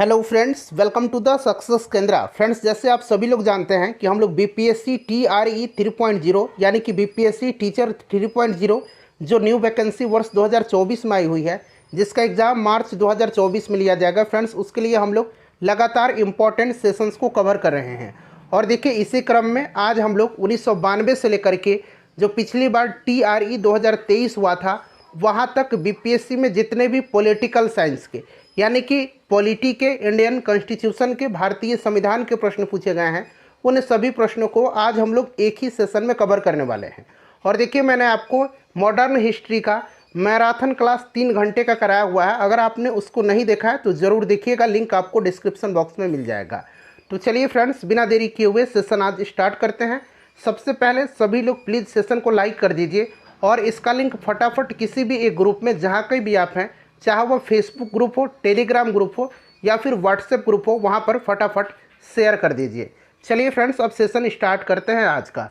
Hello friends, welcome to the success Kendra. Friends, जैसे आप सभी लोग जानते हैं कि हम लोग बीपीएससी टीआरई 3.0 यानी कि बीपीएससी टीचर 3.0 जो न्यू वैकेंसी वर्ष 2024 में आई हुई है, जिसका एग्ज़ाम मार्च 2024 में लिया जाएगा। फ्रेंड्स, उसके लिए हम लोग लगातार इम्पॉर्टेंट सेशंस को कवर कर रहे हैं। और देखिए, इसी क्रम में आज हम लोग 1992 से लेकर के जो पिछली बार टीआरई 2023 हुआ था वहाँ तक बीपीएससी में जितने भी पॉलिटिकल साइंस के यानी कि पॉलिटी के, इंडियन कॉन्स्टिट्यूशन के, भारतीय संविधान के प्रश्न पूछे गए हैं, उन सभी प्रश्नों को आज हम लोग एक ही सेशन में कवर करने वाले हैं। और देखिए, मैंने आपको मॉडर्न हिस्ट्री का मैराथन क्लास 3 घंटे का कराया हुआ है। अगर आपने उसको नहीं देखा है तो ज़रूर देखिएगा, लिंक आपको डिस्क्रिप्शन बॉक्स में मिल जाएगा। तो चलिए फ्रेंड्स, बिना देरी किए हुए सेशन आज स्टार्ट करते हैं। सबसे पहले सभी लोग प्लीज़ सेशन को लाइक कर दीजिए और इसका लिंक फटाफट किसी भी एक ग्रुप में, जहाँ कहीं भी आप हैं, चाहे वो फेसबुक ग्रुप हो, टेलीग्राम ग्रुप हो या फिर व्हाट्सएप ग्रुप हो, वहाँ पर फटाफट शेयर कर दीजिए। चलिए फ्रेंड्स, अब सेशन स्टार्ट करते हैं आज का।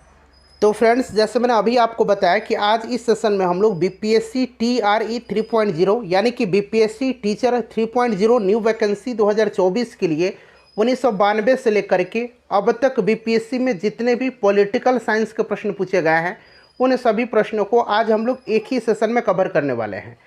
तो फ्रेंड्स, जैसे मैंने अभी आपको बताया कि आज इस सेशन में हम लोग बीपीएससी टीआरई 3.0 यानी कि बीपीएससी टीचर 3.0 न्यू वैकेंसी 2024 के लिए 1992 से लेकर के अब तक बीपीएससी में जितने भी पॉलिटिकल साइंस के प्रश्न पूछे गए हैं, उन सभी प्रश्नों को आज हम लोग एक ही सेशन में कवर करने वाले हैं।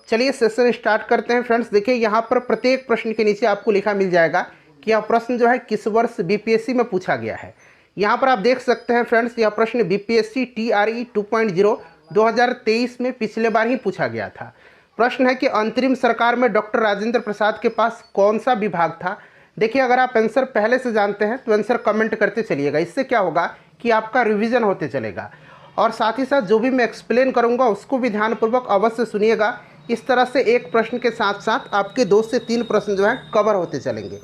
चलिए सेशन स्टार्ट करते हैं। फ्रेंड्स, देखिए, यहाँ पर प्रत्येक प्रश्न के नीचे आपको लिखा मिल जाएगा कि यह प्रश्न जो है किस वर्ष बीपीएससी में पूछा गया है। यहाँ पर आप देख सकते हैं फ्रेंड्स, यह प्रश्न बीपीएससी टीआरई 2.0 2023 में पिछले बार ही पूछा गया था। प्रश्न है कि अंतरिम सरकार में डॉक्टर राजेंद्र प्रसाद के पास कौन सा विभाग था। देखिए, अगर आप आंसर पहले से जानते हैं तो आंसर कमेंट करते चलिएगा। इससे क्या होगा कि आपका रिविज़न होते चलेगा और साथ ही साथ जो भी मैं एक्सप्लेन करूँगा उसको भी ध्यानपूर्वक अवश्य सुनिएगा। इस तरह से एक प्रश्न के साथ साथ आपके 2 से 3 प्रश्न जो हैं कवर होते चलेंगे।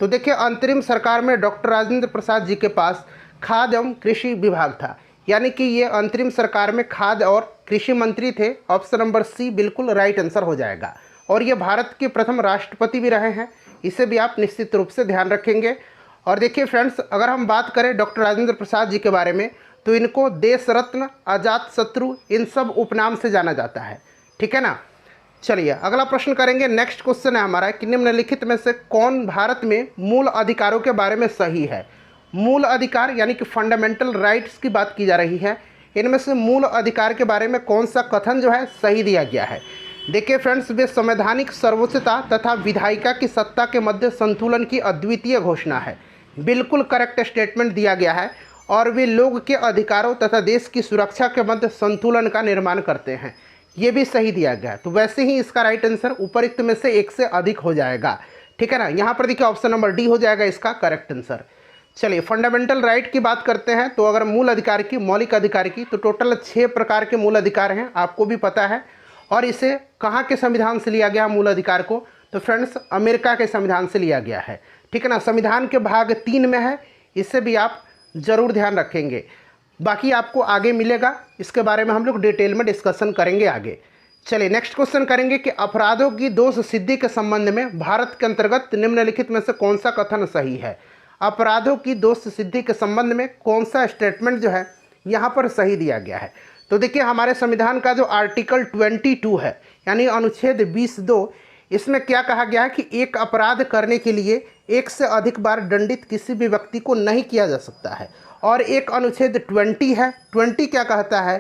तो देखिए, अंतरिम सरकार में डॉक्टर राजेंद्र प्रसाद जी के पास खाद्य एवं कृषि विभाग था, यानी कि ये अंतरिम सरकार में खाद्य और कृषि मंत्री थे। ऑप्शन नंबर सी बिल्कुल राइट आंसर हो जाएगा। और ये भारत के प्रथम राष्ट्रपति भी रहे हैं, इसे भी आप निश्चित रूप से ध्यान रखेंगे। और देखिए फ्रेंड्स, अगर हम बात करें डॉक्टर राजेंद्र प्रसाद जी के बारे में तो इनको देश रत्न, अजात शत्रु, इन सब उपनाम से जाना जाता है। ठीक है ना। चलिए अगला प्रश्न करेंगे। नेक्स्ट क्वेश्चन है हमारा कि निम्नलिखित में से कौन भारत में मूल अधिकारों के बारे में सही है। मूल अधिकार यानी कि फंडामेंटल राइट्स की बात की जा रही है। इनमें से मूल अधिकार के बारे में कौन सा कथन जो है सही दिया गया है। देखिए फ्रेंड्स, वे संवैधानिक सर्वोच्चता तथा विधायिका की सत्ता के मध्य संतुलन की अद्वितीय घोषणा है। बिल्कुल करेक्ट स्टेटमेंट दिया गया है। और वे लोग के अधिकारों तथा देश की सुरक्षा के मध्य संतुलन का निर्माण करते हैं, ये भी सही दिया गया है। तो वैसे ही इसका राइट आंसर उपरोक्त में से एक से अधिक हो जाएगा। ठीक है ना। यहाँ पर देखिए ऑप्शन नंबर डी हो जाएगा इसका करेक्ट आंसर। चलिए फंडामेंटल राइट की बात करते हैं। तो अगर मूल अधिकार की, मौलिक अधिकार की, तो टोटल 6 प्रकार के मूल अधिकार हैं, आपको भी पता है। और इसे कहाँ के संविधान से लिया गया मूल अधिकार को, तो फ्रेंड्स अमेरिका के संविधान से लिया गया है। ठीक है ना। संविधान के भाग 3 में है, इससे भी आप ज़रूर ध्यान रखेंगे। बाकी आपको आगे मिलेगा, इसके बारे में हम लोग डिटेल में डिस्कशन करेंगे आगे। चलिए नेक्स्ट क्वेश्चन करेंगे कि अपराधों की दोष सिद्धि के संबंध में भारत के अंतर्गत निम्नलिखित में से कौन सा कथन सही है। अपराधों की दोष सिद्धि के संबंध में कौन सा स्टेटमेंट जो है यहाँ पर सही दिया गया है। तो देखिए, हमारे संविधान का जो आर्टिकल 22 है यानी अनुच्छेद 22, इसमें क्या कहा गया है कि एक अपराध करने के लिए एक से अधिक बार दंडित किसी भी व्यक्ति को नहीं किया जा सकता है। और एक अनुच्छेद 20 है। 20 क्या कहता है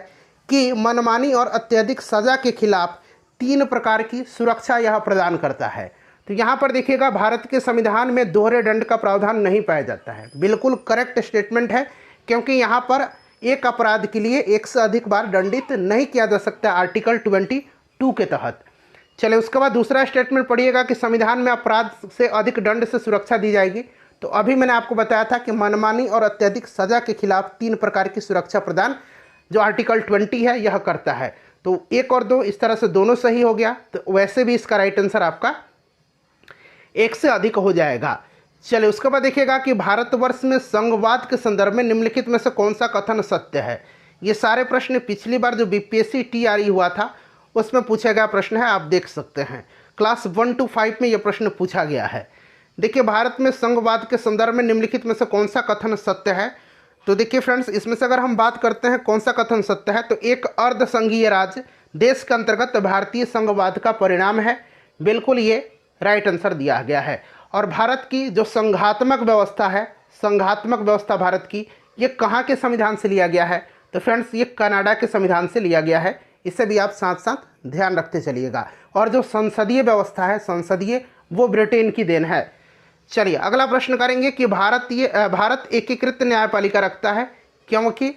कि मनमानी और अत्यधिक सज़ा के खिलाफ 3 प्रकार की सुरक्षा यह प्रदान करता है। तो यहाँ पर देखिएगा, भारत के संविधान में दोहरे दंड का प्रावधान नहीं पाया जाता है। बिल्कुल करेक्ट स्टेटमेंट है, क्योंकि यहाँ पर एक अपराध के लिए एक से अधिक बार दंडित नहीं किया जा सकता आर्टिकल 22 के तहत। चले उसके बाद दूसरा स्टेटमेंट पढ़िएगा कि संविधान में अपराध से अधिक दंड से सुरक्षा दी जाएगी। तो अभी मैंने आपको बताया था कि मनमानी और अत्यधिक सज़ा के खिलाफ 3 प्रकार की सुरक्षा प्रदान जो आर्टिकल 20 है यह करता है। तो 1 और 2 इस तरह से दोनों सही हो गया। तो वैसे भी इसका राइट आंसर आपका 1 से अधिक हो जाएगा। चलिए उसके बाद देखिएगा कि भारतवर्ष में संघवाद के संदर्भ में निम्नलिखित में से कौन सा कथन सत्य है। ये सारे प्रश्न पिछली बार जो बीपीएससी टीआरई हुआ था उसमें पूछा गया प्रश्न है, आप देख सकते हैं। क्लास 1 to 5 में यह प्रश्न पूछा गया है। देखिए, भारत में संघवाद के संदर्भ में निम्नलिखित में से कौन सा कथन सत्य है। तो देखिए फ्रेंड्स, इसमें से अगर हम बात करते हैं कौन सा कथन सत्य है, तो एक अर्ध संघीय राज्य देश के अंतर्गत भारतीय संघवाद का परिणाम है। बिल्कुल ये राइट आंसर दिया गया है। और भारत की जो संघात्मक व्यवस्था है, संघात्मक व्यवस्था भारत की, ये कहाँ के संविधान से लिया गया है? तो फ्रेंड्स ये कनाडा के संविधान से लिया गया है। इसे भी आप साथ साथ ध्यान रखते चलिएगा। और जो संसदीय व्यवस्था है, संसदीय, वो ब्रिटेन की देन है। चलिए अगला प्रश्न करेंगे कि भारत एकीकृत न्यायपालिका रखता है क्योंकि,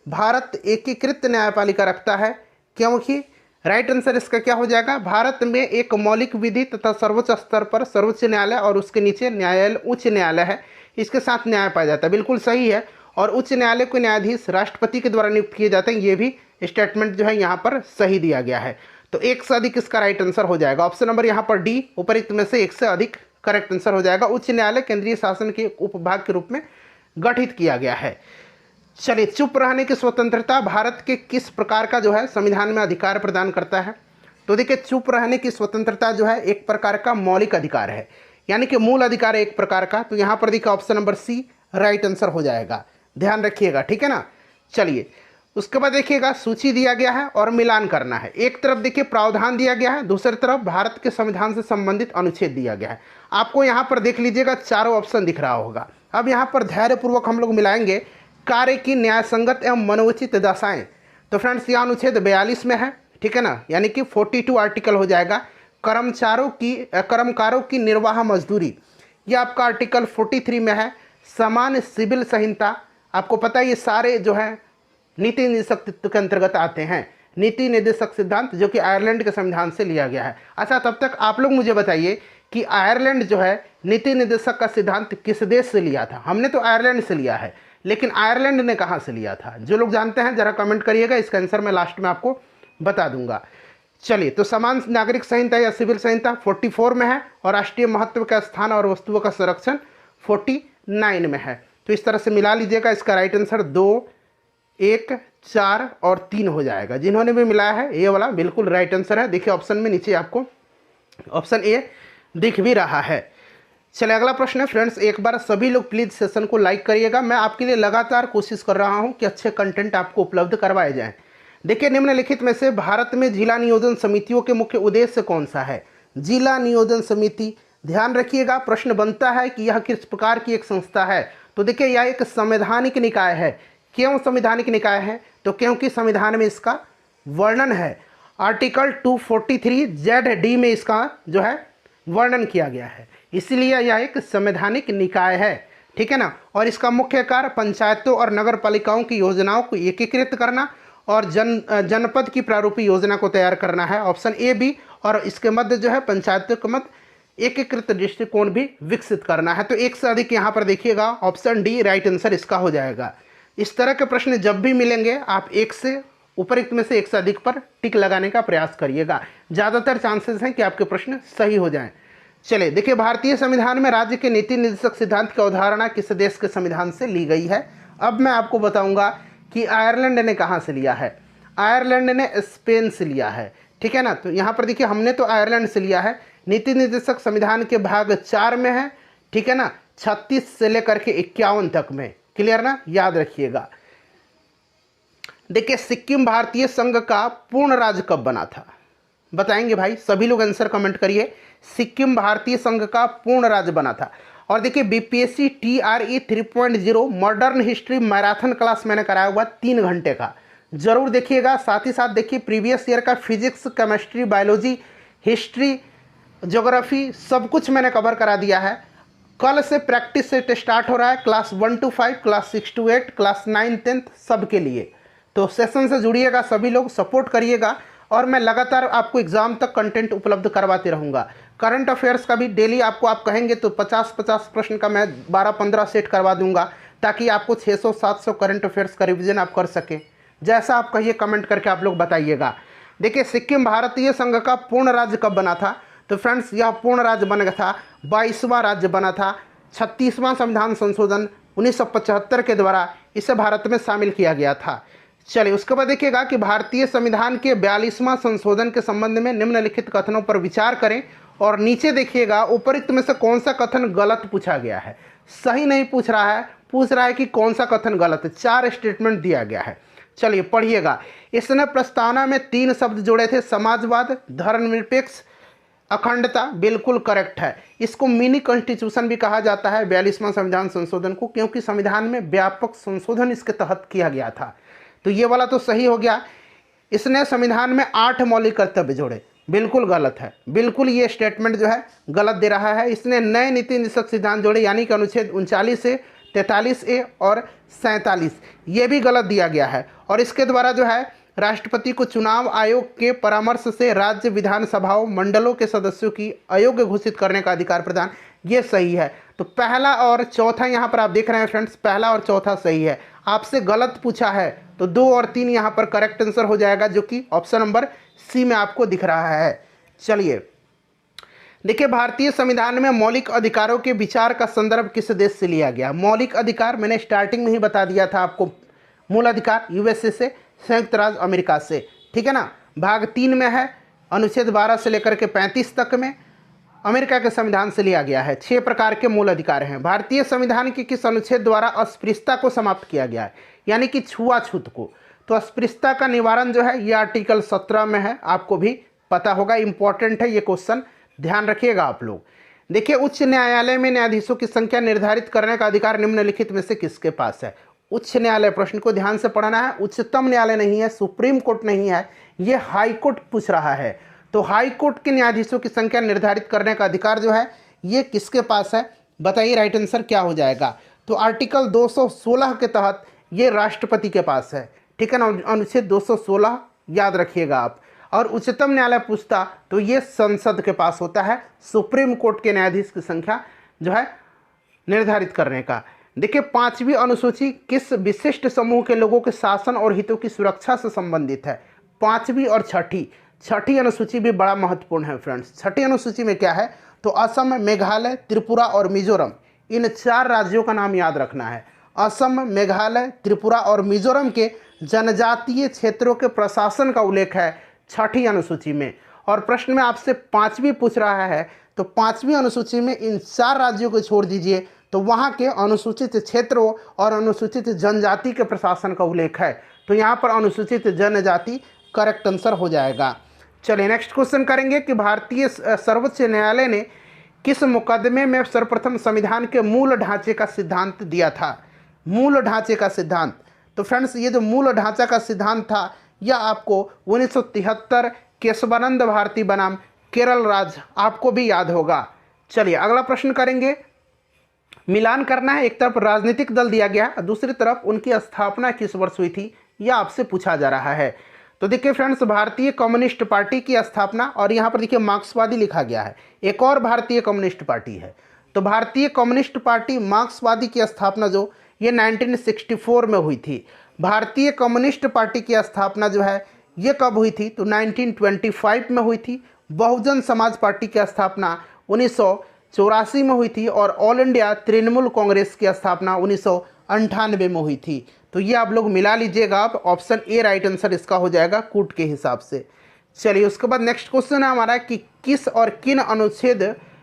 भारत एकीकृत न्यायपालिका रखता है क्योंकि, राइट आंसर इसका क्या हो जाएगा? भारत में एक मौलिक विधि तथा सर्वोच्च स्तर पर सर्वोच्च न्यायालय और उसके नीचे न्यायालय उच्च न्यायालय है, इसके साथ न्याय पाया जाता है। बिल्कुल सही है। और उच्च न्यायालय के न्यायाधीश राष्ट्रपति के द्वारा नियुक्त किए जाते हैं, ये भी स्टेटमेंट जो है यहाँ पर सही दिया गया है। तो एक से अधिक इसका राइट आंसर हो जाएगा। ऑप्शन नंबर यहाँ पर डी, उपरोक्त में से एक से अधिक करेक्ट आंसर हो जाएगा। उच्च न्यायालय केंद्रीय शासन के उपभाग के रूप में गठित किया गया है। चलिए, चुप रहने की स्वतंत्रता भारत के किस प्रकार का जो है संविधान में अधिकार प्रदान करता है? तो देखिए, चुप रहने की स्वतंत्रता जो है एक प्रकार का मौलिक अधिकार है, यानी कि मूल अधिकार है एक प्रकार का। तो यहाँ पर देखिए option number C right answer हो जाएगा, ध्यान रखिएगा, ठीक है ना। चलिए उसके बाद देखिएगा सूची दिया गया है और मिलान करना है। एक तरफ देखिए प्रावधान दिया गया है, दूसरी तरफ भारत के संविधान से संबंधित अनुच्छेद दिया गया है। आपको यहाँ पर देख लीजिएगा चारों ऑप्शन दिख रहा होगा। अब यहाँ पर धैर्यपूर्वक हम लोग मिलाएंगे। कार्य की न्यायसंगत एवं मनोचित दशाएं, तो फ्रेंड्स यह अनुच्छेद 42 में है, ठीक है ना, यानी कि 42 आर्टिकल हो जाएगा। कर्मकारों की निर्वाह मजदूरी, यह आपका आर्टिकल 43 में है। समान सिविल संहिता, आपको पता है ये सारे जो है नीति निर्देशक तत्व के अंतर्गत आते हैं। नीति निर्देशक सिद्धांत जो कि आयरलैंड के संविधान से लिया गया है। अच्छा, तब तक आप लोग मुझे बताइए कि आयरलैंड जो है नीति निर्देशक का सिद्धांत किस देश से लिया था? हमने तो आयरलैंड से लिया है, लेकिन आयरलैंड ने कहाँ से लिया था? जो लोग जानते हैं जरा कमेंट करिएगा, इसका आंसर मैं लास्ट में आपको बता दूंगा। चलिए, तो समान नागरिक संहिता या सिविल संहिता 44 में है और राष्ट्रीय महत्व का स्थान और वस्तुओं का संरक्षण 49 में है। तो इस तरह से मिला लीजिएगा। इसका राइट आंसर 2, 1, 4 और 3 हो जाएगा। जिन्होंने भी मिलाया है ये वाला बिल्कुल राइट आंसर है। देखिए ऑप्शन में नीचे आपको ऑप्शन ए दिख भी रहा है। चलिए अगला प्रश्न है फ्रेंड्स, एक बार सभी लोग प्लीज सेशन को लाइक करिएगा। मैं आपके लिए लगातार कोशिश कर रहा हूं कि अच्छे कंटेंट आपको उपलब्ध करवाए जाएं। देखिए निम्नलिखित में से भारत में जिला नियोजन समितियों के मुख्य उद्देश्य कौन सा है? जिला नियोजन समिति, ध्यान रखिएगा, प्रश्न बनता है कि यह किस प्रकार की एक संस्था है? तो देखिए यह एक संवैधानिक निकाय है। क्यों संवैधानिक निकाय है? तो क्योंकि संविधान में इसका वर्णन है। आर्टिकल 243(z)(d) में इसका जो है वर्णन किया गया है, इसलिए यह एक संवैधानिक निकाय है, ठीक है ना। और इसका मुख्य कार्य पंचायतों और नगर पालिकाओं की योजनाओं को एकीकृत करना और जनपद की प्रारूपी योजना को तैयार करना है। ऑप्शन ए भी, और इसके मध्य जो है पंचायतों के मध्य एकीकृत दृष्टिकोण भी विकसित करना है। तो एक से अधिक यहाँ पर देखिएगा, ऑप्शन डी राइट आंसर इसका हो जाएगा। इस तरह के प्रश्न जब भी मिलेंगे आप एक से उपरोक्त में से एक से अधिक पर टिक लगाने का प्रयास करिएगा, ज़्यादातर चांसेस हैं कि आपके प्रश्न सही हो जाएं। चलिए देखिए, भारतीय संविधान में राज्य के नीति निर्देशक सिद्धांत की अवधारणा किस देश के संविधान से ली गई है? अब मैं आपको बताऊंगा कि आयरलैंड ने कहाँ से लिया है। आयरलैंड ने स्पेन से लिया है, ठीक है ना। तो यहाँ पर देखिए हमने तो आयरलैंड से लिया है। नीति निर्देशक संविधान के भाग 4 में है, ठीक है ना, 36 से लेकर के 51 तक में, क्लियर ना, याद रखिएगा। देखिए सिक्किम भारतीय संघ का पूर्ण राज्य कब बना था? बताएंगे भाई, सभी लोग आंसर कमेंट करिए। सिक्किम भारतीय संघ का पूर्ण राज्य बना था। और देखिए BPSC TRE 3.0 modern history marathon class मैंने कराया हुआ 3 घंटे का, जरूर देखिएगा। साथ ही साथ देखिए प्रीवियस ईयर का physics, chemistry, biology, history, geography सब कुछ मैंने कवर करा दिया है। कल से प्रैक्टिस सेट स्टार्ट हो रहा है, class 1 to 5, class 6 to 8, class 9, 10 सबके लिए। तो सेशन से जुड़िएगा, सभी लोग सपोर्ट करिएगा और मैं लगातार आपको एग्जाम तक कंटेंट उपलब्ध करवाते रहूँगा। करंट अफेयर्स का भी डेली आपको आप कहेंगे तो 50-50 प्रश्न का मैं 12-15 सेट करवा दूंगा, ताकि आपको 600-700 करंट अफेयर्स का रिवीजन आप कर सकें। जैसा आप कहिए कमेंट करके आप लोग बताइएगा। देखिए सिक्किम भारतीय संघ का पूर्ण राज्य कब बना था? तो फ्रेंड्स यह पूर्ण राज्य बना था, 22वां राज्य बना था। 36वां संविधान संशोधन 1975 के द्वारा इसे भारत में शामिल किया गया था। चलिए उसके बाद देखिएगा कि भारतीय संविधान के 42वां संशोधन के संबंध में निम्नलिखित कथनों पर विचार करें और नीचे देखिएगा उपरोक्त में से कौन सा कथन गलत पूछा गया है। सही नहीं पूछ रहा है, पूछ रहा है कि कौन सा कथन गलत है। 4 स्टेटमेंट दिया गया है, चलिए पढ़िएगा। इसने प्रस्तावना में 3 शब्द जोड़े थे, समाजवाद, धर्मनिरपेक्ष अखंडता बिल्कुल करेक्ट है। इसको मिनी कॉन्स्टिट्यूशन भी कहा जाता है 42वां संविधान संशोधन को, क्योंकि संविधान में व्यापक संशोधन इसके तहत किया गया था। तो ये वाला तो सही हो गया। इसने संविधान में 8 मौलिक कर्तव्य जोड़े, बिल्कुल गलत है, बिल्कुल ये स्टेटमेंट जो है गलत दे रहा है। इसने नए नीति निषेध सिद्धांत जोड़े, यानी कि अनुच्छेद 39A, 43A और 47, ये भी गलत दिया गया है। और इसके द्वारा जो है राष्ट्रपति को चुनाव आयोग के परामर्श से राज्य विधानसभाओं मंडलों के सदस्यों की अयोग्य घोषित करने का अधिकार प्रदान, ये सही है। तो पहला और चौथा यहाँ पर आप देख रहे हैं फ्रेंड्स, पहला और चौथा सही है। आपसे गलत पूछा है तो 2 और 3 यहाँ पर करेक्ट आंसर हो जाएगा, जो कि ऑप्शन नंबर सी में आपको दिख रहा है। चलिए देखिए, भारतीय संविधान में मौलिक अधिकारों के विचार का संदर्भ किस देश से लिया गया? मौलिक अधिकार मैंने स्टार्टिंग में ही बता दिया था आपको, मूल अधिकार यूएसए से, संयुक्त राज्य अमेरिका से, ठीक है ना। भाग 3 में है, अनुच्छेद 12 से लेकर के 35 तक में अमेरिका के संविधान से लिया गया है। 6 प्रकार के मूल अधिकार हैं। भारतीय संविधान के किस अनुच्छेद द्वारा अस्पृश्यता को समाप्त किया गया है, यानी कि छुआछूत को? तो अस्पृश्यता का निवारण जो है ये आर्टिकल 17 में है, आपको भी पता होगा, इंपॉर्टेंट है ये क्वेश्चन, ध्यान रखिएगा आप लोग। देखिए, उच्च न्यायालय में न्यायाधीशों की संख्या निर्धारित करने का अधिकार निम्नलिखित में से किसके पास है? उच्च न्यायालय, प्रश्न को ध्यान से पढ़ना है, उच्चतम न्यायालय नहीं है, सुप्रीम कोर्ट नहीं है, ये हाई कोर्ट पूछ रहा है। तो हाई कोर्ट के न्यायाधीशों की संख्या निर्धारित करने का अधिकार जो है ये किसके पास है? बताइए राइट आंसर क्या हो जाएगा? तो आर्टिकल 216 के तहत ये राष्ट्रपति के पास है, ठीक है ना, अनुच्छेद 216 याद रखिएगा आप। और उच्चतम न्यायालय पूछता तो ये संसद के पास होता है, सुप्रीम कोर्ट के न्यायाधीश की संख्या जो है निर्धारित करने का। देखिए, 5वीं अनुसूची किस विशिष्ट समूह के लोगों के शासन और हितों की सुरक्षा से संबंधित है? 5वीं और 6ठी अनुसूची भी बड़ा महत्वपूर्ण है फ्रेंड्स। 6ठी अनुसूची में क्या है? तो असम, मेघालय, त्रिपुरा और मिजोरम, इन 4 राज्यों का नाम याद रखना है। असम, मेघालय, त्रिपुरा और मिजोरम के जनजातीय क्षेत्रों के प्रशासन का उल्लेख है 6ठी अनुसूची में। और प्रश्न में आपसे 5वीं पूछ रहा है, तो 5वीं अनुसूची में इन 4 राज्यों को छोड़ दीजिए, तो वहाँ के अनुसूचित क्षेत्रों और अनुसूचित जनजाति के प्रशासन का उल्लेख है। तो यहाँ पर अनुसूचित जनजाति करेक्ट आंसर हो जाएगा। चलिए नेक्स्ट क्वेश्चन करेंगे कि भारतीय सर्वोच्च न्यायालय ने किस मुकदमे में सर्वप्रथम संविधान के मूल ढांचे का सिद्धांत दिया था? मूल ढांचे का सिद्धांत, तो फ्रेंड्स ये जो मूल ढांचा का सिद्धांत था यह आपको 1973 केशवानंद भारती बनाम केरल राज्य, आपको भी याद होगा। चलिए अगला प्रश्न करेंगे। मिलान करना है, एक तरफ राजनीतिक दल दिया गया है, दूसरी तरफ उनकी स्थापना किस वर्ष हुई थी, यह आपसे पूछा जा रहा है। तो देखिए फ्रेंड्स, भारतीय कम्युनिस्ट पार्टी की स्थापना, और यहाँ पर देखिए मार्क्सवादी लिखा गया है, एक और भारतीय कम्युनिस्ट पार्टी है। तो भारतीय कम्युनिस्ट पार्टी मार्क्सवादी की स्थापना जो ये 1964 में हुई थी। भारतीय कम्युनिस्ट पार्टी की स्थापना जो है ये कब हुई थी? तो 1925 में हुई थी। बहुजन समाज पार्टी की स्थापना 1984 में हुई थी, और ऑल इंडिया तृणमूल कांग्रेस की स्थापना 1998 में हुई थी। तो ये आप लोग मिला लीजिएगा, आप ऑप्शन ए राइट आंसर इसका हो जाएगा कूट के हिसाब से। चलिए उसके बाद नेक्स्ट क्वेश्चन है हमारा कि किस और किन अनुच्छेद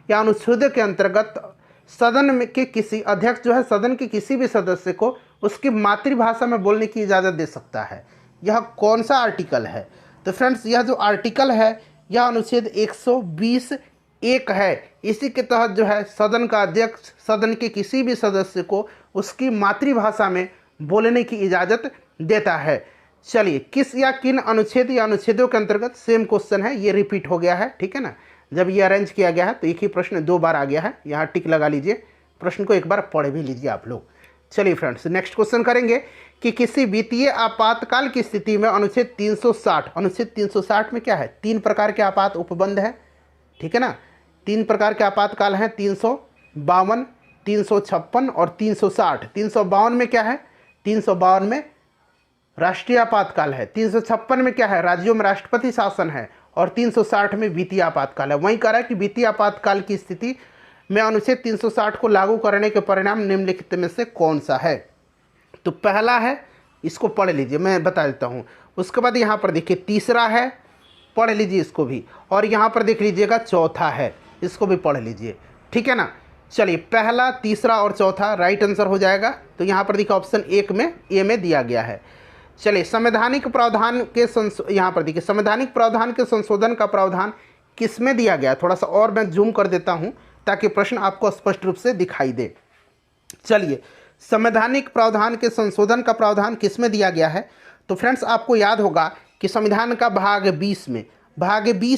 या अनुच्छेद के अंतर्गत सदन में के किसी अध्यक्ष जो है सदन के किसी भी सदस्य को उसकी मातृभाषा में बोलने की इजाज़त दे सकता है? यह कौन सा आर्टिकल है? तो फ्रेंड्स यह जो आर्टिकल है यह अनुच्छेद 120(1) है। इसी के तहत जो है सदन का अध्यक्ष सदन के किसी भी सदस्य को उसकी मातृभाषा में बोलने की इजाज़त देता है। चलिए किस या किन अनुच्छेद या अनुच्छेदों के अंतर्गत, सेम क्वेश्चन है, ये रिपीट हो गया है, ठीक है ना। जब ये अरेंज किया गया है तो एक ही प्रश्न 2 बार आ गया है, यहाँ टिक लगा लीजिए, प्रश्न को एक बार पढ़ भी लीजिए आप लोग। चलिए फ्रेंड्स नेक्स्ट क्वेश्चन करेंगे कि किसी वित्तीय आपातकाल की स्थिति में अनुच्छेद 360, अनुच्छेद 360 में क्या है? 3 प्रकार के आपात उपबंध है, ठीक है ना। 3 प्रकार के आपातकाल हैं, 352, 356 और 360। 352 में क्या है? 352 में राष्ट्रीय आपातकाल है, 356 में क्या है? राज्यों में राष्ट्रपति शासन है, और 360 में वित्तीय आपातकाल है। वहीं कह रहा है कि वित्तीय आपातकाल की स्थिति में अनुच्छेद 360 को लागू करने के परिणाम निम्नलिखित में से कौन सा है? तो पहला है, इसको पढ़ लीजिए, मैं बता देता हूँ। उसके बाद यहाँ पर देखिए तीसरा है, पढ़ लीजिए इसको भी, और यहाँ पर देख लीजिएगा चौथा है, इसको भी पढ़ लीजिए, ठीक है ना। चलिए पहला, तीसरा और चौथा राइट आंसर हो जाएगा। तो यहाँ पर देखिए ऑप्शन 1 में ए में दिया गया है। चलिए संवैधानिक प्रावधान के यहाँ पर देखिए संवैधानिक प्रावधान के संशोधन का प्रावधान किस में दिया गया है? थोड़ा सा और मैं जूम कर देता हूँ ताकि प्रश्न आपको स्पष्ट रूप से दिखाई दे। चलिए, संवैधानिक प्रावधान के संशोधन का प्रावधान किस में दिया गया है? तो फ्रेंड्स आपको याद होगा कि संविधान का भाग 20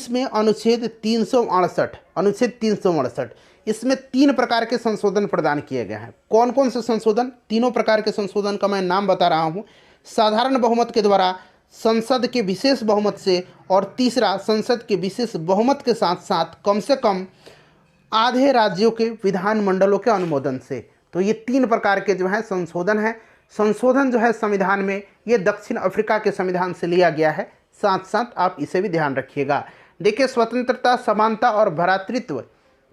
में अनुच्छेद 368 इसमें 3 प्रकार के संशोधन प्रदान किए गए हैं। कौन कौन से संशोधन? तीनों प्रकार के संशोधन का मैं नाम बता रहा हूँ। साधारण बहुमत के द्वारा, संसद के विशेष बहुमत से, और तीसरा संसद के विशेष बहुमत के साथ साथ कम से कम आधे राज्यों के विधानमंडलों के अनुमोदन से। तो ये 3 प्रकार के जो है संशोधन है। संशोधन जो है संविधान में, ये दक्षिण अफ्रीका के संविधान से लिया गया है। साथ साथ आप इसे भी ध्यान रखिएगा। देखिए, स्वतंत्रता, समानता और भ्रातृत्व,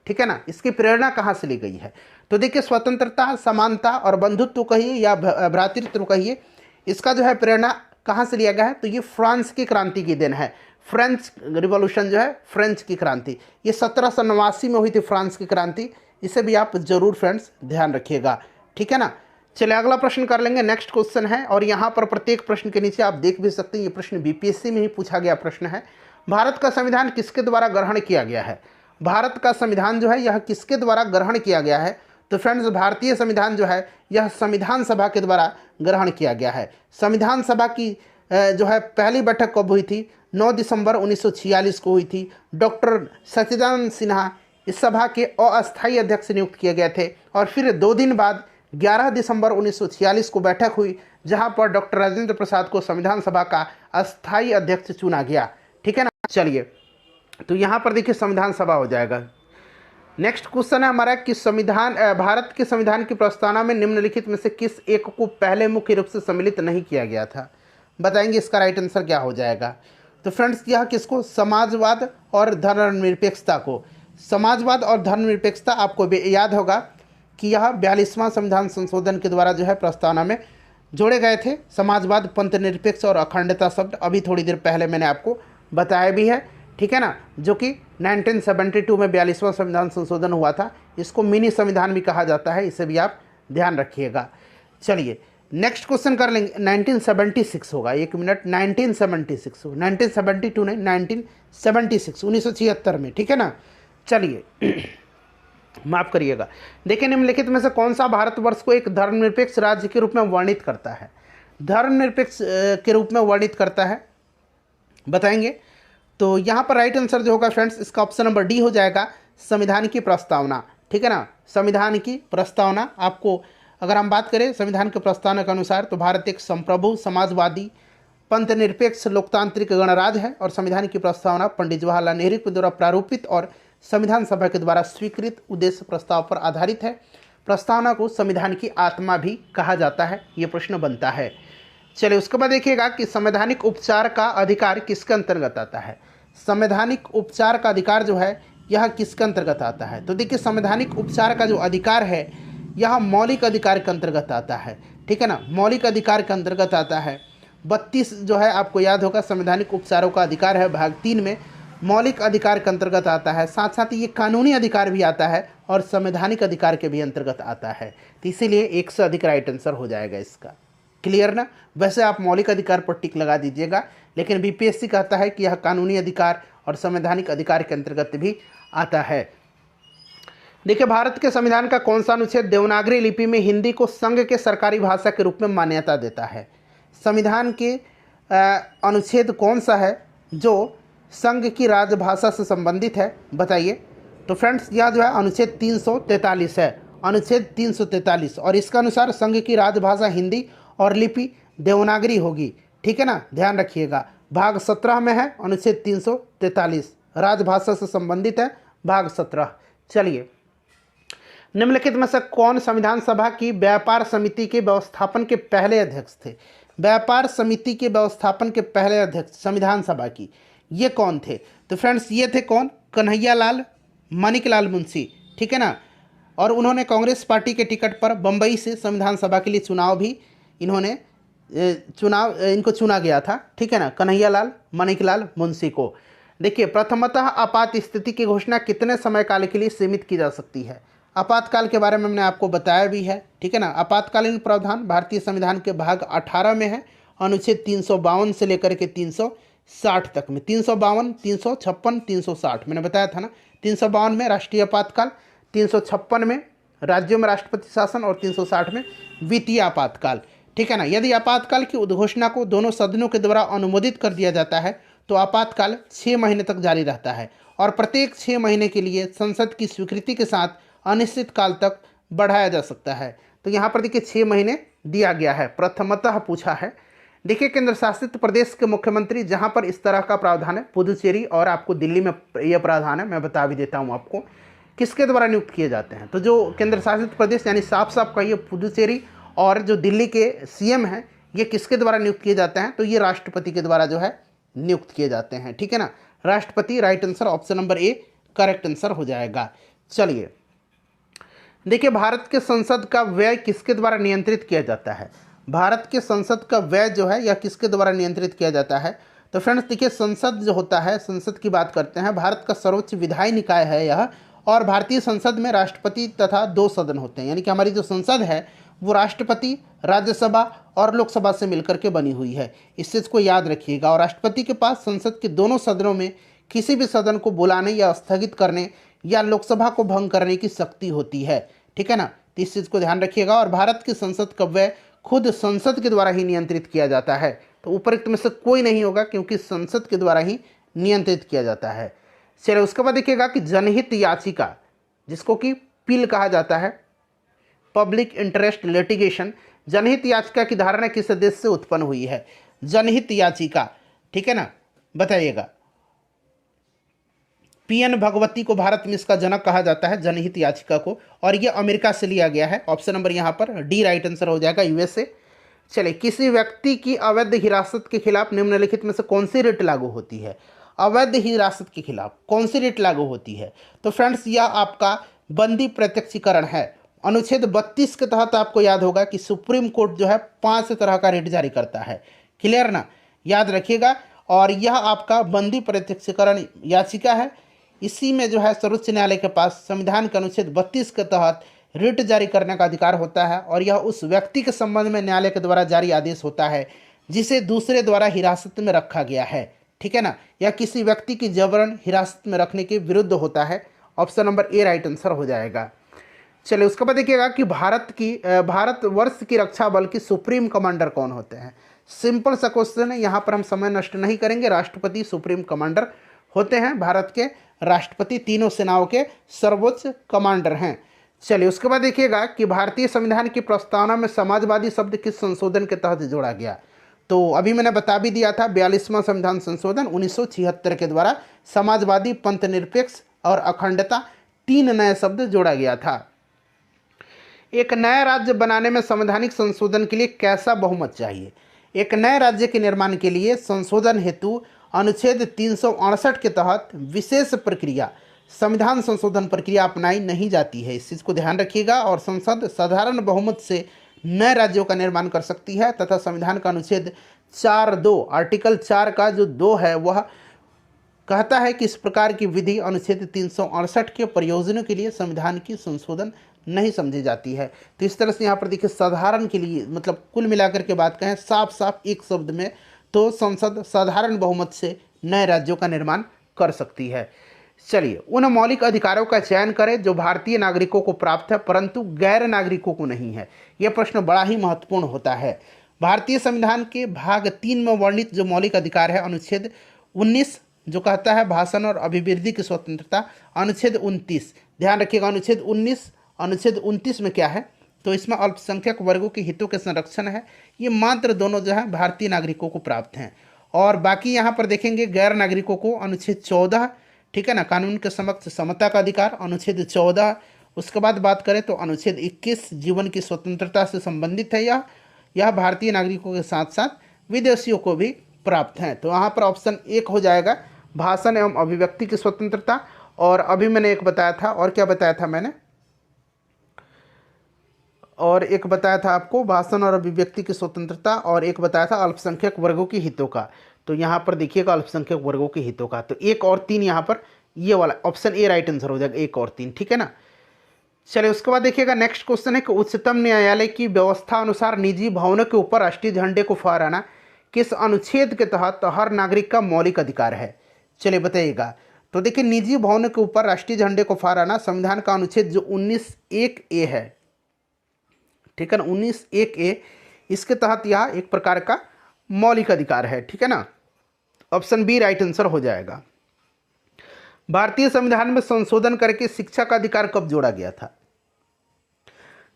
ठीक है ना, इसकी प्रेरणा कहाँ से ली गई है? तो देखिए, स्वतंत्रता, समानता और बंधुत्व कहिए या भ्रातृत्व कहिए, इसका जो है प्रेरणा कहाँ से लिया गया है? तो ये फ्रांस की क्रांति की देन है। फ्रेंच रिवॉल्यूशन जो है, फ्रेंच की क्रांति, ये 1789 में हुई थी फ्रांस की क्रांति। इसे भी आप जरूर फ्रेंड्स ध्यान रखिएगा, ठीक है ना। चलिए अगला प्रश्न कर लेंगे। नेक्स्ट क्वेश्चन है, और यहाँ पर प्रत्येक प्रश्न के नीचे आप देख भी सकते हैं, ये प्रश्न बीपीएससी में ही पूछा गया प्रश्न है। भारत का संविधान किसके द्वारा ग्रहण किया गया है? भारत का संविधान जो है यह किसके द्वारा ग्रहण किया गया है? तो फ्रेंड्स, भारतीय संविधान जो है यह संविधान सभा के द्वारा ग्रहण किया गया है। संविधान सभा की जो है पहली बैठक कब हुई थी? 9 दिसंबर 1946 को हुई थी। डॉक्टर सच्चिदानंद सिन्हा इस सभा के अस्थायी अध्यक्ष नियुक्त किए गए थे, और फिर 2 दिन बाद 11 दिसंबर 1946 को बैठक हुई, जहां पर डॉक्टर राजेंद्र प्रसाद को संविधान सभा का अस्थायी अध्यक्ष चुना गया, ठीक है ना। चलिए, तो यहाँ पर देखिए संविधान सभा हो जाएगा। नेक्स्ट क्वेश्चन है हमारा कि भारत के संविधान की प्रस्तावना में निम्नलिखित में से किस एक को पहले मुख्य रूप से सम्मिलित नहीं किया गया था? बताएंगे इसका राइट आंसर क्या हो जाएगा? तो फ्रेंड्स, यह किसको? समाजवाद और धर्मनिरपेक्षता को। समाजवाद और धर्मनिरपेक्षता आपको याद होगा कि यह 42वां संविधान संशोधन के द्वारा जो है प्रस्तावना में जोड़े गए थे। समाजवाद, पंथनिरपेक्ष और अखंडता शब्द अभी थोड़ी देर पहले मैंने आपको बताया भी है, ठीक है ना, जो कि 1972 में 42वां संविधान संशोधन हुआ था। इसको मिनी संविधान भी कहा जाता है, इसे भी आप ध्यान रखिएगा। चलिए नेक्स्ट क्वेश्चन कर लेंगे। 1976 होगा, 1 मिनट, 1976, 1972 नहीं, 1976, 1976 में, ठीक है ना। चलिए माफ़ करिएगा। देखिए, निम्नलिखित में से कौन सा भारतवर्ष को एक धर्मनिरपेक्ष राज्य के रूप में वर्णित करता है? धर्मनिरपेक्ष के रूप में वर्णित करता है, बताएंगे। तो यहाँ पर राइट आंसर जो होगा फ्रेंड्स, इसका ऑप्शन नंबर डी हो जाएगा, संविधान की प्रस्तावना, ठीक है ना। संविधान की प्रस्तावना, आपको अगर हम बात करें संविधान की प्रस्तावना के अनुसार, तो भारत एक संप्रभु, समाजवादी, पंथनिरपेक्ष, लोकतांत्रिक गणराज्य है, और संविधान की प्रस्तावना पंडित जवाहरलाल नेहरू के द्वारा प्रारूपित और संविधान सभा के द्वारा स्वीकृत उद्देश्य प्रस्ताव पर आधारित है। प्रस्तावना को संविधान की आत्मा भी कहा जाता है, ये प्रश्न बनता है। चलिए उसके बाद देखिएगा कि संवैधानिक उपचार का अधिकार किसके अंतर्गत आता है? संवैधानिक उपचार का अधिकार जो है यह किसके अंतर्गत आता है? तो देखिए, संवैधानिक उपचार का जो अधिकार है यह मौलिक अधिकार के अंतर्गत आता है, ठीक है ना, मौलिक अधिकार के अंतर्गत आता है। 32 जो है आपको याद होगा, संवैधानिक उपचारों का अधिकार है, भाग 3 में मौलिक अधिकार के अंतर्गत आता है। साथ साथ ये कानूनी अधिकार भी आता है और संवैधानिक अधिकार के भी अंतर्गत आता है। तो इसीलिए 1 से अधिक राइट आंसर हो जाएगा इसका। क्लियर ना? वैसे आप मौलिक अधिकार पर टिक लगा दीजिएगा, लेकिन बीपीएससी कहता है कि यह कानूनी अधिकार और संवैधानिक अधिकार के अंतर्गत भी आता है। देखिए, भारत के संविधान का कौन सा अनुच्छेद देवनागरी लिपि में हिंदी को संघ के सरकारी भाषा के रूप में मान्यता देता है? संविधान के अनुच्छेद कौन सा है जो संघ की राजभाषा से संबंधित है, बताइए। तो फ्रेंड्स, यह जो है अनुच्छेद 343 है, अनुच्छेद 343, और इसका अनुसार संघ की राजभाषा हिंदी और लिपि देवनागरी होगी, ठीक है ना, ध्यान रखिएगा। भाग 17 में है अनुच्छेद 343, राजभाषा से संबंधित है, भाग 17। चलिए, निम्नलिखित में से कौन संविधान सभा की व्यापार समिति के व्यवस्थापन के पहले अध्यक्ष थे? व्यापार समिति के व्यवस्थापन के पहले अध्यक्ष संविधान सभा की ये कौन थे? तो फ्रेंड्स, ये थे कौन? कन्हैयालाल मानिकलाल मुंशी, ठीक है ना। और उन्होंने कांग्रेस पार्टी के टिकट पर बम्बई से संविधान सभा के लिए चुनाव भी इनको चुना गया था, ठीक है ना, कन्हैयालाल मानिकलाल मुंशी को। देखिए, प्रथमतः आपात स्थिति की घोषणा कितने समय काल के लिए सीमित की जा सकती है? आपातकाल के बारे में हमने आपको बताया भी है, ठीक है ना। आपातकालीन प्रावधान भारतीय संविधान के भाग 18 में है, अनुच्छेद 352 से लेकर के 360 तक में, 352, 356, 360 मैंने बताया था ना। 352 में राष्ट्रीय आपातकाल, 356 में राज्यों में राष्ट्रपति शासन और 360 में वित्तीय आपातकाल, ठीक है ना। यदि आपातकाल की उद्घोषणा को दोनों सदनों के द्वारा अनुमोदित कर दिया जाता है तो आपातकाल 6 महीने तक जारी रहता है और प्रत्येक 6 महीने के लिए संसद की स्वीकृति के साथ अनिश्चित काल तक बढ़ाया जा सकता है। तो यहाँ पर देखिए 6 महीने दिया गया है, प्रथमतः पूछा है। देखिए केंद्र शासित प्रदेश के मुख्यमंत्री, जहाँ पर इस तरह का प्रावधान है, पुदुचेरी और आपको दिल्ली में यह प्रावधान है, मैं बता भी देता हूँ आपको किसके द्वारा नियुक्त किए जाते हैं। तो जो केंद्र शासित प्रदेश यानी साफ साफ कहिए पुदुचेरी और जो दिल्ली के सीएम हैं, ये किसके द्वारा नियुक्त किए जाते हैं, तो ये राष्ट्रपति के द्वारा जो है नियुक्त किए जाते हैं, ठीक है ना। राष्ट्रपति, right answer option number A correct answer हो जाएगा। चलिए देखिए भारत के संसद का व्यय किसके द्वारा नियंत्रित किया जाता है। भारत के संसद का व्यय जो है यह किसके द्वारा नियंत्रित किया जाता है। तो फ्रेंड्स देखिए संसद जो होता है, संसद की बात करते हैं, भारत का सर्वोच्च विधायी निकाय है यह, और भारतीय संसद में राष्ट्रपति तथा 2 सदन होते हैं, यानी कि हमारी जो संसद है वो राष्ट्रपति, राज्यसभा और लोकसभा से मिलकर के बनी हुई है। इस चीज़ को याद रखिएगा। और राष्ट्रपति के पास संसद के दोनों सदनों में किसी भी सदन को बुलाने या स्थगित करने या लोकसभा को भंग करने की शक्ति होती है, ठीक है ना। तो इस चीज़ को ध्यान रखिएगा। और भारत की संसद का व्यय खुद संसद के द्वारा ही नियंत्रित किया जाता है। तो उपरोक्त में से कोई नहीं होगा क्योंकि संसद के द्वारा ही नियंत्रित किया जाता है। चलिए उसके बाद देखिएगा कि जनहित याचिका, जिसको कि पील कहा जाता है, पब्लिक इंटरेस्ट लिटिगेशन, जनहित याचिका की धारणा किस देश से उत्पन्न हुई है। जनहित याचिका, ठीक है ना, बताइएगा। पीएन भगवती को भारत में इसका जनक कहा जाता है, जनहित याचिका को, और यह अमेरिका से लिया गया है। ऑप्शन नंबर यहाँ पर डी राइट आंसर हो जाएगा, यूएसए। चलिए किसी व्यक्ति की अवैध हिरासत के खिलाफ निम्नलिखित में से कौन सी रिट लागू होती है। अवैध हिरासत के खिलाफ कौन सी रिट लागू होती है। तो फ्रेंड्स यह आपका बंदी प्रत्यक्षीकरण है। अनुच्छेद 32 के तहत आपको याद होगा कि सुप्रीम कोर्ट जो है 5 तरह का रिट जारी करता है, क्लियर ना, याद रखिएगा। और यह आपका बंदी प्रत्यक्षीकरण याचिका है। इसी में जो है सर्वोच्च न्यायालय के पास संविधान के अनुच्छेद 32 के तहत रिट जारी करने का अधिकार होता है। और यह उस व्यक्ति के संबंध में न्यायालय के द्वारा जारी आदेश होता है जिसे दूसरे द्वारा हिरासत में रखा गया है, ठीक है ना, या किसी व्यक्ति की जबरन हिरासत में रखने के विरुद्ध होता है। Option number A right answer हो जाएगा। चलिए उसके बाद देखिएगा कि भारतवर्ष की रक्षा बल की सुप्रीम कमांडर कौन होते हैं। सिंपल सा क्वेश्चन है, यहाँ पर हम समय नष्ट नहीं करेंगे। राष्ट्रपति सुप्रीम कमांडर होते हैं, भारत के राष्ट्रपति तीनों सेनाओं के सर्वोच्च कमांडर हैं। चलिए उसके बाद देखिएगा कि भारतीय संविधान की प्रस्तावना में समाजवादी शब्द किस संशोधन के तहत जोड़ा गया। तो अभी मैंने बता भी दिया था, 42वां संविधान संशोधन 1976 के द्वारा समाजवादी, पंथ निरपेक्ष और अखंडता 3 नए शब्द जोड़ा गया था। एक नया राज्य बनाने में संवैधानिक संशोधन के लिए कैसा बहुमत चाहिए। एक नए राज्य के निर्माण के लिए संशोधन हेतु अनुच्छेद 368 के तहत विशेष प्रक्रिया, संविधान संशोधन प्रक्रिया अपनाई नहीं जाती है। इस चीज़ को ध्यान रखिएगा। और संसद साधारण बहुमत से नए राज्यों का निर्माण कर सकती है तथा संविधान का अनुच्छेद 4(2) आर्टिकल 4 का जो 2 है वह कहता है कि इस प्रकार की विधि अनुच्छेद 368 के प्रयोजनों के लिए संविधान की संशोधन नहीं समझी जाती है। तो इस तरह से यहाँ पर देखिए साधारण के लिए, मतलब कुल मिलाकर के बात कहें साफ साफ एक शब्द में, तो संसद साधारण बहुमत से नए राज्यों का निर्माण कर सकती है। चलिए उन मौलिक अधिकारों का चयन करें जो भारतीय नागरिकों को प्राप्त है परंतु गैर नागरिकों को नहीं है। यह प्रश्न बड़ा ही महत्वपूर्ण होता है। भारतीय संविधान के भाग 3 में वर्णित जो मौलिक अधिकार है, अनुच्छेद 19 जो कहता है भाषण और अभिव्यक्ति की स्वतंत्रता, अनुच्छेद 29 ध्यान रखिएगा, अनुच्छेद 29 में क्या है, तो इसमें अल्पसंख्यक वर्गों के हितों के संरक्षण है। ये मात्र दोनों जो है भारतीय नागरिकों को प्राप्त हैं। और बाकी यहाँ पर देखेंगे गैर नागरिकों को अनुच्छेद 14, ठीक है ना, कानून के समक्ष समता का अधिकार, अनुच्छेद 14। उसके बाद बात करें तो अनुच्छेद 21 जीवन की स्वतंत्रता से संबंधित है। यह भारतीय नागरिकों के साथ साथ विदेशियों को भी प्राप्त हैं। तो यहाँ पर ऑप्शन 1 हो जाएगा, भाषण एवं अभिव्यक्ति की स्वतंत्रता। और अभी मैंने एक बताया था, और क्या बताया था मैंने, और एक बताया था आपको भाषण और अभिव्यक्ति की स्वतंत्रता, और एक बताया था अल्पसंख्यक वर्गों के हितों का। तो यहाँ पर देखिएगा अल्पसंख्यक वर्गों के हितों का, तो 1 और 3 यहाँ पर ये वाला ऑप्शन ए राइट आंसर हो जाएगा, 1 और 3, ठीक है ना। चलिए उसके बाद देखिएगा नेक्स्ट क्वेश्चन है कि उच्चतम न्यायालय की व्यवस्था अनुसार निजी भवनों के ऊपर राष्ट्रीय झंडे को फहराना किस अनुच्छेद के तहत हर नागरिक का मौलिक अधिकार है? चलिए बताइएगा। तो देखिए, निजी भवनों के ऊपर राष्ट्रीय झंडे को फहराना संविधान का अनुच्छेद जो 19(1)(a) है, ठीक है ना, 19(1)(a), इसके तहत यह एक प्रकार का मौलिक अधिकार है, ठीक है ना। ऑप्शन बी राइट आंसर हो जाएगा। भारतीय संविधान में संशोधन करके शिक्षा का अधिकार कब जोड़ा गया था?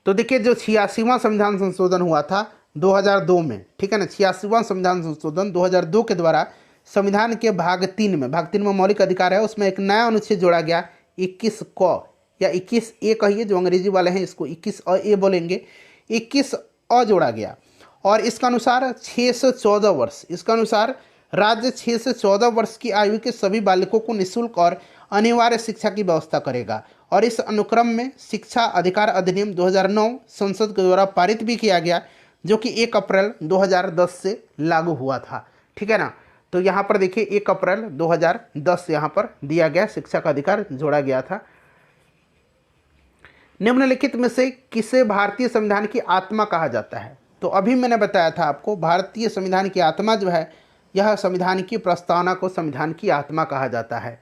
तो देखिए, जो 86वां संविधान संशोधन हुआ था 2002 में, ठीक है ना, 86वां संविधान संशोधन 2002 के द्वारा संविधान के भाग 3 में मौलिक अधिकार है, उसमें एक नया अनुच्छेद जोड़ा गया 21 क या 21(a) कहिए, जो अंग्रेजी वाले हैं इसको 21(a) बोलेंगे, 21(a) जोड़ा गया। और इसका अनुसार 6 से 14 वर्ष, इसका अनुसार राज्य 6 से 14 वर्ष की आयु के सभी बालकों को निःशुल्क और अनिवार्य शिक्षा की व्यवस्था करेगा। और इस अनुक्रम में शिक्षा अधिकार अधिनियम 2009 संसद के द्वारा पारित भी किया गया, जो कि 1 अप्रैल 2010 से लागू हुआ था, ठीक है ना। तो यहाँ पर देखिए 1 अप्रैल 2010 यहाँ पर दिया गया, शिक्षा का अधिकार जोड़ा गया था। निम्नलिखित में से किसे भारतीय संविधान की आत्मा कहा जाता है? तो अभी मैंने बताया था आपको, भारतीय संविधान की आत्मा जो है, यह संविधान की प्रस्तावना को संविधान की आत्मा कहा जाता है।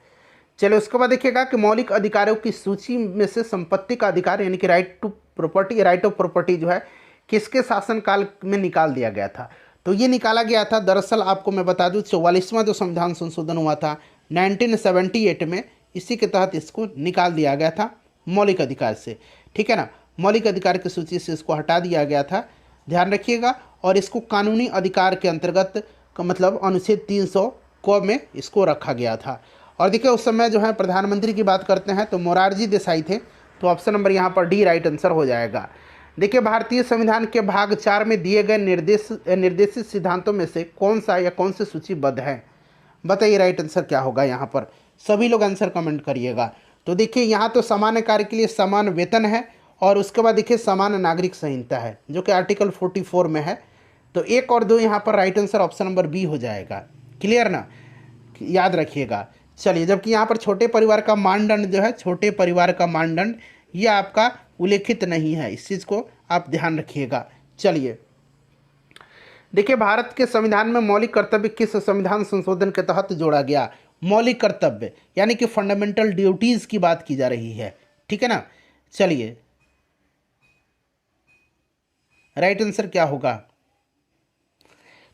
चलिए, उसके बाद देखिएगा कि मौलिक अधिकारों की सूची में से संपत्ति का अधिकार यानी कि राइट ऑफ प्रॉपर्टी जो है, किसके शासनकाल में निकाल दिया गया था? तो ये निकाला गया था, दरअसल आपको मैं बता दूं, 44वां जो संविधान संशोधन हुआ था 1978 में, इसी के तहत इसको निकाल दिया गया था मौलिक अधिकार से, ठीक है ना। मौलिक अधिकार की सूची से इसको हटा दिया गया था, ध्यान रखिएगा। और इसको कानूनी अधिकार के अंतर्गत मतलब अनुच्छेद 300 क में इसको रखा गया था। और देखिए, उस समय जो है प्रधानमंत्री की बात करते हैं तो मोरारजी देसाई थे, तो ऑप्शन नंबर यहाँ पर डी राइट आंसर हो जाएगा। देखिए, भारतीय संविधान के भाग 4 में दिए गए निर्देशित सिद्धांतों में से कौन सा या कौन से सूचीबद्ध है? बताइए राइट आंसर क्या होगा यहाँ पर, सभी लोग आंसर कमेंट करिएगा। तो देखिए, यहाँ तो सामान्य कार्य के लिए समान वेतन है, और उसके बाद देखिए समान नागरिक संहिता है, जो कि आर्टिकल 44 में है। तो 1 और 2 यहाँ पर right answer option number B हो जाएगा। क्लियर ना, याद रखिएगा। चलिए, जबकि यहाँ पर छोटे परिवार का मानदंड जो है, छोटे परिवार का मानदंड ये आपका उल्लेखित नहीं है, इस चीज़ को आप ध्यान रखिएगा। चलिए देखिए, भारत के संविधान में मौलिक कर्तव्य किस संविधान संशोधन के तहत जोड़ा गया? मौलिक कर्तव्य यानी कि फंडामेंटल ड्यूटीज की बात की जा रही है, ठीक है ना। चलिए, राइट आंसर क्या होगा?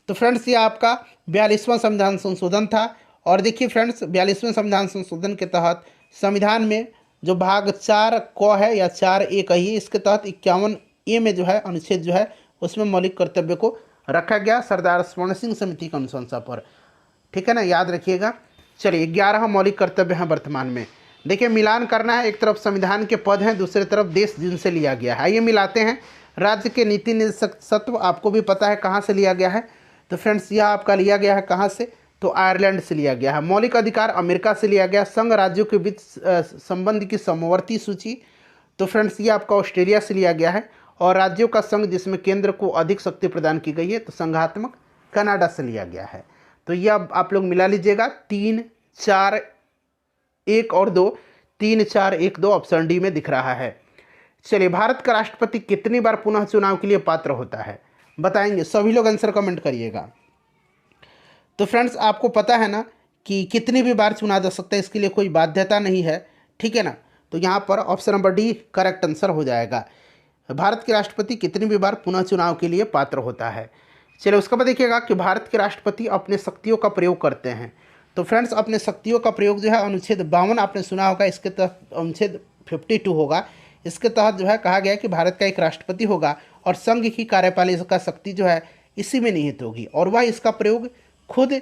तो फ्रेंड्स, ये आपका 42वां संविधान संशोधन था। और देखिए फ्रेंड्स, 42वें संविधान संशोधन के तहत संविधान में जो भाग 4 क है या 4(a) कहिए, इसके तहत 51(a) में जो है अनुच्छेद जो है, उसमें मौलिक कर्तव्य को रखा गया सरदार स्वर्ण सिंह समिति की अनुशंसा पर, ठीक है ना, याद रखिएगा। चलिए, 11 मौलिक कर्तव्य हैं वर्तमान में। देखिए, मिलान करना है, एक तरफ संविधान के पद हैं, दूसरी तरफ देश जिनसे लिया गया है। आइए मिलाते हैं। राज्य के नीति निर्देशकत्व आपको भी पता है कहाँ से लिया गया है। तो फ्रेंड्स, यह आपका लिया गया है कहाँ से? तो आयरलैंड से लिया गया है। मौलिक अधिकार अमेरिका से लिया गया। संघ राज्यों के बीच संबंध की समवर्ती सूची, तो फ्रेंड्स ये आपका ऑस्ट्रेलिया से लिया गया है। और राज्यों का संघ जिसमें केंद्र को अधिक शक्ति प्रदान की गई है, तो संघात्मक कनाडा से लिया गया है। तो ये अब आप लोग मिला लीजिएगा, 3, 4, 1 और 2, 3, 4, 1, 2 ऑप्शन डी में दिख रहा है। चलिए, भारत का राष्ट्रपति कितनी बार पुनः चुनाव के लिए पात्र होता है? बताएंगे, सभी लोग आंसर कमेंट करिएगा। तो फ्रेंड्स, आपको पता है ना कि कितनी भी बार चुना जा सकता है, इसके लिए कोई बाध्यता नहीं है, ठीक है ना। तो यहाँ पर option number D correct answer हो जाएगा। भारत के राष्ट्रपति कितनी भी बार पुनः चुनाव के लिए पात्र होता है। चलिए, उसके बाद देखिएगा कि भारत के राष्ट्रपति अपने शक्तियों का प्रयोग करते हैं। तो फ्रेंड्स, अपने शक्तियों का प्रयोग जो है अनुच्छेद 52 आपने सुना होगा, इसके तहत अनुच्छेद 52 होगा। इसके तहत जो है कहा गया कि भारत का एक राष्ट्रपति होगा और संघ की कार्यपालिका शक्ति जो है इसी में निहित होगी, और वह इसका प्रयोग खुद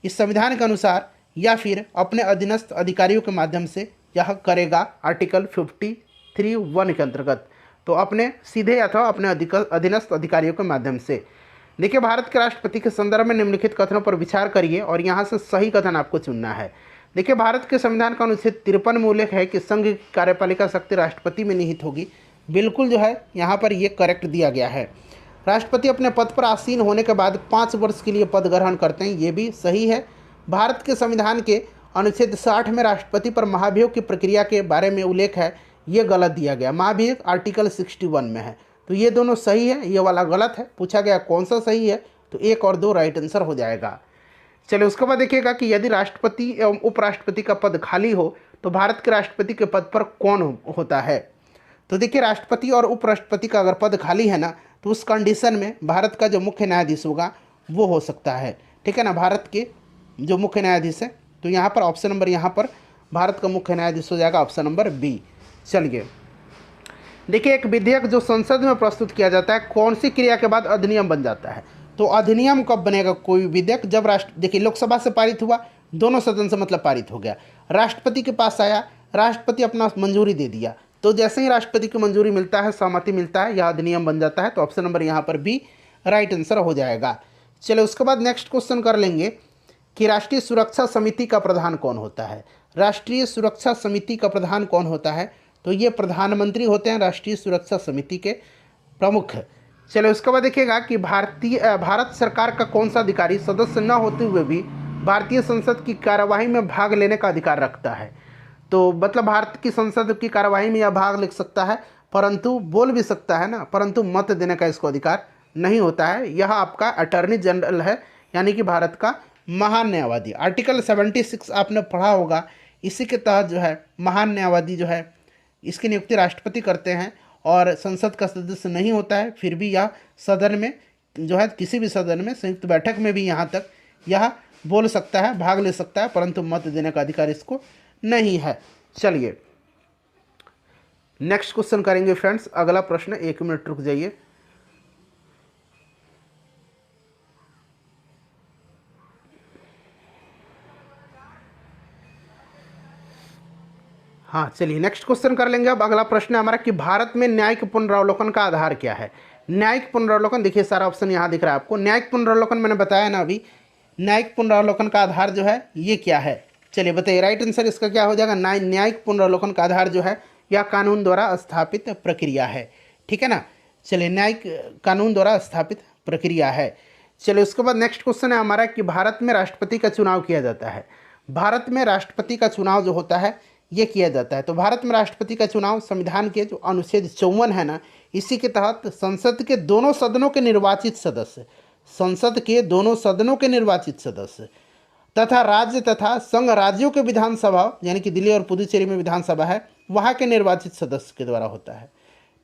इस संविधान के अनुसार या फिर अपने अधीनस्थ अधिकारियों के माध्यम से यह करेगा, आर्टिकल 53(1) के अंतर्गत। तो अपने सीधे अथवा अपने अधीनस्थ अधिकारियों के माध्यम से। देखिए, भारत के राष्ट्रपति के संदर्भ में निम्नलिखित कथनों पर विचार करिए और यहाँ से सही कथन आपको चुनना है। देखिए, भारत के संविधान का अनुच्छेद 53 में उल्लेख है कि संघ की कार्यपालिका शक्ति राष्ट्रपति में निहित होगी। बिल्कुल जो है यहाँ पर ये करेक्ट दिया गया है। राष्ट्रपति अपने पद पर आसीन होने के बाद 5 वर्ष के लिए पद ग्रहण करते हैं, ये भी सही है। भारत के संविधान के अनुच्छेद 60 में राष्ट्रपति पर महाभियोग की प्रक्रिया के बारे में उल्लेख है, ये गलत दिया गया। महाभियोग आर्टिकल 61 में है, तो ये दोनों सही है, ये वाला गलत है। पूछा गया कौन सा सही है, तो 1 और 2 राइट आंसर हो जाएगा। चलिए उसके बाद देखिएगा कि यदि राष्ट्रपति एवं उपराष्ट्रपति का पद खाली हो तो भारत के राष्ट्रपति के पद पर कौन होता है। तो देखिए राष्ट्रपति और उपराष्ट्रपति का अगर पद खाली है ना तो उस कंडीशन में भारत का जो मुख्य न्यायाधीश होगा वो हो सकता है, ठीक है ना, भारत के जो मुख्य न्यायाधीश है। तो यहाँ पर ऑप्शन नंबर यहाँ पर भारत का मुख्य न्यायाधीश हो जाएगा ऑप्शन नंबर बी। चलिए देखिए एक विधेयक जो संसद में प्रस्तुत किया जाता है कौन सी क्रिया के बाद अधिनियम बन जाता है। तो अधिनियम कब बनेगा कोई विधेयक, जब देखिए लोकसभा से पारित हुआ, दोनों सदन से मतलब पारित हो गया, राष्ट्रपति के पास आया, राष्ट्रपति अपना मंजूरी दे दिया, तो जैसे ही राष्ट्रपति को मंजूरी मिलता है, सहमति मिलता है, यह अधिनियम बन जाता है। तो ऑप्शन नंबर यहाँ पर बी राइट आंसर हो जाएगा। चलिए उसके बाद नेक्स्ट क्वेश्चन कर लेंगे कि राष्ट्रीय सुरक्षा समिति का प्रधान कौन होता है। राष्ट्रीय सुरक्षा समिति का प्रधान कौन होता है, तो ये प्रधानमंत्री होते हैं राष्ट्रीय सुरक्षा समिति के प्रमुख। चलिए उसके बाद देखिएगा कि भारत सरकार का कौन सा अधिकारी सदस्य न होते हुए भी भारतीय संसद की कार्यवाही में भाग लेने का अधिकार रखता है। तो मतलब भारत की संसद की कार्यवाही में यह भाग ले सकता है, परंतु बोल भी सकता है ना, परंतु मत देने का इसको अधिकार नहीं होता है। यह आपका अटॉर्नी जनरल है, यानी कि भारत का महान न्यायवादी। आर्टिकल 76 आपने पढ़ा होगा, इसी के तहत जो है महान न्यायवादी जो है इसकी नियुक्ति राष्ट्रपति करते हैं और संसद का सदस्य नहीं होता है, फिर भी यह सदन में जो है किसी भी सदन में संयुक्त बैठक में भी यहाँ तक यह बोल सकता है, भाग ले सकता है, परंतु मत देने का अधिकार इसको नहीं है। चलिए नेक्स्ट क्वेश्चन करेंगे फ्रेंड्स। अगला प्रश्न, 1 मिनट रुक जाइए। हाँ चलिए नेक्स्ट क्वेश्चन कर लेंगे। अब अगला प्रश्न है हमारा कि भारत में न्यायिक पुनरावलोकन का आधार क्या है। न्यायिक पुनरावलोकन, देखिए सारा ऑप्शन यहाँ दिख रहा है आपको। न्यायिक पुनरावलोकन मैंने बताया ना अभी, न्यायिक पुनरावलोकन का आधार जो है ये क्या है, चलिए बताइए। राइट आंसर इसका क्या हो जाएगा, न्यायिक पुनरावलोकन का आधार जो है यह कानून द्वारा स्थापित प्रक्रिया है, ठीक है ना। चलिए न्यायिक कानून द्वारा स्थापित प्रक्रिया है। चलिए उसके बाद नेक्स्ट क्वेश्चन है हमारा कि भारत में राष्ट्रपति का चुनाव किया जाता है। भारत में राष्ट्रपति का चुनाव जो होता है ये किया जाता है। तो भारत में राष्ट्रपति का चुनाव संविधान के जो अनुच्छेद 54 है ना, इसी के तहत संसद के दोनों सदनों के निर्वाचित सदस्य, संसद के दोनों सदनों के निर्वाचित सदस्य तथा राज्य तथा संघ राज्यों के विधानसभा, यानी कि दिल्ली और पुदुचेरी में विधानसभा है, वहाँ के निर्वाचित सदस्य के द्वारा होता है,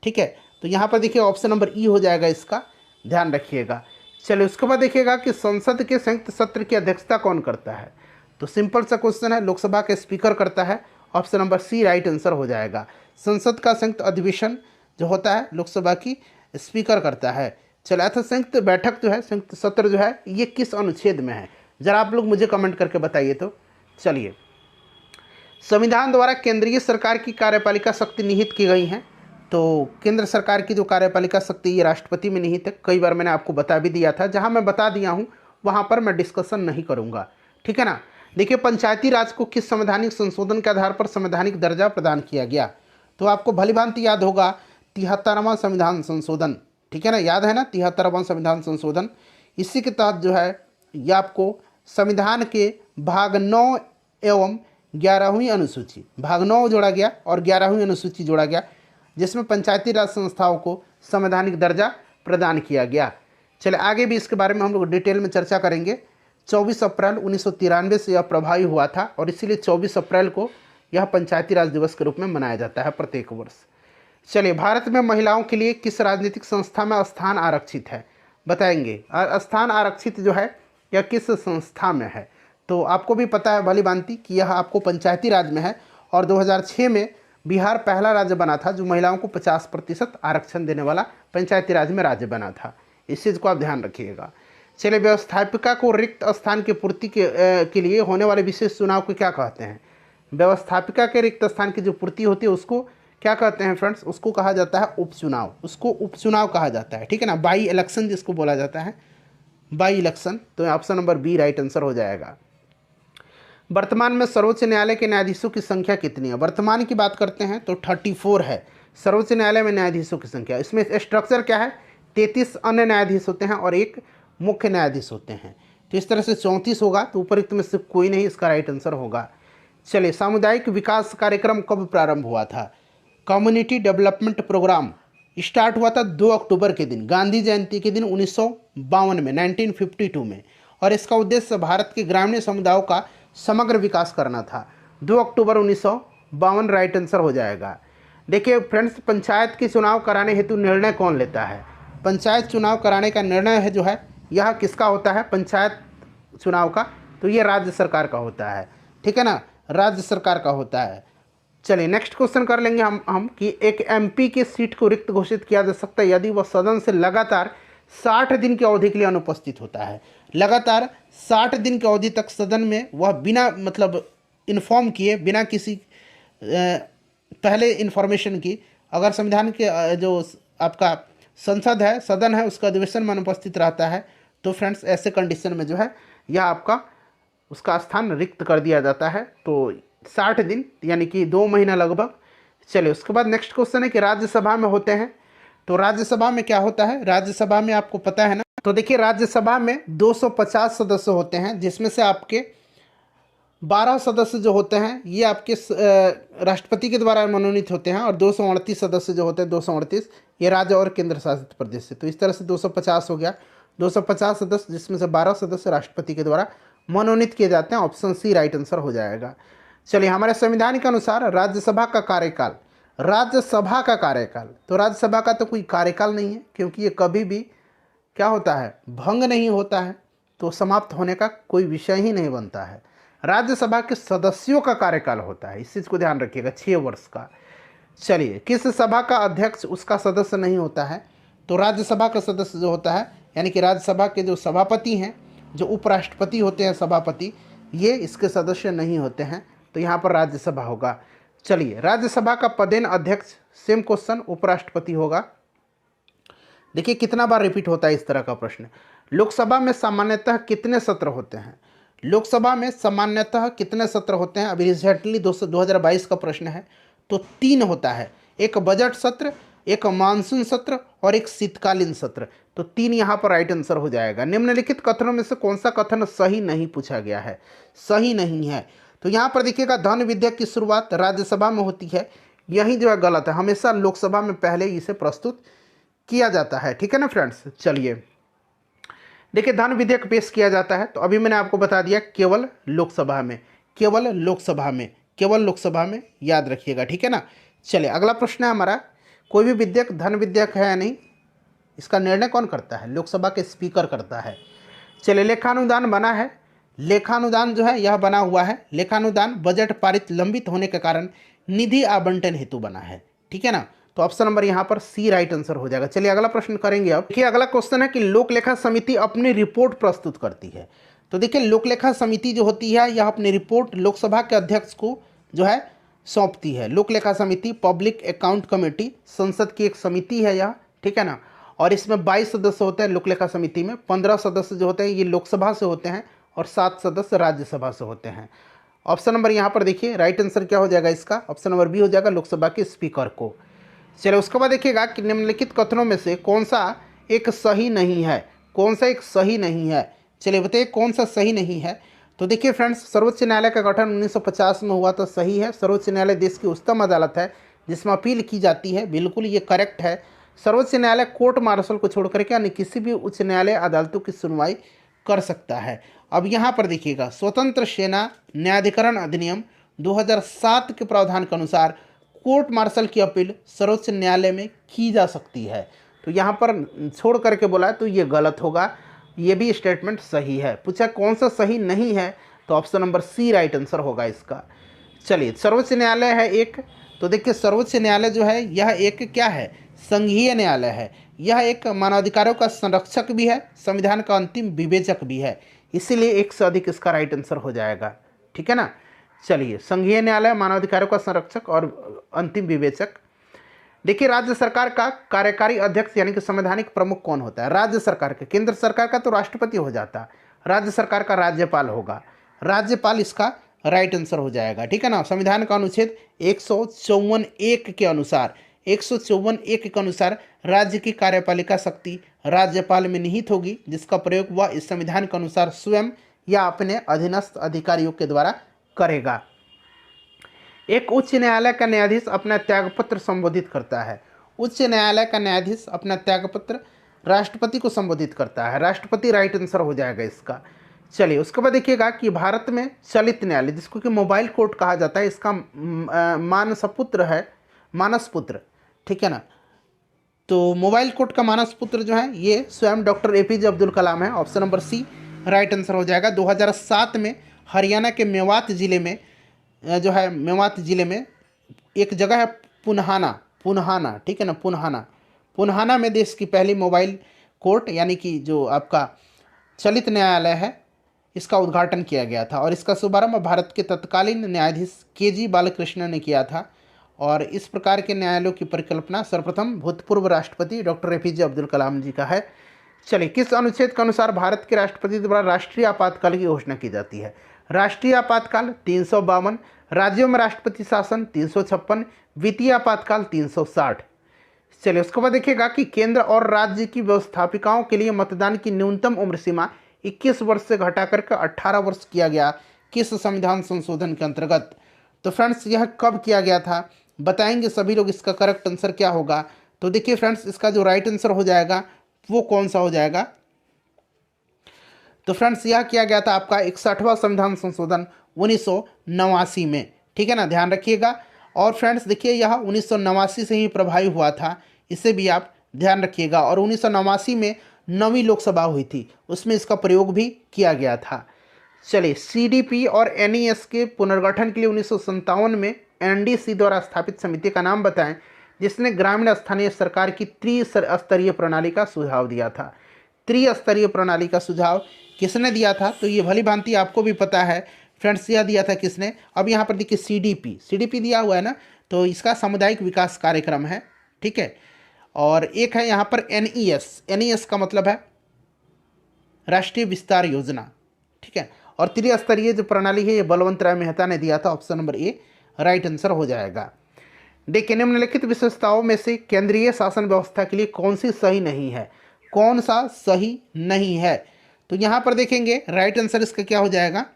ठीक है। तो यहाँ पर देखिए ऑप्शन नंबर ई हो जाएगा, इसका ध्यान रखिएगा। चलिए उसके बाद देखिएगा कि संसद के संयुक्त सत्र की अध्यक्षता कौन करता है। तो सिंपल सा क्वेश्चन है, लोकसभा के स्पीकर करता है, option number C right answer हो जाएगा। संसद का संयुक्त अधिवेशन जो होता है लोकसभा की स्पीकर करता है। चलिए तो संयुक्त बैठक जो है, संयुक्त सत्र जो है, ये किस अनुच्छेद में है, जरा आप लोग मुझे कमेंट करके बताइए। तो चलिए, संविधान द्वारा केंद्रीय सरकार की कार्यपालिका शक्ति निहित की गई है। तो केंद्र सरकार की जो कार्यपालिका शक्ति ये राष्ट्रपति में निहित है। कई बार मैंने आपको बता भी दिया था, जहां मैं बता दिया हूं वहां पर मैं डिस्कशन नहीं करूंगा, ठीक है ना। देखिए पंचायती राज को किस संवैधानिक संशोधन के आधार पर संवैधानिक दर्जा प्रदान किया गया। तो आपको भलीभांति याद होगा 73वां संविधान संशोधन, ठीक है ना, याद है ना 73वां संविधान संशोधन। इसी के तहत जो है ये आपको संविधान के भाग 9 एवं 11वीं अनुसूची, भाग 9 जोड़ा गया और 11वीं अनुसूची जोड़ा गया, जिसमें पंचायती राज संस्थाओं को संवैधानिक दर्जा प्रदान किया गया। चलिए आगे भी इसके बारे में हम लोग डिटेल में चर्चा करेंगे। 24 अप्रैल 1993 से यह प्रभावी हुआ था और इसीलिए 24 अप्रैल को यह पंचायती राज दिवस के रूप में मनाया जाता है प्रत्येक वर्ष। चलिए, भारत में महिलाओं के लिए किस राजनीतिक संस्था में स्थान आरक्षित है, बताएंगे। स्थान आरक्षित जो है यह किस संस्था में है। तो आपको भी पता है भलीभांति कि यह आपको पंचायती राज में है और 2006 में बिहार पहला राज्य बना था जो महिलाओं को 50% आरक्षण देने वाला पंचायती राज में राज्य बना था। इस चीज़ को आप ध्यान रखिएगा। चलिए, व्यवस्थापिका को रिक्त स्थान की पूर्ति के लिए होने वाले विशेष चुनाव को क्या कहते हैं। व्यवस्थापिका के रिक्त स्थान की जो पूर्ति होती है उसको क्या कहते हैं फ्रेंड्स, उसको कहा जाता है उपचुनाव, उसको उपचुनाव कहा जाता है, ठीक है ना। बाई इलेक्शन जिसको बोला जाता है, बाई इलेक्शन। तो option number B right answer हो जाएगा। वर्तमान में सर्वोच्च न्यायालय के न्यायाधीशों की संख्या कितनी है। वर्तमान की बात करते हैं तो 34 है सर्वोच्च न्यायालय में न्यायाधीशों की संख्या। इसमें स्ट्रक्चर क्या है, 33 अन्य न्यायाधीश होते हैं और 1 मुख्य न्यायाधीश होते हैं। तो इस तरह से 34 होगा, तो उपरोक्त में से कोई नहीं इसका राइट आंसर होगा। चलिए, सामुदायिक विकास कार्यक्रम कब प्रारंभ हुआ था। कम्युनिटी डेवलपमेंट प्रोग्राम स्टार्ट हुआ था 2 अक्टूबर के दिन, गांधी जयंती के दिन 1952 में 1952 में, और इसका उद्देश्य भारत के ग्रामीण समुदायों का समग्र विकास करना था। 2 अक्टूबर 1952 राइट आंसर हो जाएगा। देखिए फ्रेंड्स, पंचायत के चुनाव कराने हेतु निर्णय कौन लेता है? पंचायत चुनाव कराने का निर्णय है जो है यह किसका होता है? पंचायत चुनाव का, तो ये राज्य सरकार का होता है, ठीक है ना, राज्य सरकार का होता है। चलिए नेक्स्ट क्वेश्चन कर लेंगे हम कि एक एमपी की सीट को रिक्त घोषित किया जा सकता है यदि वह सदन से लगातार 60 दिन की अवधि के लिए अनुपस्थित होता है। लगातार 60 दिन की अवधि तक सदन में वह बिना मतलब इन्फॉर्म किए, बिना किसी पहले इन्फॉर्मेशन की, अगर संविधान के जो आपका संसद है, सदन है, उसका अधिवेशन में अनुपस्थित रहता है, तो फ्रेंड्स ऐसे कंडीशन में जो है यह आपका उसका स्थान रिक्त कर दिया जाता है। तो 60 दिन यानी कि 2 महीना लगभग। चलिए उसके बाद नेक्स्ट क्वेश्चन है कि राज्यसभा में होते हैं, तो राज्यसभा में क्या होता है? राज्यसभा में आपको पता है ना, तो देखिए राज्यसभा में 250 सदस्य होते हैं, जिसमें से आपके 12 सदस्य जो होते हैं ये आपके राष्ट्रपति के द्वारा मनोनीत होते हैं, और 238 सदस्य जो होते हैं 238 ये राज्य और केंद्र शासित प्रदेश से। तो इस तरह से 250 हो गया, 250 सदस्य, जिसमें से 12 सदस्य राष्ट्रपति के द्वारा मनोनीत किए जाते हैं। ऑप्शन सी राइट आंसर हो जाएगा। चलिए हमारे संविधान के अनुसार राज्यसभा का कार्यकाल, राज्यसभा का कार्यकाल, तो राज्यसभा का तो कोई कार्यकाल नहीं है, क्योंकि ये कभी भी क्या होता है? भंग नहीं होता है, तो समाप्त होने का कोई विषय ही नहीं बनता है। राज्यसभा के सदस्यों का कार्यकाल होता है, इस चीज़ को ध्यान रखिएगा, 6 वर्ष का। चलिए किस सभा का अध्यक्ष उसका सदस्य नहीं होता है? तो राज्यसभा का सदस्य जो होता है, यानी कि राज्यसभा के जो सभापति हैं, जो उपराष्ट्रपति होते हैं सभापति, ये इसके सदस्य नहीं होते हैं, तो यहाँ पर राज्यसभा होगा। चलिए राज्यसभा का पदेन अध्यक्ष, सेम क्वेश्चन, उपराष्ट्रपति होगा। देखिए कितना बार रिपीट होता है इस तरह का प्रश्न। लोकसभा में सामान्यतः कितने सत्र होते हैं? लोकसभा में सामान्यतः कितने सत्र होते हैं? अभी रिसेंटली 2022 का प्रश्न है, तो 3 होता है, एक बजट सत्र, एक मानसून सत्र और एक शीतकालीन सत्र। तो 3 यहाँ पर राइट आंसर हो जाएगा। निम्नलिखित कथनों में से कौन सा कथन सही नहीं पूछा गया है? सही नहीं है, तो यहाँ पर देखिएगा धन विधेयक की शुरुआत राज्यसभा में होती है, यही जो है गलत है, हमेशा लोकसभा में पहले इसे प्रस्तुत किया जाता है, ठीक है ना फ्रेंड्स। चलिए देखिए धन विधेयक पेश किया जाता है, तो अभी मैंने आपको बता दिया केवल लोकसभा में, केवल लोकसभा में, केवल लोकसभा में, याद रखिएगा, ठीक है ना। चलिए अगला प्रश्न है हमारा, कोई भी विधेयक धन विधेयक है या नहीं, इसका निर्णय कौन करता है? लोकसभा के स्पीकर करता है। चलिए लेखानुदान बना है, लेखानुदान जो है यह बना हुआ है, लेखानुदान बजट पारित लंबित होने के कारण निधि आवंटन हेतु बना है, ठीक है ना। तो ऑप्शन नंबर यहाँ पर सी राइट आंसर हो जाएगा। चलिए अगला प्रश्न करेंगे। अब देखिए अगला क्वेश्चन है कि लोक लेखा समिति अपनी रिपोर्ट प्रस्तुत करती है। तो देखिए लोक लेखा समिति जो होती है यह अपनी रिपोर्ट लोकसभा के अध्यक्ष को जो है सौंपती है। लोक लेखा समिति, पब्लिक अकाउंट कमेटी, संसद की एक समिति है यह, ठीक है ना, और इसमें 22 सदस्य होते हैं लोक लेखा समिति में। 15 सदस्य जो होते हैं ये लोकसभा से होते हैं और 7 सदस्य राज्यसभा से होते हैं। ऑप्शन नंबर यहाँ पर देखिए राइट आंसर क्या हो जाएगा इसका? ऑप्शन नंबर बी हो जाएगा, लोकसभा के स्पीकर को। चलिए उसके बाद देखिएगा कि निम्नलिखित कथनों में से कौन सा एक सही नहीं है, कौन सा एक सही नहीं है। चलिए बताइए कौन सा सही नहीं है। तो देखिए फ्रेंड्स, सर्वोच्च न्यायालय का गठन 1950 में हुआ तो सही है। सर्वोच्च न्यायालय देश की उच्चतम अदालत है जिसमें अपील की जाती है, बिल्कुल ये करेक्ट है। सर्वोच्च न्यायालय कोर्ट मार्शल को छोड़ करके अन्य किसी भी उच्च न्यायालय अदालतों की सुनवाई कर सकता है। अब यहाँ पर देखिएगा स्वतंत्र सेना न्यायाधिकरण अधिनियम 2007 के प्रावधान के अनुसार कोर्ट मार्शल की अपील सर्वोच्च न्यायालय में की जा सकती है। तो यहाँ पर छोड़ करके बोला है तो ये गलत होगा, ये भी स्टेटमेंट सही है। पूछा कौन सा सही नहीं है, तो option number C right answer होगा इसका। चलिए सर्वोच्च न्यायालय है एक, तो देखिए सर्वोच्च न्यायालय जो है यह एक क्या है? संघीय न्यायालय है। यह एक मानवाधिकारों का संरक्षक भी है, संविधान का अंतिम विवेचक भी है, इसीलिए एक से अधिक इसका राइट आंसर हो जाएगा, ठीक है ना। चलिए संघीय न्यायालय, मानवाधिकारों का संरक्षक और अंतिम विवेचक। देखिए राज्य सरकार का कार्यकारी अध्यक्ष यानी कि संवैधानिक प्रमुख कौन होता है? राज्य सरकार के, केंद्र सरकार का तो राष्ट्रपति हो जाता है, राज्य सरकार का राज्यपाल होगा। राज्यपाल इसका राइट आंसर हो जाएगा, ठीक है ना। संविधान का अनुच्छेद 154(1) के अनुसार, 154(1) के अनुसार राज्य की कार्यपालिका शक्ति राज्यपाल में निहित होगी, जिसका प्रयोग वह इस संविधान के अनुसार स्वयं या अपने अधीनस्थ अधिकारियों के द्वारा करेगा। एक उच्च न्यायालय का न्यायाधीश अपना त्यागपत्र संबोधित करता है। उच्च न्यायालय का न्यायाधीश अपना त्यागपत्र राष्ट्रपति को संबोधित करता है, राष्ट्रपति राइट आंसर हो जाएगा इसका। चलिए उसके बाद देखिएगा कि भारत में चलित न्यायालय जिसको कि मोबाइल कोर्ट कहा जाता है, इसका मानसपुत्र है, मानसपुत्र, ठीक है ना। तो मोबाइल कोर्ट का मानसपुत्र जो है ये स्वयं डॉक्टर APJ अब्दुल कलाम है। Option number C right answer हो जाएगा। 2007 में हरियाणा के मेवात जिले में जो है, मेवात जिले में एक जगह है पुन्हाना, ठीक है ना, पुन्हाना में देश की पहली मोबाइल कोर्ट यानी कि जो आपका चलित न्यायालय है इसका उद्घाटन किया गया था और इसका शुभारंभ भारत के तत्कालीन न्यायाधीश KG बालकृष्णन ने किया था। और इस प्रकार के न्यायालयों की परिकल्पना सर्वप्रथम भूतपूर्व राष्ट्रपति डॉक्टर APJ अब्दुल कलाम जी का है। चलिए, किस अनुच्छेद के अनुसार भारत के राष्ट्रपति द्वारा राष्ट्रीय आपातकाल की घोषणा की जाती है? राष्ट्रीय आपातकाल 352, राज्यों में राष्ट्रपति शासन 356, वित्तीय आपातकाल 360। चलिए उसके बाद देखिएगा कि केंद्र और राज्य की व्यवस्थापिकाओं के लिए मतदान की न्यूनतम उम्र सीमा 21 वर्ष से घटाकर के 18 वर्ष किया गया, किस संविधान संशोधन के अंतर्गत? तो फ्रेंड्स यह कब किया गया था बताएंगे सभी लोग, इसका करेक्ट आंसर क्या होगा? तो देखिए फ्रेंड्स, इसका जो राइट आंसर हो जाएगा वो कौन सा हो जाएगा? तो फ्रेंड्स यह किया गया था आपका 61वां संविधान संशोधन 1989 में, ठीक है ना, ध्यान रखिएगा। और फ्रेंड्स देखिए यह 1989 से ही प्रभावी हुआ था, इसे भी आप ध्यान रखिएगा। और 1989 में 9वीं लोकसभा हुई थी, उसमें इसका प्रयोग भी किया गया था। चलिए, CDP और NES के पुनर्गठन के लिए 1957 में NDC द्वारा स्थापित समिति का नाम बताएं जिसने ग्रामीण स्थानीय सरकार की त्रिस्तरीय प्रणाली का सुझाव दिया था। त्रिस्तरीय प्रणाली का सुझाव किसने दिया था? तो ये भली भांति आपको भी पता है फ्रेंड्स, यह दिया था किसने? अब यहाँ पर देखिए CDP दिया हुआ है ना, तो इसका सामुदायिक विकास कार्यक्रम है, ठीक है। और एक है यहाँ पर NES का मतलब है राष्ट्रीय विस्तार योजना, ठीक है। और त्रिस्तरीय जो प्रणाली है ये बलवंत राय मेहता ने दिया था। Option number A right answer हो जाएगा। देखिए, निम्नलिखित विशेषताओं में से केंद्रीय शासन व्यवस्था के लिए कौन सी सही नहीं है? कौन सा सही नहीं है? तो यहाँ पर देखेंगे राइट आंसर इसका क्या हो जाएगा?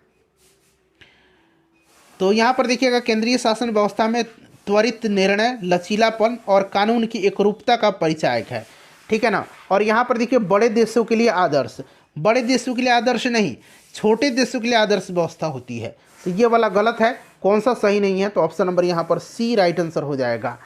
तो यहाँ पर देखिएगा केंद्रीय शासन व्यवस्था में त्वरित निर्णय, लचीलापन और कानून की एकरूपता का परिचायक है, ठीक है ना। और यहाँ पर देखिए बड़े देशों के लिए आदर्श, बड़े देशों के लिए आदर्श नहीं, छोटे देशों के लिए आदर्श व्यवस्था होती है। तो ये वाला गलत है, कौन सा सही नहीं है? तो ऑप्शन नंबर यहाँ पर सी राइट आंसर हो जाएगा।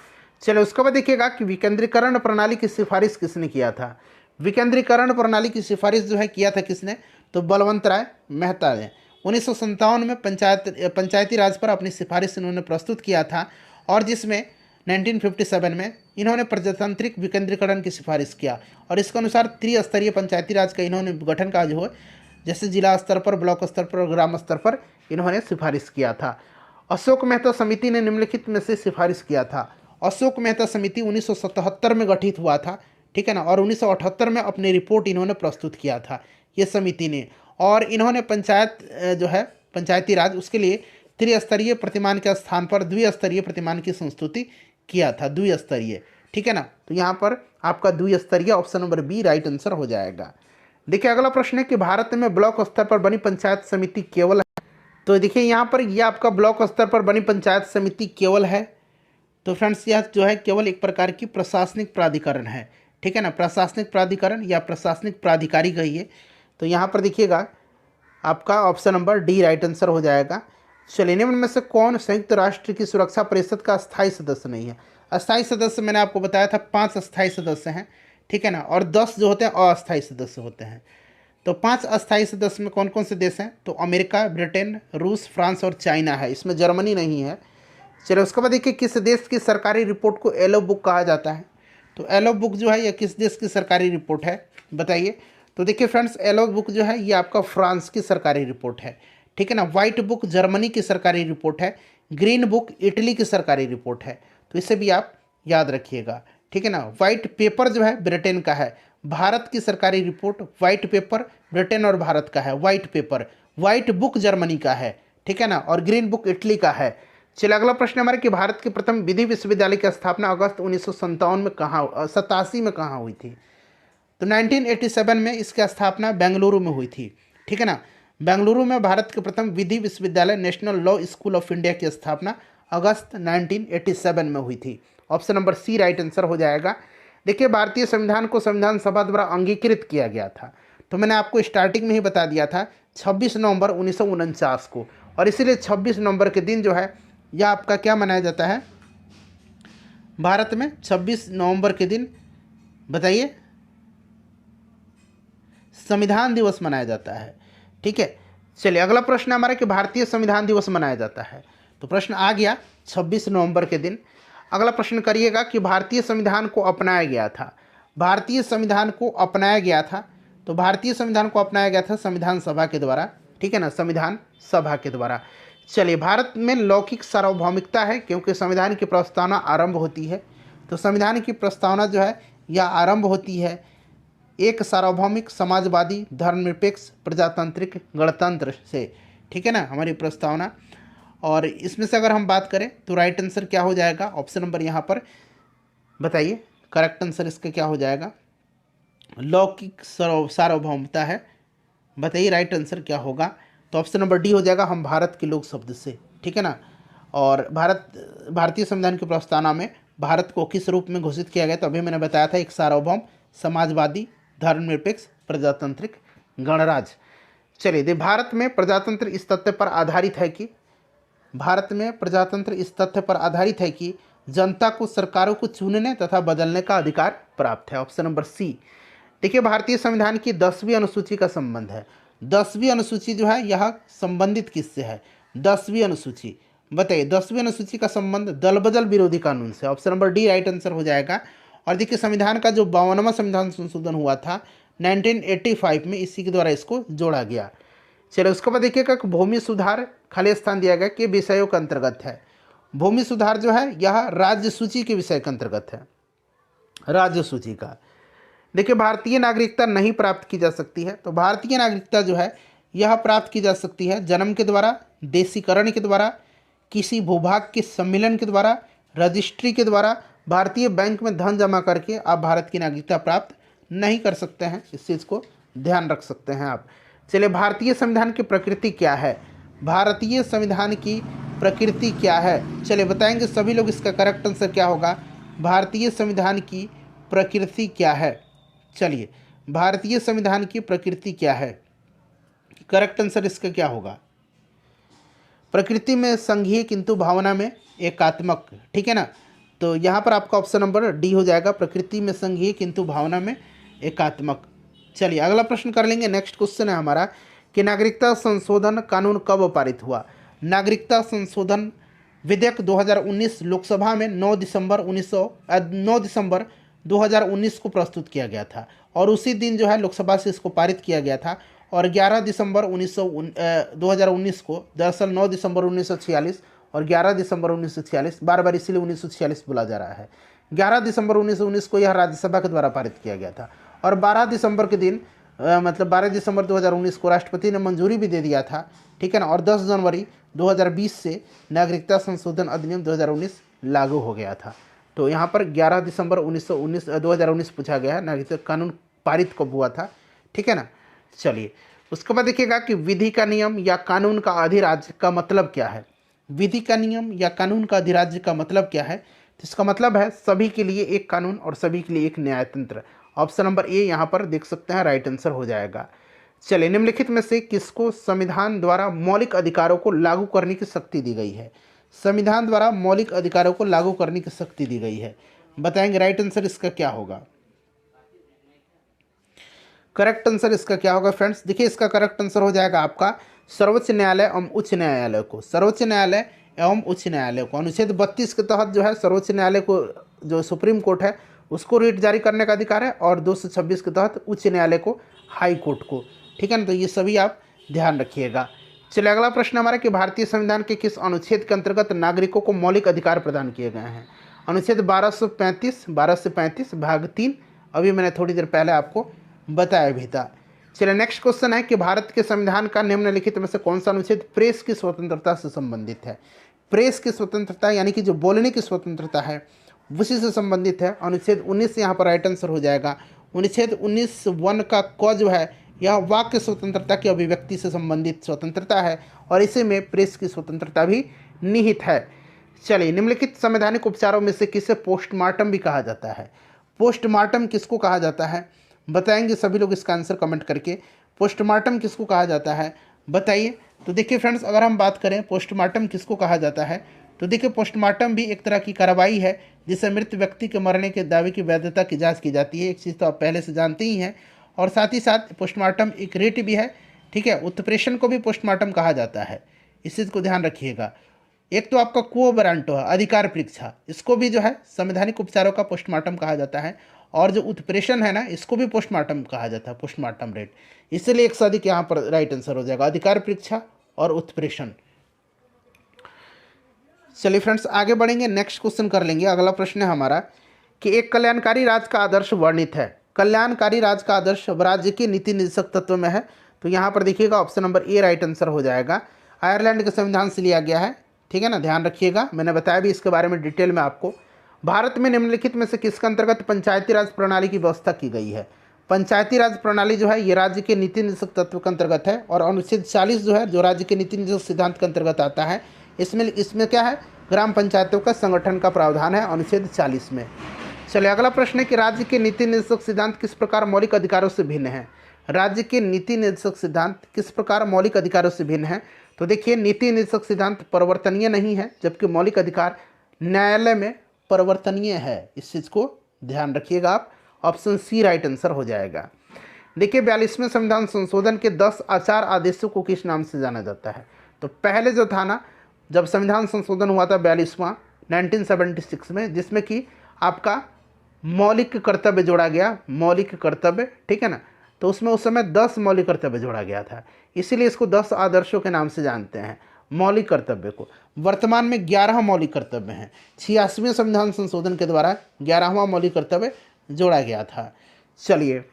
चलो उसके बाद देखिएगा कि विकेंद्रीकरण प्रणाली की सिफारिश किसने किया था? विकेंद्रीकरण प्रणाली की सिफारिश जो है किया था किसने? तो बलवंत राय मेहता ने 1957 में पंचायती राज पर अपनी सिफारिश इन्होंने प्रस्तुत किया था और जिसमें 1957 में इन्होंने प्रजातांत्रिक विकेंद्रीकरण की सिफारिश किया। और इसके अनुसार त्रिस्तरीय पंचायती राज का इन्होंने गठन का जो है जैसे जिला स्तर पर, ब्लॉक स्तर पर और ग्राम स्तर पर इन्होंने सिफारिश किया था। अशोक मेहता समिति ने निम्नलिखित में से सिफारिश किया था। अशोक मेहता समिति 1977 में गठित हुआ था, ठीक है ना, और 1978 में अपनी रिपोर्ट इन्होंने प्रस्तुत किया था ये समिति ने। और इन्होंने पंचायत जो है पंचायती राज उसके लिए त्रिस्तरीय प्रतिमान के स्थान पर द्विस्तरीय प्रतिमान की संस्तुति किया था, द्विस्तरीय, ठीक है ना। तो यहाँ पर आपका द्विस्तरीय option number B right answer हो जाएगा। देखिए अगला प्रश्न है कि भारत में ब्लॉक स्तर पर बनी पंचायत समिति केवल है। तो देखिए यहाँ पर ये आपका ब्लॉक स्तर पर बनी पंचायत समिति केवल है। तो फ्रेंड्स यह जो है केवल एक प्रकार की प्रशासनिक प्राधिकरण है, ठीक है ना, प्रशासनिक प्राधिकरण या प्रशासनिक प्राधिकारी कहिए। तो यहाँ पर देखिएगा आपका option number D right answer हो जाएगा। चलिए, निम्न में से कौन संयुक्त राष्ट्र की सुरक्षा परिषद का अस्थायी सदस्य नहीं है? अस्थायी सदस्य मैंने आपको बताया था 5 अस्थायी सदस्य हैं, ठीक है ना, और 10 जो होते हैं अस्थायी सदस्य होते हैं। तो 5 अस्थायी सदस्य में कौन कौन से देश हैं? तो अमेरिका, ब्रिटेन, रूस, फ्रांस और चाइना है, इसमें जर्मनी नहीं है। चलिए उसके बाद देखिए किस देश की सरकारी रिपोर्ट को येलो बुक कहा जाता है? तो येलो बुक जो है यह किस देश की सरकारी रिपोर्ट है बताइए? तो देखिए फ्रेंड्स येलो बुक जो है ये आपका फ्रांस की सरकारी रिपोर्ट है, ठीक है ना। वाइट बुक जर्मनी की सरकारी रिपोर्ट है, ग्रीन बुक इटली की सरकारी रिपोर्ट है। तो इसे भी आप याद रखिएगा, ठीक है ना। वाइट पेपर जो है ब्रिटेन का है, भारत की सरकारी रिपोर्ट वाइट पेपर ब्रिटेन और भारत का है white paper, white book Germany का है, ठीक है ना, और ग्रीन बुक इटली का है। चलिए अगला प्रश्न हमारे कि भारत के प्रथम विधि विश्वविद्यालय की स्थापना अगस्त 1987 में कहाँ हुई थी? तो 1987 में इसकी स्थापना बेंगलुरु में हुई थी, ठीक है ना। बेंगलुरु में भारत के प्रथम विधि विश्वविद्यालय national law school of India की स्थापना अगस्त 1987 में हुई थी। Option number C right answer हो जाएगा। देखिए, भारतीय संविधान को संविधान सभा द्वारा अंगीकृत किया गया था, तो मैंने आपको स्टार्टिंग में ही बता दिया था 26 नवंबर 1949 को, और इसीलिए 26 नवंबर के दिन जो है यह आपका क्या मनाया जाता है भारत में? 26 नवंबर के दिन बताइए संविधान दिवस मनाया जाता है। ठीक है, चलिए अगला प्रश्न हमारा कि भारतीय संविधान दिवस मनाया जाता है, तो प्रश्न आ गया 26 नवंबर के दिन। अगला प्रश्न करिएगा कि भारतीय संविधान को अपनाया गया था। भारतीय संविधान को अपनाया गया था, तो भारतीय संविधान को अपनाया गया था संविधान सभा के द्वारा। ठीक है ना, संविधान सभा के द्वारा। चलिए, भारत में लौकिक सार्वभौमिकता है क्योंकि संविधान की प्रस्तावना आरंभ होती है, तो संविधान की प्रस्तावना जो है यह आरंभ होती है एक सार्वभौमिक समाजवादी धर्मनिरपेक्ष प्रजातांत्रिक गणतंत्र से। ठीक है ना, हमारी प्रस्तावना। और इसमें से अगर हम बात करें तो राइट आंसर क्या हो जाएगा? ऑप्शन नंबर यहाँ पर बताइए, करेक्ट आंसर इसका क्या हो जाएगा? लौकिक सार्वभौमता है। बताइए राइट आंसर क्या होगा? तो ऑप्शन नंबर डी हो जाएगा, हम भारत के लोग शब्द से। ठीक है ना, और भारतीय संविधान की प्रस्तावना में भारत को किस रूप में घोषित किया गया? तो अभी मैंने बताया था एक सार्वभौम समाजवादी धर्मनिरपेक्ष प्रजातांत्रिक गणराज्य। चलिए, भारत में प्रजातंत्र इस तथ्य पर आधारित है कि जनता को सरकारों को चुनने तथा बदलने का अधिकार प्राप्त है। Option number C. देखिए, भारतीय संविधान की 10वीं अनुसूची का संबंध है। 10वीं अनुसूची जो है यह संबंधित किससे है? 10वीं अनुसूची बताइए, 10वीं अनुसूची का संबंध दल बदल विरोधी कानून से। Option number D right answer हो जाएगा। और देखिए, संविधान का जो 52वां संविधान संशोधन हुआ था 1985 में, इसी के द्वारा इसको जोड़ा गया। चलिए, उसके बाद देखिएगा कि भूमि सुधार खाली स्थान दिया गया कि विषयों के अंतर्गत है। भूमि सुधार जो है यह राज्य सूची के विषय के अंतर्गत है, राज्य सूची का। देखिए, भारतीय नागरिकता नहीं प्राप्त की जा सकती है, तो भारतीय नागरिकता जो है यह प्राप्त की जा सकती है जन्म के द्वारा, देशीकरण के द्वारा, किसी भूभाग के सम्मेलन के द्वारा, रजिस्ट्री के द्वारा। भारतीय बैंक में धन जमा करके आप भारत की नागरिकता प्राप्त नहीं कर सकते हैं, इस चीज़ को ध्यान रख सकते हैं आप। चलिए, भारतीय संविधान की प्रकृति क्या है? भारतीय संविधान की प्रकृति क्या है? चलिए बताएंगे सभी लोग, इसका करेक्ट आंसर क्या होगा? भारतीय संविधान की प्रकृति क्या है? चलिए, भारतीय संविधान की प्रकृति क्या है? करेक्ट आंसर इसका क्या होगा? प्रकृति में संघीय किंतु भावना में एकात्मक। ठीक है ना, तो यहाँ पर आपका ऑप्शन नंबर डी हो जाएगा, प्रकृति में संघीय किंतु भावना में एकात्मक। चलिए, अगला प्रश्न कर लेंगे। नेक्स्ट क्वेश्चन है हमारा कि नागरिकता संशोधन कानून कब पारित हुआ? नागरिकता संशोधन विधेयक 2019 लोकसभा में 9 दिसंबर 2019 को प्रस्तुत किया गया था, और उसी दिन जो है लोकसभा से इसको पारित किया गया था। और 11 दिसंबर 2019 को, दरअसल 9 दिसंबर 1946 और 11 दिसंबर 1946, बार बार इसीलिए 1946 बोला जा रहा है। 11 दिसंबर 1919 को यह राज्यसभा के द्वारा पारित किया गया था, और 12 दिसंबर के दिन मतलब 12 दिसंबर 2019 को राष्ट्रपति ने मंजूरी भी दे दिया था। ठीक है ना, और 10 जनवरी 2020 से नागरिकता संशोधन अधिनियम 2019 लागू हो गया था। तो यहाँ पर 11 दिसंबर 2019 पूछा गया है, नागरिकता कानून पारित कब हुआ था। ठीक है ना, चलिए उसके बाद देखिएगा कि विधि का नियम या कानून का अधिराज्य का मतलब क्या है? विधि का नियम या कानून का अधिराज्य का मतलब क्या है? तो इसका मतलब है सभी के लिए एक कानून और सभी के लिए एक न्यायतंत्र। ऑप्शन नंबर ए यहाँ पर देख सकते हैं, राइट आंसर हो जाएगा। चलिए, निम्नलिखित में से किसको संविधान द्वारा मौलिक अधिकारों को लागू करने की शक्ति दी गई है? संविधान द्वारा मौलिक अधिकारों को लागू करने की शक्ति दी गई है, बताएंगे राइट आंसर इसका क्या होगा? करेक्ट आंसर इसका क्या होगा फ्रेंड्स? देखिए, इसका करेक्ट आंसर हो जाएगा आपका सर्वोच्च न्यायालय एवं उच्च न्यायालय को। सर्वोच्च न्यायालय एवं उच्च न्यायालय को अनुच्छेद 32 के तहत जो है सर्वोच्च न्यायालय को, जो सुप्रीम कोर्ट है उसको रिट जारी करने का अधिकार है, और 226 के तहत उच्च न्यायालय को, हाई कोर्ट को। ठीक है ना, तो ये सभी आप ध्यान रखिएगा। चलिए, अगला प्रश्न हमारा कि भारतीय संविधान के किस अनुच्छेद के अंतर्गत नागरिकों को मौलिक अधिकार प्रदान किए गए हैं? अनुच्छेद 1235 भाग 3, अभी मैंने थोड़ी देर पहले आपको बताया भी था। चलिए, नेक्स्ट क्वेश्चन है कि भारत के संविधान का निम्नलिखित में से कौन सा अनुच्छेद प्रेस की स्वतंत्रता से संबंधित है? प्रेस की स्वतंत्रता यानी कि जो बोलने की स्वतंत्रता है उसी से संबंधित है। अनुच्छेद 19 यहाँ पर राइट आंसर हो जाएगा। अनुच्छेद 19(1) का क जो है यह वाक्य स्वतंत्रता की अभिव्यक्ति से संबंधित स्वतंत्रता है, और इसी में प्रेस की स्वतंत्रता भी निहित है। चलिए, निम्नलिखित संवैधानिक उपचारों में से किसे पोस्टमार्टम भी कहा जाता है? पोस्टमार्टम किसको कहा जाता है, बताएंगे सभी लोग इसका आंसर कमेंट करके। पोस्टमार्टम किसको कहा जाता है बताइए। तो देखिए फ्रेंड्स, अगर हम बात करें पोस्टमार्टम किसको कहा जाता है, तो देखिए पोस्टमार्टम भी एक तरह की कार्रवाई है जिससे मृत व्यक्ति के मरने के दावे की वैधता की जांच की जाती है। एक चीज़ तो आप पहले से जानते ही हैं। और साथ ही साथ पोस्टमार्टम एक रीट भी है, ठीक है। उत्प्रेषण को भी पोस्टमार्टम कहा जाता है, इस चीज़ को ध्यान रखिएगा। एक तो आपका क्वो वारंटो है, अधिकार परीक्षा, इसको भी जो है संवैधानिक उपचारों का पोस्टमार्टम कहा जाता है। और जो उत्प्रेषण है ना, इसको भी पोस्टमार्टम कहा जाता है, पोस्टमार्टम रेट। इसलिए एक अधिक यहाँ पर राइट आंसर हो जाएगा, अधिकार परीक्षा और उत्प्रेषण। चलिए फ्रेंड्स, आगे बढ़ेंगे, नेक्स्ट क्वेश्चन कर लेंगे। अगला प्रश्न है हमारा कि एक कल्याणकारी राज्य का आदर्श वर्णित है। कल्याणकारी राज्य का आदर्श राज्य के नीति निर्देशक तत्व में है। तो यहाँ पर देखिएगा option number A right answer हो जाएगा। आयरलैंड के संविधान से लिया गया है, ठीक है ना, ध्यान रखिएगा। मैंने बताया भी इसके बारे में डिटेल में आपको। भारत में निम्नलिखित में से किसके अंतर्गत पंचायती राज प्रणाली की व्यवस्था की गई है। पंचायती राज प्रणाली जो है ये राज्य के नीति निर्देशक तत्व के अंतर्गत है। और अनुच्छेद 40 जो है, जो राज्य के नीति निर्देशक सिद्धांत के अंतर्गत आता है, इसमें क्या है, ग्राम पंचायतों का संगठन का प्रावधान है अनुच्छेद 40 में। चलिए अगला प्रश्न है कि राज्य के नीति निर्देशक सिद्धांत किस प्रकार मौलिक अधिकारों से भिन्न है। राज्य के नीति निर्देशक सिद्धांत किस प्रकार मौलिक अधिकारों से भिन्न है। तो देखिए, नीति निर्देशक सिद्धांत परिवर्तनीय नहीं है, जबकि मौलिक अधिकार न्यायालय में परिवर्तनीय है। इस चीज़ को ध्यान रखिएगा आप। ऑप्शन सी राइट आंसर हो जाएगा। देखिए, 42वें संविधान संशोधन के 10 आचार आदेशों को किस नाम से जाना जाता है। तो पहले जो था ना, जब संविधान संशोधन हुआ था 42वां 1976 में, जिसमें कि आपका मौलिक कर्तव्य जोड़ा गया, मौलिक कर्तव्य, ठीक है ना। तो उसमें उस समय 10 मौलिक कर्तव्य जोड़ा गया था, इसीलिए इसको 10 आदर्शों के नाम से जानते हैं, मौलिक कर्तव्य को। वर्तमान में 11 मौलिक कर्तव्य हैं। 86वें संविधान संशोधन के द्वारा 11वां मौलिक कर्तव्य जोड़ा गया था। चलिए,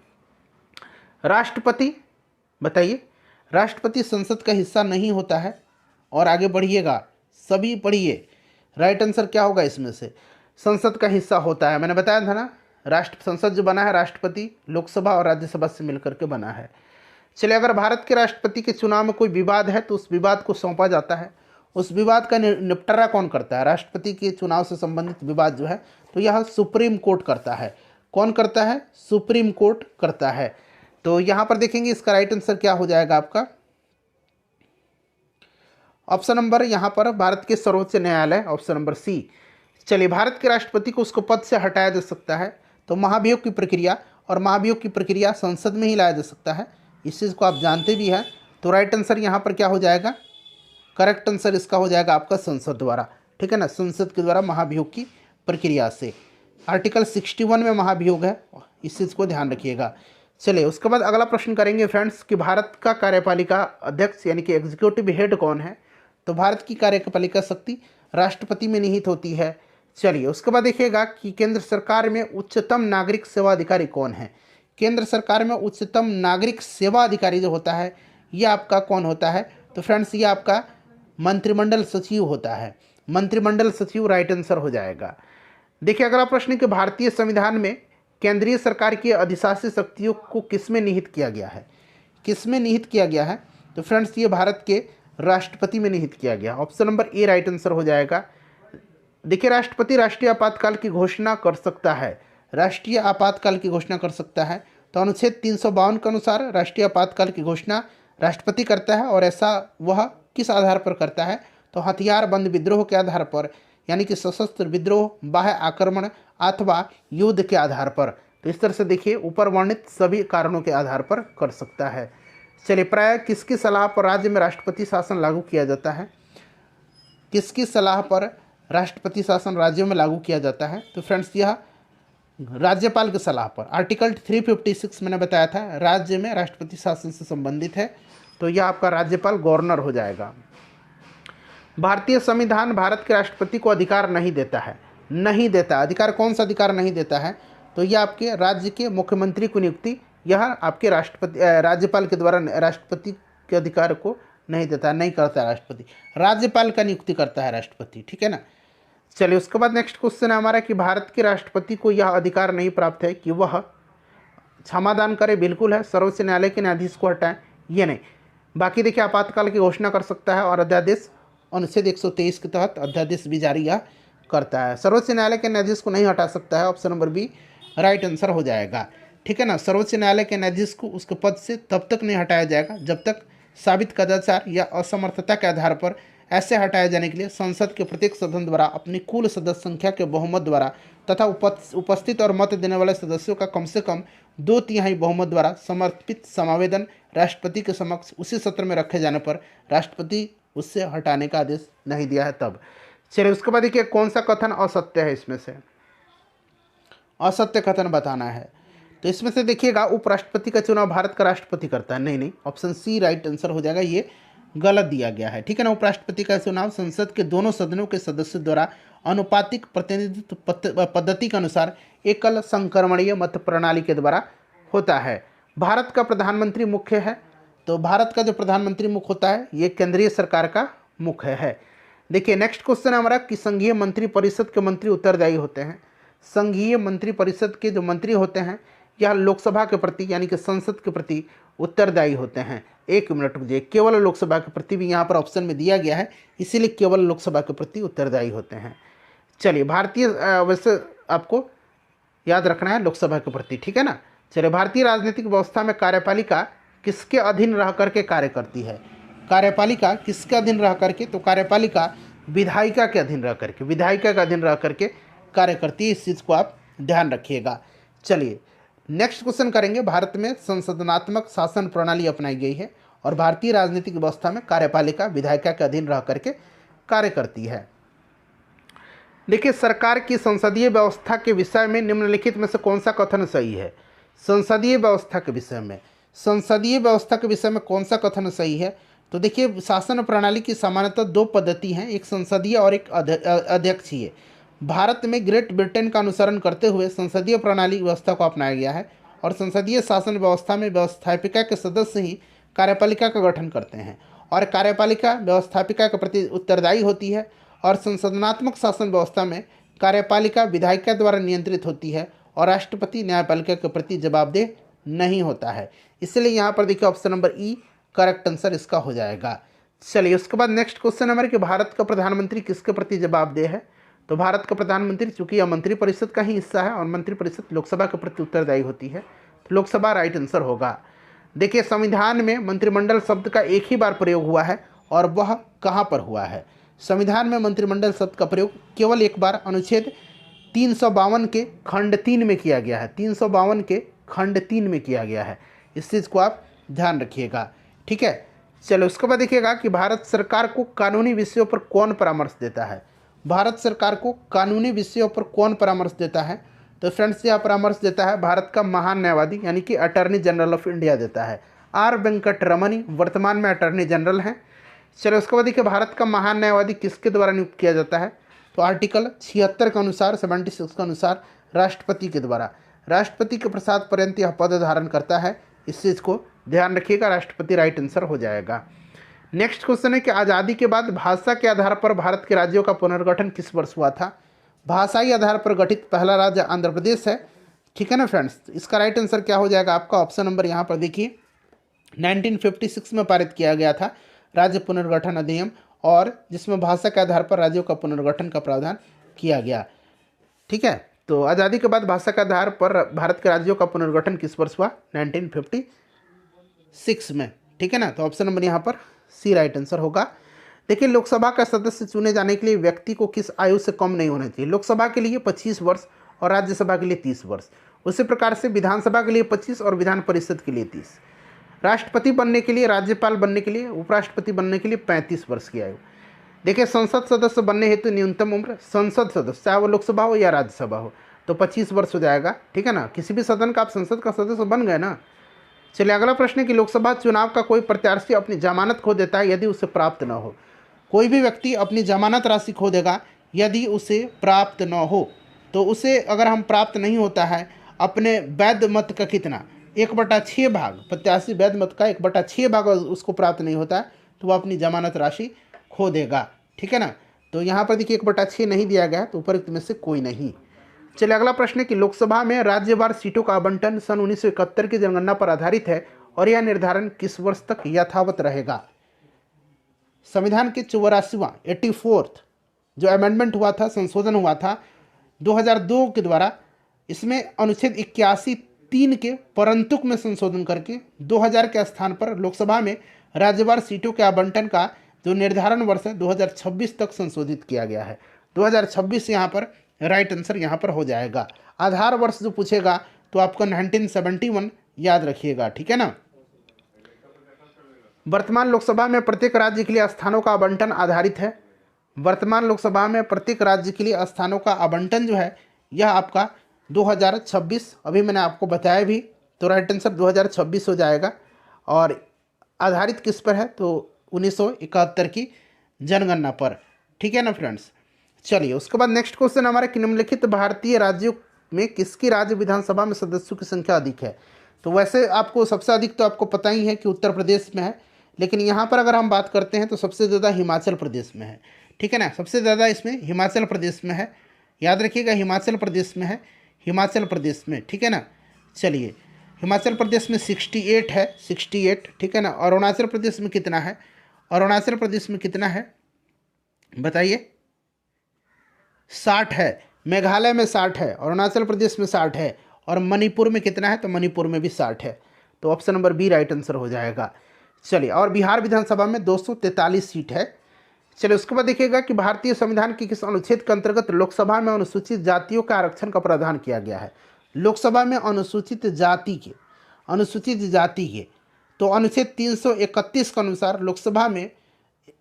राष्ट्रपति बताइए, राष्ट्रपति संसद का हिस्सा नहीं होता है। और आगे बढ़िएगा, सभी पढ़िए, राइट आंसर क्या होगा इसमें से, संसद का हिस्सा होता है। मैंने बताया था ना, संसद जो बना है राष्ट्रपति, लोकसभा और राज्यसभा से मिलकर के बना है। चलिए, अगर भारत के राष्ट्रपति के चुनाव में कोई विवाद है तो उस विवाद को सौंपा जाता है। उस विवाद का निपटारा कौन करता है। राष्ट्रपति के चुनाव से संबंधित विवाद जो है, तो यह सुप्रीम कोर्ट करता है। कौन करता है, सुप्रीम कोर्ट करता है। तो यहाँ पर देखेंगे इसका राइट आंसर क्या हो जाएगा आपका, ऑप्शन नंबर यहाँ पर भारत के सर्वोच्च न्यायालय, ऑप्शन नंबर सी। चलिए, भारत के राष्ट्रपति को उसको पद से हटाया जा सकता है। तो महाभियोग की प्रक्रिया, और महाभियोग की प्रक्रिया संसद में ही लाया जा सकता है, इस चीज़ को आप जानते भी हैं। तो राइट आंसर यहाँ पर क्या हो जाएगा, करेक्ट आंसर इसका हो जाएगा आपका संसद द्वारा, ठीक है ना, संसद के द्वारा महाभियोग की प्रक्रिया से। आर्टिकल 61 में महाभियोग है, इस चीज़ को ध्यान रखिएगा। चलिए, उसके बाद अगला प्रश्न करेंगे फ्रेंड्स कि भारत का कार्यपालिका अध्यक्ष यानी कि एग्जीक्यूटिव हेड कौन है। तो भारत की कार्यपालिका शक्ति राष्ट्रपति में निहित होती है। चलिए, उसके बाद देखिएगा कि केंद्र सरकार में उच्चतम नागरिक सेवा अधिकारी कौन है। केंद्र सरकार में उच्चतम नागरिक सेवा अधिकारी जो होता है, ये आपका कौन होता है। तो फ्रेंड्स, ये आपका मंत्रिमंडल सचिव होता है। मंत्रिमंडल सचिव राइट आंसर हो जाएगा। देखिए, अगला प्रश्न कि भारतीय संविधान में केंद्रीय सरकार की अधिशासी शक्तियों को किसमें निहित किया गया है। किसमें निहित किया गया है। तो फ्रेंड्स, ये भारत के राष्ट्रपति में निहित किया गया। Option number A right answer हो जाएगा। देखिए, राष्ट्रपति राष्ट्रीय आपातकाल की घोषणा कर सकता है, राष्ट्रीय आपातकाल की घोषणा कर सकता है। तो अनुच्छेद 352 के अनुसार राष्ट्रीय आपातकाल की घोषणा राष्ट्रपति करता है। और ऐसा वह किस आधार पर करता है। तो हथियारबंद विद्रोह के आधार पर, यानी कि सशस्त्र विद्रोह, बाह्य आक्रमण अथवा युद्ध के आधार पर। तो इस तरह से देखिए, ऊपर वर्णित सभी कारणों के आधार पर कर सकता है। चलिए, प्राय किसकी सलाह पर राज्य में राष्ट्रपति शासन लागू किया जाता है। किसकी सलाह पर राष्ट्रपति शासन राज्यों में लागू किया जाता है। तो फ्रेंड्स, यह राज्यपाल की सलाह पर। आर्टिकल 356 मैंने बताया था, राज्य में राष्ट्रपति शासन से संबंधित है। तो यह आपका राज्यपाल गवर्नर हो जाएगा। भारतीय संविधान भारत के राष्ट्रपति को अधिकार नहीं देता है। नहीं देता अधिकार, कौन सा अधिकार नहीं देता है। तो यह आपके राज्य के मुख्यमंत्री की नियुक्ति, यह आपके राज्यपाल के द्वारा राष्ट्रपति के अधिकार को नहीं देता, नहीं करता राष्ट्रपति, राज्यपाल का नियुक्ति करता है राष्ट्रपति, ठीक है ना। चलिए, उसके बाद नेक्स्ट क्वेश्चन है हमारा कि भारत के राष्ट्रपति को यह अधिकार नहीं प्राप्त है कि वह क्षमादान करे। बिल्कुल है, सर्वोच्च न्यायालय के न्यायाधीश को हटाएं, ये नहीं। बाकी देखिए, आपातकाल की घोषणा कर सकता है और अध्यादेश अनुच्छेद 123 के तहत अध्यादेश भी जारी करता है। सर्वोच्च न्यायालय के न्यायाधीश को नहीं हटा सकता है, option number B. Right answer हो जाएगा। ठीक है ना। सर्वोच्च न्यायालय के न्यायाधीश को उसके पद से तब तक नहीं हटाया जाएगा जब तक साबित कदाचार या असमर्थता के आधार पर ऐसे हटाए जाने के लिए संसद के प्रत्येक सदन द्वारा अपनी कुल सदस्य संख्या के बहुमत द्वारा तथा उपस्थित और मत देने वाले सदस्यों का कम से कम 2/3 बहुमत द्वारा समर्पित समावेदन राष्ट्रपति के समक्ष उसी सत्र में रखे जाने पर राष्ट्रपति उससे हटाने का आदेश नहीं दिया है तब। चलिए उसके बाद देखिए कौन सा कथन असत्य है, इसमें से असत्य कथन बताना है। तो इसमें से देखिएगा उपराष्ट्रपति का चुनाव भारत का राष्ट्रपति करता है, नहीं, ऑप्शन सी राइट आंसर हो जाएगा, ये गलत दिया गया है। ठीक है ना। उपराष्ट्रपति का चुनाव संसद के दोनों सदनों के सदस्यों द्वारा अनुपातिक प्रतिनिधित्व पद्धति के अनुसार एकल संक्रमणीय मत प्रणाली के द्वारा होता है। भारत का प्रधानमंत्री मुख्य है, तो भारत का जो प्रधानमंत्री मुख्य होता है ये केंद्रीय सरकार का मुख्य है। देखिए नेक्स्ट क्वेश्चन है हमारा कि संघीय मंत्री परिषद के मंत्री उत्तरदायी होते हैं। संघीय मंत्री परिषद के जो मंत्री होते हैं यह लोकसभा के प्रति यानी कि संसद के प्रति उत्तरदायी होते हैं। एक मिनट रुकिए, केवल लोकसभा के प्रति भी यहाँ पर ऑप्शन में दिया गया है, इसीलिए केवल लोकसभा के प्रति उत्तरदायी होते हैं। चलिए भारतीय वैसे आपको याद रखना है लोकसभा के प्रति, ठीक है ना। चलिए भारतीय राजनीतिक व्यवस्था में कार्यपालिका किसके अधीन रह करके कार्य करती है? कार्यपालिका किसके अधीन रह करके? तो कार्यपालिका विधायिका के अधीन रह करके, विधायिका के अधीन रह करके कार्य करती है। इस चीज़ को आप ध्यान रखिएगा। चलिए नेक्स्ट क्वेश्चन करेंगे। भारत में संसदनात्मक शासन प्रणाली अपनाई गई है और भारतीय राजनीतिक व्यवस्था में कार्यपालिका विधायिका के अधीन रह करके कार्य करती है। देखिए सरकार की संसदीय व्यवस्था के विषय में निम्नलिखित में से कौन सा कथन सही है? संसदीय व्यवस्था के विषय में, संसदीय व्यवस्था के विषय में कौन सा कथन सही है? तो देखिए शासन प्रणाली की सामान्यतः 2 पद्धति हैं, एक संसदीय और एक अध्यक्षीय। भारत में ग्रेट ब्रिटेन का अनुसरण करते हुए संसदीय प्रणाली व्यवस्था को अपनाया गया है और संसदीय शासन व्यवस्था में व्यवस्थापिका के सदस्य ही कार्यपालिका का गठन करते हैं और कार्यपालिका व्यवस्थापिका के प्रति उत्तरदायी होती है और संसदनात्मक शासन व्यवस्था में कार्यपालिका विधायिका द्वारा नियंत्रित होती है और राष्ट्रपति न्यायपालिका के प्रति जवाबदेह नहीं होता है। इसलिए यहाँ पर देखिए ऑप्शन नंबर ई करेक्ट आंसर इसका हो जाएगा। चलिए उसके बाद नेक्स्ट क्वेश्चन हमारे कि भारत का प्रधानमंत्री किसके प्रति जवाबदेह है? तो भारत का प्रधानमंत्री चूंकि यह मंत्रिपरिषद का ही हिस्सा है और मंत्रिपरिषद लोकसभा के प्रति उत्तरदायी होती है, तो लोकसभा राइट आंसर होगा। देखिए संविधान में मंत्रिमंडल शब्द का एक ही बार प्रयोग हुआ है और वह कहाँ पर हुआ है? संविधान में मंत्रिमंडल शब्द का प्रयोग केवल एक बार अनुच्छेद 352 के खंड 3 में किया गया है। 352 के खंड 3 में किया गया है। इस चीज़ को आप ध्यान रखिएगा, ठीक है। चलो उसके बाद देखिएगा कि भारत सरकार को कानूनी विषयों पर कौन परामर्श देता है? भारत सरकार को कानूनी विषयों पर कौन परामर्श देता है? तो फ्रेंड्स यह परामर्श देता है भारत का महान न्यायवादी यानी कि अटॉर्नी जनरल ऑफ इंडिया देता है। आर वेंकट रमनी वर्तमान में अटॉर्नी जनरल हैं। चलो उसके बाद देखिए भारत का महान न्यायवादी किसके द्वारा नियुक्त किया जाता है? तो आर्टिकल 76 के अनुसार 76 के अनुसार राष्ट्रपति के द्वारा। राष्ट्रपति के प्रसाद पर्यंत यह पद धारण करता है। इस चीज़ को ध्यान रखिएगा, राष्ट्रपति राइट आंसर हो जाएगा। नेक्स्ट क्वेश्चन है कि आज़ादी के बाद भाषा के आधार पर भारत के राज्यों का पुनर्गठन किस वर्ष हुआ था? भाषाई आधार पर गठित पहला राज्य आंध्र प्रदेश है, ठीक है ना फ्रेंड्स। इसका राइट आंसर क्या हो जाएगा आपका? ऑप्शन नंबर यहाँ पर देखिए 1956 में पारित किया गया था राज्य पुनर्गठन अधिनियम, और जिसमें भाषा के आधार पर राज्यों का पुनर्गठन का प्रावधान किया गया, ठीक है। तो आज़ादी के बाद भाषा के आधार पर भारत के राज्यों का पुनर्गठन किस वर्ष हुआ? 1956 में, ठीक है ना। तो ऑप्शन नंबर यहाँ पर सी राइट आंसर होगा। देखिए लोकसभा का सदस्य चुने जाने के लिए व्यक्ति को किस आयु से कम नहीं होना चाहिए? लोकसभा के लिए 25 वर्ष और राज्यसभा के लिए 30 वर्ष। उसी प्रकार से विधानसभा के लिए 25 और विधान परिषद के लिए 30। राष्ट्रपति बनने के लिए, राज्यपाल बनने के लिए, उपराष्ट्रपति बनने के लिए 35 वर्ष की आयु। देखिए संसद सदस्य बनने हेतु न्यूनतम उम्र संसद सदस्य चाहे वो लोकसभा हो या राज्यसभा हो तो 25 वर्ष हो जाएगा, ठीक है ना। किसी भी सदन का आप संसद का सदस्य बन गए ना। चलिए अगला प्रश्न है कि लोकसभा चुनाव का कोई प्रत्याशी अपनी जमानत खो देता है यदि उसे प्राप्त न हो। कोई भी व्यक्ति अपनी जमानत राशि खो देगा यदि उसे प्राप्त न हो। तो उसे अगर हम प्राप्त नहीं होता है अपने वैध मत का कितना 1/6 भाग, प्रत्याशी वैध मत का 1/6 भाग उसको प्राप्त नहीं होता है तो वह अपनी जमानत राशि खो देगा, ठीक है ना। तो यहाँ पर देखिए 1/6 नहीं दिया गया तो उपरोक्त में से कोई नहीं। चलिए अगला प्रश्न है कि लोकसभा में राज्यवार सीटों का आवंटन सन 1971 की जनगणना पर आधारित है और यह निर्धारण किस वर्ष तक यथावत रहेगा? संविधान के 84वां 84th जो अमेंडमेंट हुआ था, संशोधन हुआ था 2002 के द्वारा, इसमें अनुच्छेद 81(3) के परंतुक में संशोधन करके 2000 के स्थान पर लोकसभा में राज्यवार सीटों के आवंटन का जो निर्धारण वर्ष है 2026 तक संशोधित किया गया है। 2026 यहाँ पर राइट आंसर यहाँ पर हो जाएगा। आधार वर्ष जो पूछेगा तो आपको 1971 याद रखिएगा, ठीक है ना। वर्तमान लोकसभा में प्रत्येक राज्य के लिए स्थानों का आवंटन आधारित है। वर्तमान लोकसभा में प्रत्येक राज्य के लिए स्थानों का आवंटन जो है यह आपका 2026, अभी मैंने आपको बताया भी, तो राइट आंसर 2026 हो जाएगा। और आधारित किस पर है तो 1971 की जनगणना पर, ठीक है ना फ्रेंड्स। चलिए उसके बाद नेक्स्ट क्वेश्चन हमारे निम्नलिखित भारतीय राज्यों में किसकी राज्य विधानसभा में सदस्यों की संख्या अधिक है। तो वैसे आपको सबसे अधिक तो आपको पता ही है कि उत्तर प्रदेश में है, लेकिन यहाँ पर अगर हम बात करते हैं तो सबसे ज़्यादा हिमाचल प्रदेश में है, ठीक है ना। सबसे ज़्यादा इसमें हिमाचल प्रदेश में है, याद रखिएगा हिमाचल प्रदेश में है, हिमाचल प्रदेश में, ठीक है ना। चलिए हिमाचल प्रदेश में 68 है, 68, ठीक है ना। और अरुणाचल प्रदेश में कितना है, अरुणाचल प्रदेश में कितना है बताइए, 60 है। मेघालय में 60 है, अरुणाचल प्रदेश में 60 है, और मणिपुर में कितना है तो मणिपुर में भी 60 है। तो option number B right answer हो जाएगा। चलिए और बिहार विधानसभा में 243 सीट है। चलिए उसके बाद देखिएगा कि भारतीय संविधान के किस अनुच्छेद के अंतर्गत लोकसभा में अनुसूचित जातियों का आरक्षण का प्रावधान किया गया है। लोकसभा में अनुसूचित जाति के तो अनुच्छेद 331 के अनुसार लोकसभा में,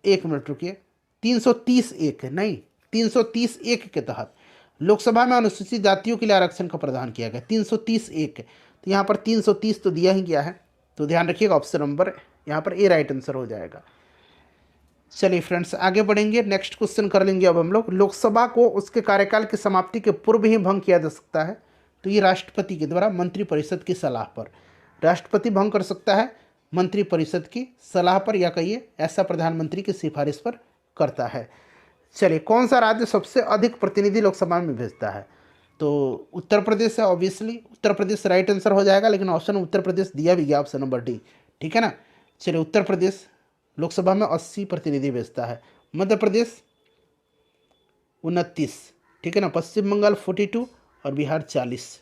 एक मिनट रुकिए, 330(1) के तहत लोकसभा में अनुसूचित जातियों के लिए आरक्षण का प्रावधान किया गया 330(1), तो यहाँ पर 330 तो दिया ही गया है, तो ध्यान रखिएगा ऑप्शन नंबर यहाँ पर ए राइट आंसर हो जाएगा। चलिए फ्रेंड्स आगे बढ़ेंगे, नेक्स्ट क्वेश्चन कर लेंगे अब हम लोग। लोकसभा को उसके कार्यकाल की समाप्ति के पूर्व ही भंग किया जा सकता है, तो ये राष्ट्रपति के द्वारा मंत्रिपरिषद की सलाह पर, राष्ट्रपति भंग कर सकता है मंत्रिपरिषद की सलाह पर, या कहिए ऐसा प्रधानमंत्री की सिफारिश पर करता है। चलिए कौन सा राज्य सबसे अधिक प्रतिनिधि लोकसभा में भेजता है, तो उत्तर प्रदेश है, obviously Uttar Pradesh right answer हो जाएगा, लेकिन ऑप्शन उत्तर प्रदेश दिया भी गया ऑप्शन नंबर डी, ठीक है ना। चलिए उत्तर प्रदेश लोकसभा में 80 प्रतिनिधि भेजता है, मध्य प्रदेश 29, ठीक है ना, पश्चिम बंगाल 42 और बिहार 40।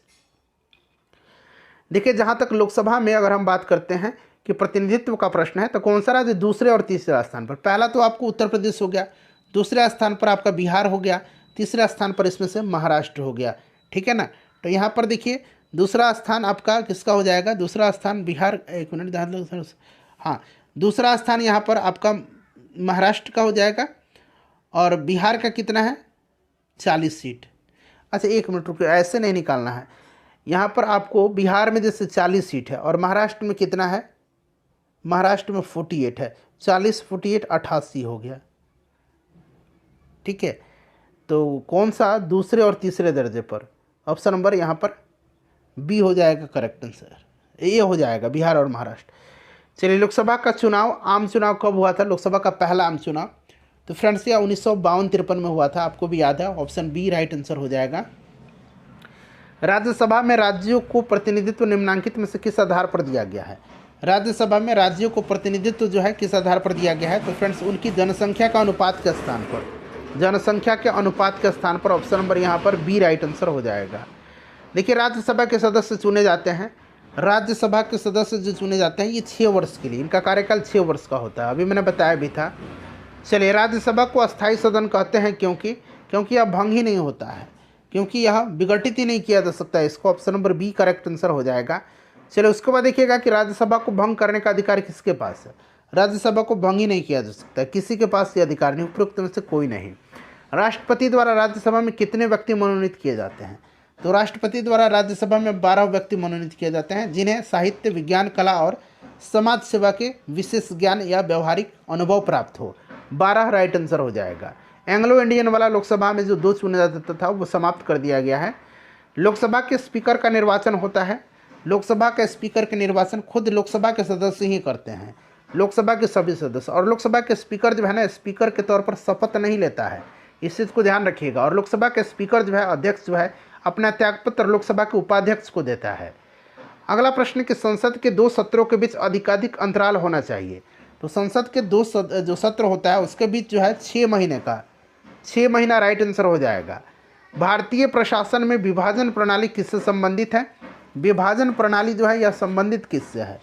देखिए जहाँ तक लोकसभा में अगर हम बात करते हैं कि प्रतिनिधित्व का प्रश्न है, तो कौन सा राज्य दूसरे और तीसरे स्थान पर, पहला तो आपको उत्तर प्रदेश हो गया, दूसरे स्थान पर आपका बिहार हो गया, तीसरा स्थान पर इसमें से महाराष्ट्र हो गया, ठीक है ना। तो यहाँ पर देखिए दूसरा स्थान आपका किसका हो जाएगा, दूसरा स्थान बिहार, एक मिनट ध्यान दो, हाँ दूसरा स्थान यहाँ पर आपका महाराष्ट्र का हो जाएगा, और बिहार का कितना है 40 सीट। अच्छा एक मिनट रुकिए, ऐसे नहीं निकालना है, यहाँ पर आपको बिहार में जैसे 40 सीट है और महाराष्ट्र में कितना है, महाराष्ट्र में 48 है, 40 48 88 हो गया, ठीक है। तो कौन सा दूसरे और तीसरे दर्जे पर, ऑप्शन नंबर यहाँ पर बी हो जाएगा करेक्ट आंसर, ये हो जाएगा बिहार और महाराष्ट्र। चलिए लोकसभा का चुनाव, आम चुनाव कब हुआ था, लोकसभा का पहला आम चुनाव, तो फ्रेंड्स यह 1952-53 में हुआ था, आपको भी याद है, ऑप्शन बी राइट आंसर हो जाएगा। राज्यसभा में राज्यों को प्रतिनिधित्व निम्नांकित में से किस आधार पर दिया गया है, राज्यसभा में राज्यों को प्रतिनिधित्व जो है किस आधार पर दिया गया है, तो फ्रेंड्स उनकी जनसंख्या का अनुपात के स्थान पर, जनसंख्या के अनुपात के स्थान पर, ऑप्शन नंबर यहाँ पर बी राइट आंसर हो जाएगा। देखिए राज्यसभा के सदस्य चुने जाते हैं, राज्यसभा के सदस्य जो चुने जाते हैं ये 6 वर्ष के लिए, इनका कार्यकाल 6 वर्ष का होता है, अभी मैंने बताया भी था। चलिए राज्यसभा को अस्थायी सदन कहते हैं क्योंकि यह भंग ही नहीं होता है, क्योंकि यह विघटित ही नहीं किया जा सकता है, इसको option number B correct answer हो जाएगा। चलिए उसके बाद देखिएगा कि राज्यसभा को भंग करने का अधिकार किसके पास है, राज्यसभा को भंग ही नहीं किया जा सकता, किसी के पास ये अधिकार नहीं, उपरोक्त में से कोई नहीं। राष्ट्रपति द्वारा राज्यसभा में कितने व्यक्ति मनोनीत किए जाते हैं, तो राष्ट्रपति द्वारा राज्यसभा में 12 व्यक्ति मनोनीत किए जाते हैं, जिन्हें साहित्य, विज्ञान, कला और समाज सेवा के विशेष ज्ञान या व्यवहारिक अनुभव प्राप्त हो, 12 राइट आंसर हो जाएगा। एंग्लो इंडियन वाला लोकसभा में जो 2 चुना जाता था वो समाप्त कर दिया गया है। लोकसभा के स्पीकर का निर्वाचन होता है, लोकसभा के स्पीकर का निर्वाचन खुद लोकसभा के सदस्य ही करते हैं, लोकसभा के सभी सदस्य, और लोकसभा के स्पीकर जो है ना स्पीकर के तौर पर शपथ नहीं लेता है, इस चीज़ को ध्यान रखिएगा। और लोकसभा के स्पीकर जो है, अध्यक्ष जो है, अपना त्यागपत्र लोकसभा के उपाध्यक्ष को देता है। अगला प्रश्न कि संसद के 2 सत्रों के बीच अधिकाधिक अंतराल होना चाहिए, तो संसद के 2 जो सत्र होता है उसके बीच जो है 6 महीने का, 6 महीना राइट आंसर हो जाएगा। भारतीय प्रशासन में विभाजन प्रणाली किससे संबंधित है? विभाजन प्रणाली जो है यह संबंधित किससे है?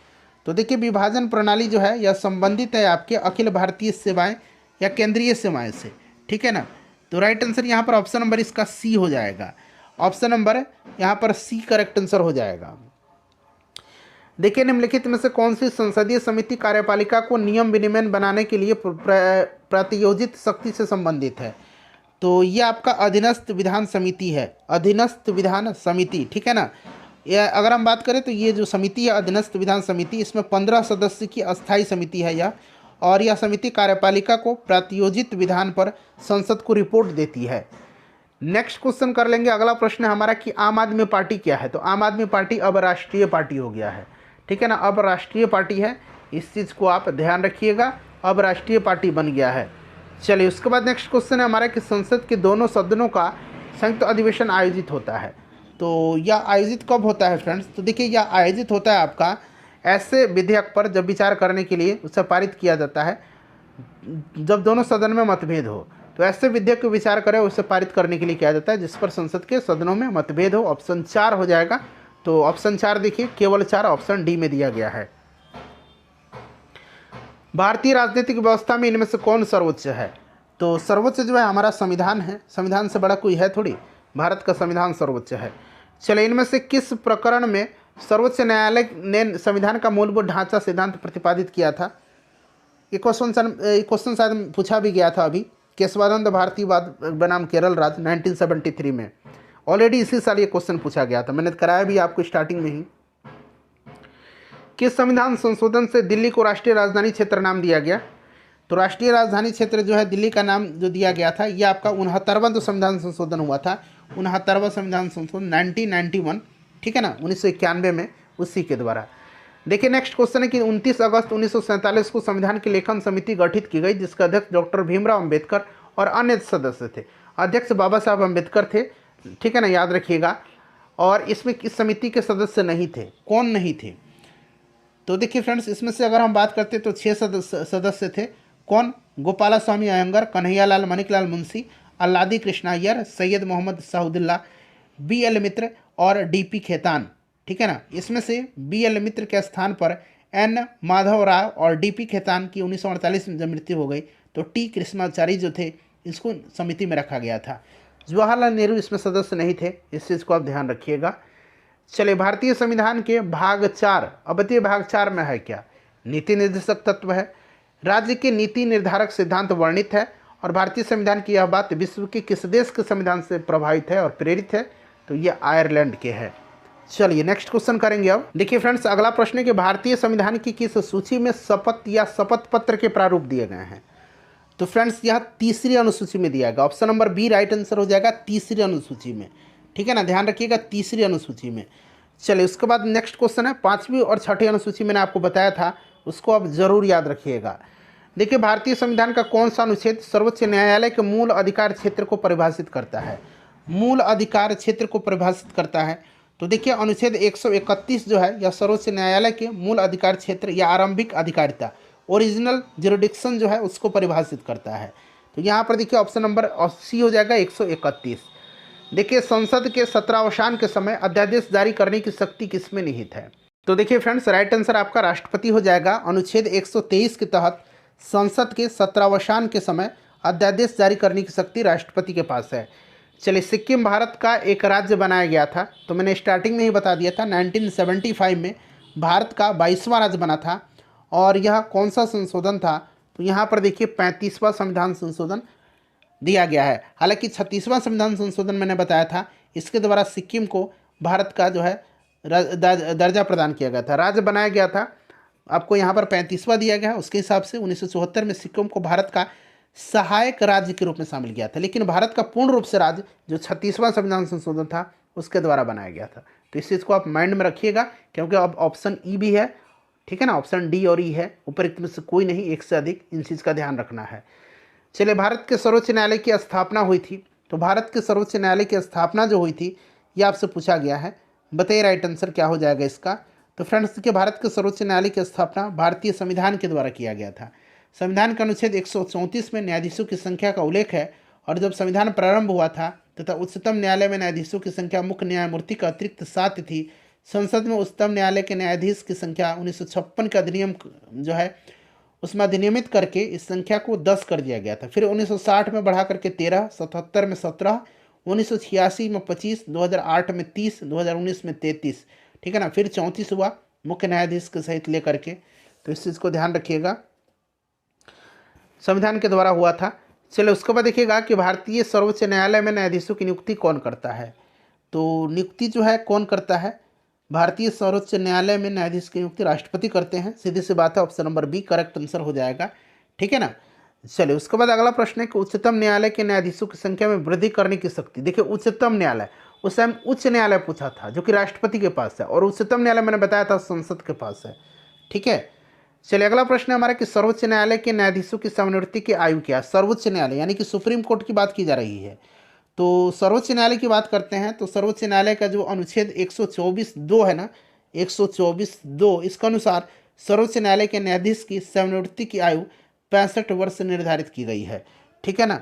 तो देखिए विभाजन प्रणाली जो है यह संबंधित है आपके अखिल भारतीय सेवाएं या केंद्रीय सेवाएं से, ठीक है ना। तो राइट आंसर यहाँ पर ऑप्शन नंबर इसका सी हो जाएगा। ऑप्शन नंबर यहाँ पर सी करेक्ट आंसर हो जाएगा। देखिए निम्नलिखित में से कौन सी संसदीय समिति कार्यपालिका को नियम विनियमन बनाने के लिए प्रायोजित शक्ति से संबंधित है? तो ये आपका अधीनस्थ विधान समिति है, अधीनस्थ विधान समिति, ठीक है ना। यह अगर हम बात करें तो ये जो समिति है अधीनस्थ विधान समिति, इसमें 15 सदस्य की अस्थायी समिति है यह, और यह समिति कार्यपालिका को प्रायोजित विधान पर संसद को रिपोर्ट देती है। नेक्स्ट क्वेश्चन कर लेंगे। अगला प्रश्न है हमारा कि आम आदमी पार्टी क्या है? तो आम आदमी पार्टी अब राष्ट्रीय पार्टी हो गया है, ठीक है ना। अब राष्ट्रीय पार्टी है, इस चीज़ को आप ध्यान रखिएगा, अब राष्ट्रीय पार्टी बन गया है। चलिए उसके बाद नेक्स्ट क्वेश्चन है हमारा कि संसद के दोनों सदनों का संयुक्त अधिवेशन आयोजित होता है। तो यह आयोजित कब होता है फ्रेंड्स? तो देखिए यह आयोजित होता है आपका ऐसे विधेयक पर जब विचार करने के लिए उसे पारित किया जाता है जब दोनों सदन में मतभेद हो। तो ऐसे विधेयक को विचार करें उसे पारित करने के लिए किया जाता है जिस पर संसद के सदनों में मतभेद हो। ऑप्शन 4 हो जाएगा। तो ऑप्शन 4 देखिए केवल 4 ऑप्शन डी में दिया गया है। भारतीय राजनीतिक व्यवस्था में इनमें से कौन सर्वोच्च है? तो सर्वोच्च जो है हमारा संविधान है, संविधान से बड़ा कोई है थोड़ी, भारत का संविधान सर्वोच्च है। चलिए इनमें से किस प्रकरण में सर्वोच्च न्यायालय ने संविधान का मूलभूत ढांचा सिद्धांत प्रतिपादित किया था? ये क्वेश्चन शायद पूछा भी गया था अभी, केशवानंद भारती बनाम केरल राज्य 1973 में। ऑलरेडी इसी साल ये क्वेश्चन पूछा गया था, मैंने कराया भी आपको स्टार्टिंग में ही। किस संविधान संशोधन से दिल्ली को राष्ट्रीय राजधानी क्षेत्र नाम दिया गया? तो राष्ट्रीय राजधानी क्षेत्र जो है दिल्ली का नाम जो दिया गया था ये आपका 69वां जो संविधान संशोधन हुआ था, 69वां संविधान संशोधन 1991, ठीक है ना, 1991 में, उसी के द्वारा। देखिए नेक्स्ट क्वेश्चन है कि 29 अगस्त 1947 को संविधान की लेखन समिति गठित की गई जिसका अध्यक्ष डॉक्टर भीमराव अंबेडकर और अन्य सदस्य थे। अध्यक्ष बाबा साहब अम्बेडकर थे, ठीक है ना, याद रखिएगा। और इसमें इस समिति के सदस्य नहीं थे, कौन नहीं थे? तो देखिए फ्रेंड्स इसमें से अगर हम बात करते तो 6 सदस्य थे। कौन? गोपाला स्वामी अयंगर, कन्हैयालाल मणिकलाल मुंशी, अल्लादी कृष्णा अय्यर, सैयद मोहम्मद साहुद्दील्ला, बी.एल. मित्र और डी.पी. खेतान, ठीक है ना। इसमें से बी.एल. मित्र के स्थान पर एन. माधव राव और डी.पी. खेतान की 1948 में जब मृत्यु हो गई तो टी. कृष्णाचारी जो थे इसको समिति में रखा गया था। जवाहरलाल नेहरू इसमें सदस्य नहीं थे, इस चीज़ को आप ध्यान रखिएगा। चलिए भारतीय संविधान के भाग 4, अब बताइए भाग 4 में है क्या? नीति निर्देशक तत्व है, राज्य के नीति निर्धारक सिद्धांत वर्णित है, और भारतीय संविधान की यह बात विश्व के किस देश के संविधान से प्रभावित है और प्रेरित है? तो ये आयरलैंड के है। चलिए नेक्स्ट क्वेश्चन करेंगे। अब देखिए फ्रेंड्स अगला प्रश्न है कि भारतीय संविधान की किस सूची में शपथ या शपथ पत्र के प्रारूप दिए गए हैं? तो फ्रेंड्स यह तीसरी अनुसूची में दिया गया। Option number B right answer हो जाएगा, तीसरी अनुसूची में, ठीक है ना, ध्यान रखिएगा, तीसरी अनुसूची में। चलिए उसके बाद नेक्स्ट क्वेश्चन है 5वीं और 6ठी अनुसूची मैंने आपको बताया था, उसको आप जरूर याद रखिएगा। देखिए भारतीय संविधान का कौन सा अनुच्छेद सर्वोच्च न्यायालय के मूल अधिकार क्षेत्र को परिभाषित करता है? मूल अधिकार क्षेत्र को परिभाषित करता है। तो देखिए अनुच्छेद 131 जो है यह सर्वोच्च न्यायालय के मूल अधिकार क्षेत्र या आरंभिक अधिकारिता, ओरिजिनल जुरिडिक्शन जो है उसको परिभाषित करता है। तो यहाँ पर देखिए ऑप्शन नंबर सी हो जाएगा 131। देखिए संसद के सत्रावसान के समय अध्यादेश जारी करने की शक्ति किसमें निहित है? तो देखिए फ्रेंड्स राइट आंसर आपका राष्ट्रपति हो जाएगा। अनुच्छेद 123 के तहत संसद के सत्रावसान के समय अध्यादेश जारी करने की शक्ति राष्ट्रपति के पास है। चलिए सिक्किम भारत का एक राज्य बनाया गया था, तो मैंने स्टार्टिंग में ही बता दिया था 1975 में भारत का 22वां राज्य बना था। और यह कौन सा संशोधन था? तो यहाँ पर देखिए 35वां संविधान संशोधन दिया गया है। हालांकि 36वां संविधान संशोधन मैंने बताया था, इसके द्वारा सिक्किम को भारत का जो है दर्जा प्रदान किया गया था, राज्य बनाया गया था। आपको यहाँ पर 35वां दिया गया है, उसके हिसाब से 1974 में सिक्किम को भारत का सहायक राज्य के रूप में शामिल किया था, लेकिन भारत का पूर्ण रूप से राज्य जो 36वां संविधान संशोधन था उसके द्वारा बनाया गया था। तो इस चीज़ को आप माइंड में रखिएगा, क्योंकि अब ऑप्शन ई भी है, ठीक है ना, ऑप्शन डी और ई है, उपरोक्त में से कोई नहीं, एक से अधिक, इन चीज़ का ध्यान रखना है। चलिए भारत के सर्वोच्च न्यायालय की स्थापना हुई थी, तो भारत के सर्वोच्च न्यायालय की स्थापना जो हुई थी ये आपसे पूछा गया है, बताइए राइट आंसर क्या हो जाएगा इसका? तो फ्रेंड्स देखिए भारत के सर्वोच्च न्यायालय की स्थापना भारतीय संविधान के द्वारा किया गया था। संविधान के अनुच्छेद 134 में न्यायाधीशों की संख्या का उल्लेख है, और जब संविधान प्रारंभ हुआ था तथा उच्चतम न्यायालय में न्यायाधीशों की संख्या मुख्य न्यायमूर्ति का अतिरिक्त 7 थी। संसद में उच्चतम न्यायालय के न्यायाधीश की संख्या 1956 का अधिनियम जो है उसमें अधिनियमित करके इस संख्या को 10 कर दिया गया था। फिर 1960 में बढ़ा करके 13, 77 में 17, 1986 में 25, 2008 में 30, 2019 में 33, ठीक है ना। फिर 34 हुआ मुख्य न्यायाधीश के सहित लेकर के, तो इस चीज़ को ध्यान रखिएगा, संविधान के द्वारा हुआ था। चलो उसके बाद देखिएगा कि भारतीय सर्वोच्च न्यायालय में न्यायाधीशों की नियुक्ति कौन करता है। तो नियुक्ति जो है कौन करता है, भारतीय सर्वोच्च न्यायालय में न्यायाधीश की नियुक्ति राष्ट्रपति करते हैं। सीधी सी बात है, option number B correct answer हो जाएगा, ठीक है ना। चलिए उसके बाद अगला प्रश्न है कि उच्चतम न्यायालय के न्यायाधीशों की संख्या में वृद्धि करने की शक्ति। देखिए उच्चतम न्यायालय, उस टाइम उच्च न्यायालय पूछा था जो कि राष्ट्रपति के पास है, और उच्चतम न्यायालय मैंने बताया था संसद के पास है, ठीक है। चलिए अगला प्रश्न है हमारा कि सर्वोच्च न्यायालय के न्यायाधीशों की सेवानिवृत्ति की आयु क्या है। सर्वोच्च न्यायालय यानी कि सुप्रीम कोर्ट की बात की जा रही है, तो सर्वोच्च न्यायालय की बात करते हैं तो सर्वोच्च न्यायालय का जो अनुच्छेद 124(2) है ना, 124(2), इसके अनुसार सर्वोच्च न्यायालय के न्यायाधीश की सेवानिवृत्ति की आयु 65 वर्ष निर्धारित की गई है, ठीक है ना।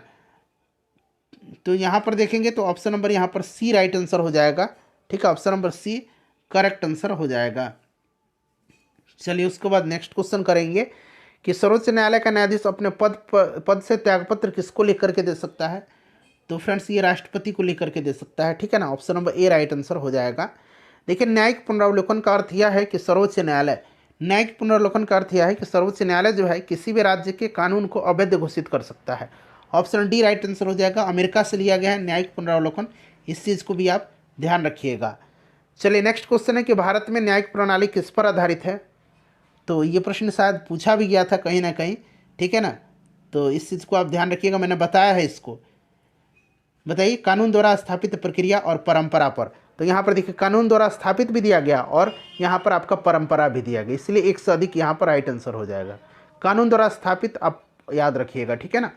तो यहाँ पर देखेंगे तो ऑप्शन नंबर यहाँ पर सी राइट आंसर हो जाएगा, ठीक है, option number C correct answer हो जाएगा। चलिए उसके बाद नेक्स्ट क्वेश्चन करेंगे कि सर्वोच्च न्यायालय का न्यायाधीश अपने पद से त्यागपत्र किसको लेकर के दे सकता है। तो फ्रेंड्स ये राष्ट्रपति को लेकर के दे सकता है, ठीक है ना, option number A right answer हो जाएगा। देखिए न्यायिक पुनरावलोकन का अर्थ यह है कि सर्वोच्च न्यायालय, न्यायिक पुनरावलोकन का अर्थ यह है कि सर्वोच्च न्यायालय जो है किसी भी राज्य के कानून को अवैध घोषित कर सकता है। ऑप्शन डी राइट आंसर हो जाएगा। अमेरिका से लिया गया है न्यायिक पुनरावलोकन, इस चीज़ को भी आप ध्यान रखिएगा। चलिए नेक्स्ट क्वेश्चन है कि भारत में न्यायिक प्रणाली किस पर आधारित है। तो ये प्रश्न शायद पूछा भी गया था कहीं ना कहीं, ठीक है ना, तो इस चीज़ को आप ध्यान रखिएगा, मैंने बताया है इसको। बताइए कानून द्वारा स्थापित प्रक्रिया और परंपरा पर। तो यहाँ पर देखिए कानून द्वारा स्थापित भी दिया गया और यहाँ पर आपका परंपरा भी दिया गया, इसलिए एक से अधिक यहाँ पर राइट आंसर हो जाएगा। कानून द्वारा स्थापित आप याद रखिएगा, ठीक है ना।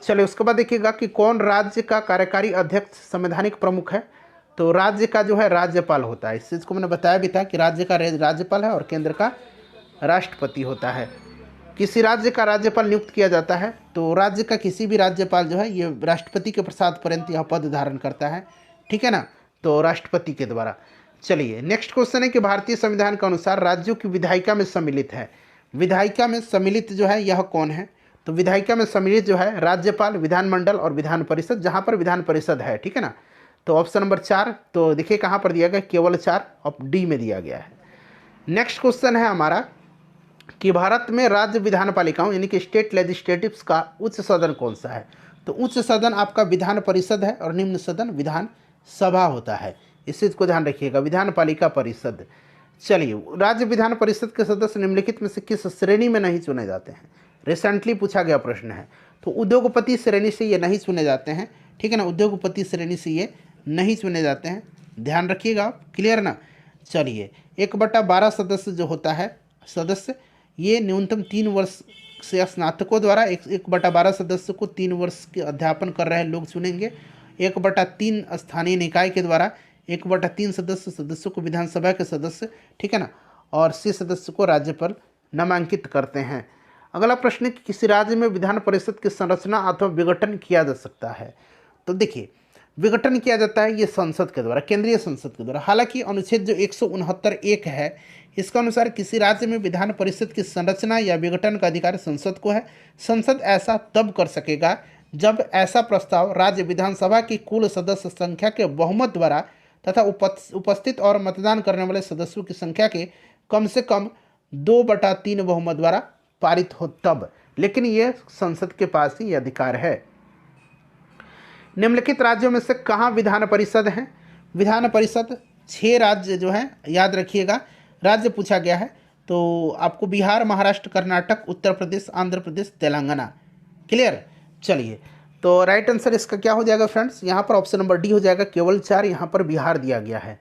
चलिए उसके बाद देखिएगा कि कौन राज्य का कार्यकारी अध्यक्ष संवैधानिक प्रमुख है। तो राज्य का जो है राज्यपाल होता है, इस चीज़ को मैंने बताया भी था कि राज्य का राज्यपाल है और केंद्र का राष्ट्रपति होता है। किसी राज्य का राज्यपाल नियुक्त किया जाता है तो राज्य का किसी भी राज्यपाल जो है ये राष्ट्रपति के प्रसाद पर्यंत यह पद धारण करता है, ठीक है ना, तो राष्ट्रपति के द्वारा। चलिए नेक्स्ट क्वेश्चन है कि भारतीय संविधान के अनुसार राज्यों की विधायिका में सम्मिलित है। विधायिका में सम्मिलित जो है यह कौन है। तो विधायिका में सम्मिलित जो है राज्यपाल, विधानमंडल और विधान परिषद, जहाँ पर विधान परिषद है, ठीक है ना। तो ऑप्शन नंबर 4, तो देखिए कहाँ पर दिया गया, केवल 4 ऑफ डी में दिया गया है। नेक्स्ट क्वेश्चन है हमारा कि भारत में राज्य विधान पालिकाओं यानी कि स्टेट लेजिस्लेटिव्स का उच्च सदन कौन सा है। तो उच्च सदन आपका विधान परिषद है और निम्न सदन विधान सभा होता है, इस चीज़ को ध्यान रखिएगा, विधान पालिका परिषद। चलिए राज्य विधान परिषद के सदस्य निम्नलिखित में से किस श्रेणी में नहीं चुने जाते हैं। रिसेंटली पूछा गया प्रश्न है, तो उद्योगपति श्रेणी से ये नहीं चुने जाते हैं, ठीक है ना, उद्योगपति श्रेणी से ये नहीं चुने जाते हैं, ध्यान रखिएगा आप, क्लियर ना। चलिए 1/12 सदस्य जो होता है सदस्य, ये न्यूनतम 3 वर्ष से स्नातकों द्वारा 1/12 सदस्य को 3 वर्ष के अध्यापन कर रहे लोग चुनेंगे। 1/3 स्थानीय निकाय के द्वारा 1/3 सदस्यों को विधानसभा के सदस्य, ठीक है ना, और 6 सदस्य को राज्यपाल नामांकित करते हैं। अगला प्रश्न है कि किसी राज्य में विधान परिषद की संरचना अथवा विघटन किया जा सकता है। तो देखिए विघटन किया जाता है ये संसद के द्वारा, केंद्रीय संसद के द्वारा। हालांकि अनुच्छेद जो 169(1) है इसका अनुसार किसी राज्य में विधान परिषद की संरचना या विघटन का अधिकार संसद को है। संसद ऐसा तब कर सकेगा जब ऐसा प्रस्ताव राज्य विधानसभा की कुल सदस्य संख्या के बहुमत द्वारा तथा उपस्थित और मतदान करने वाले सदस्यों की संख्या के कम से कम 2/3 बहुमत द्वारा पारित हो तब, लेकिन ये संसद के पास ही अधिकार है। निम्नलिखित राज्यों में से कहाँ विधान परिषद है। विधान परिषद 6 राज्य जो है याद रखिएगा, राज्य पूछा गया है तो आपको बिहार, महाराष्ट्र, कर्नाटक, उत्तर प्रदेश, आंध्र प्रदेश, तेलंगाना, क्लियर। चलिए तो राइट आंसर इसका क्या हो जाएगा फ्रेंड्स, यहाँ पर ऑप्शन नंबर डी हो जाएगा, केवल 4, यहाँ पर बिहार दिया गया है।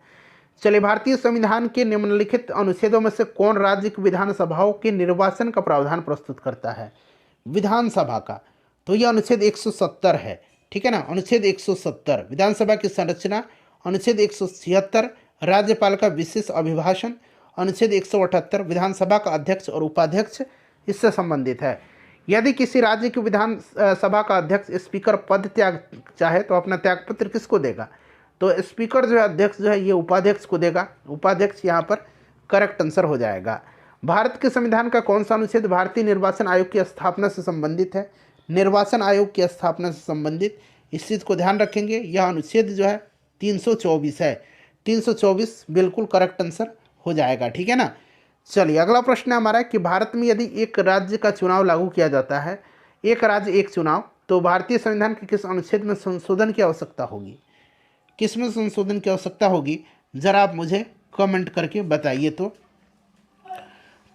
चलिए भारतीय संविधान के निम्नलिखित अनुच्छेदों में से कौन राज्य की विधानसभाओं के निर्वाचन का प्रावधान प्रस्तुत करता है। विधानसभा का, तो यह अनुच्छेद 170 है, ठीक है ना, अनुच्छेद 170 विधानसभा की संरचना, अनुच्छेद 176 राज्यपाल का विशेष अभिभाषण, अनुच्छेद 178 विधानसभा का अध्यक्ष और उपाध्यक्ष इससे संबंधित है। यदि किसी राज्य की विधान सभा का अध्यक्ष स्पीकर पद त्याग चाहे तो अपना त्यागपत्र किसको देगा? तो स्पीकर जो है, अध्यक्ष जो है, ये उपाध्यक्ष को देगा। उपाध्यक्ष यहाँ पर करेक्ट आंसर हो जाएगा। भारत के संविधान का कौन सा अनुच्छेद भारतीय निर्वाचन आयोग की स्थापना से संबंधित है? निर्वाचन आयोग की स्थापना से संबंधित, इस चीज़ को ध्यान रखेंगे। यह अनुच्छेद जो है 324 है। 324 बिल्कुल करेक्ट आंसर हो जाएगा, ठीक है ना। चलिए अगला प्रश्न है हमारा कि भारत में यदि एक राज्य का चुनाव लागू किया जाता है, एक राज्य एक चुनाव, तो भारतीय संविधान के किस अनुच्छेद में संशोधन की आवश्यकता होगी? किस में संशोधन की आवश्यकता होगी, जरा आप मुझे कमेंट करके बताइए। तो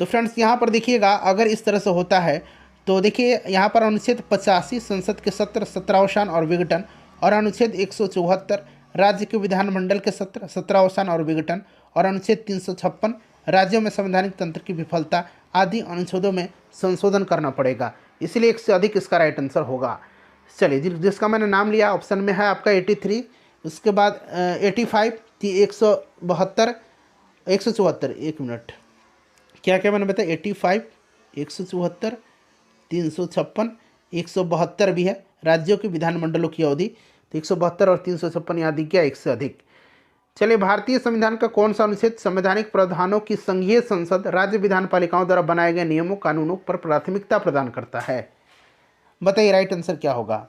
फ्रेंड्स यहाँ पर देखिएगा, अगर इस तरह से होता है तो देखिए यहाँ पर अनुच्छेद 85 संसद के सत्र, सत्रावसान और विघटन, और अनुच्छेद 174 राज्य के विधानमंडल के सत्र, सत्रावसान और विघटन, और अनुच्छेद 356 राज्यों में संवैधानिक तंत्र की विफलता आदि अनुच्छेदों में संशोधन करना पड़ेगा। इसलिए एक से अधिक इसका राइट आंसर होगा। चलिए जिसका मैंने नाम लिया ऑप्शन में है आपका 83, उसके बाद 85, 172, 174, एक मिनट, क्या क्या मैंने बताया, 85, 174, 356, 172 भी है राज्यों के विधानमंडलों की अवधि। तो 172 और 356 यहाँ दिख गया, एक से अधिक। चलिए भारतीय संविधान का कौन सा अनुच्छेद संवैधानिक प्रावधानों की संघीय संसद राज्य विधान पालिकाओं द्वारा बनाए गए नियमों कानूनों पर प्राथमिकता प्रदान करता है? बताइए राइट आंसर क्या होगा।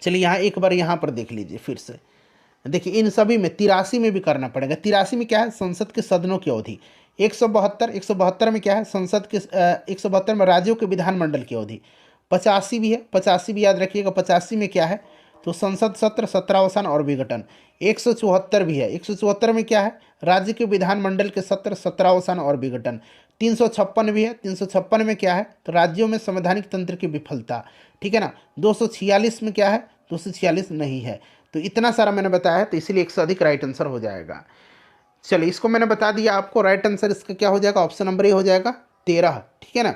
चलिए यहाँ एक बार यहाँ पर देख लीजिए फिर से। देखिए इन सभी में 83 में भी करना पड़ेगा। 83 में क्या है, संसद के सदनों की अवधि। 172 में क्या है, संसद के 172 में राज्यों के विधानमंडल की अवधि। 85 भी है, 85 भी याद रखिएगा। 85 में क्या है, तो संसद सत्र, सत्रावसान और विघटन। 174 भी है, 174 में क्या है, राज्य के विधानमंडल के सत्र, सत्रावसान और विघटन। 356 भी है, 356 में क्या है, तो राज्यों में संवैधानिक तंत्र की विफलता, ठीक है ना। 246 में क्या है, 246 नहीं है। तो इतना सारा मैंने बताया है, तो इसीलिए एक से अधिक राइट आंसर हो जाएगा। चलिए इसको मैंने बता दिया आपको, राइट आंसर इसका क्या हो जाएगा, ऑप्शन नंबर ए हो जाएगा 13, ठीक है ना।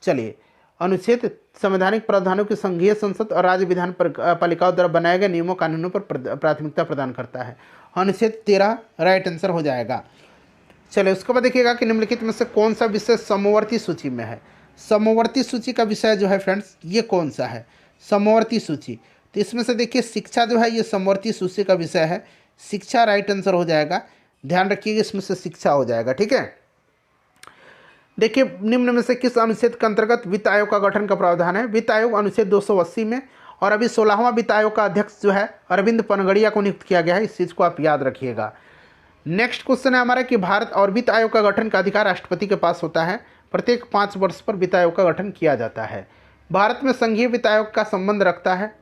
चलिए अनुच्छेद संवैधानिक प्रावधानों की संघीय संसद और राज्य विधान पालिकाओं द्वारा बनाए गए नियमों कानूनों पर प्राथमिकता प्रदान करता है। अनुच्छेद 13 राइट आंसर हो जाएगा। चलिए उसके बाद देखिएगा कि निम्नलिखित में से कौन सा विषय समवर्ती सूची में है। समवर्ती सूची का विषय जो है फ्रेंड्स, ये कौन सा है, समवर्ती सूची। तो इसमें से देखिए शिक्षा जो है, ये समवर्ती सूची का विषय है। शिक्षा राइट आंसर हो जाएगा, ध्यान रखिएगा इसमें से शिक्षा हो जाएगा, ठीक है। देखिए निम्न में से किस अनुच्छेद के अंतर्गत वित्त आयोग का गठन का प्रावधान है। वित्त आयोग अनुच्छेद 280 में, और अभी 16वां वित्त आयोग का अध्यक्ष जो है अरविंद पनगड़िया को नियुक्त किया गया है। इस चीज़ को आप याद रखिएगा। नेक्स्ट क्वेश्चन है हमारा कि भारत और वित्त आयोग का गठन का अधिकार राष्ट्रपति के पास होता है। प्रत्येक 5 वर्ष पर वित्त आयोग का गठन किया जाता है। भारत में संघीय वित्त आयोग का संबंध रखता है।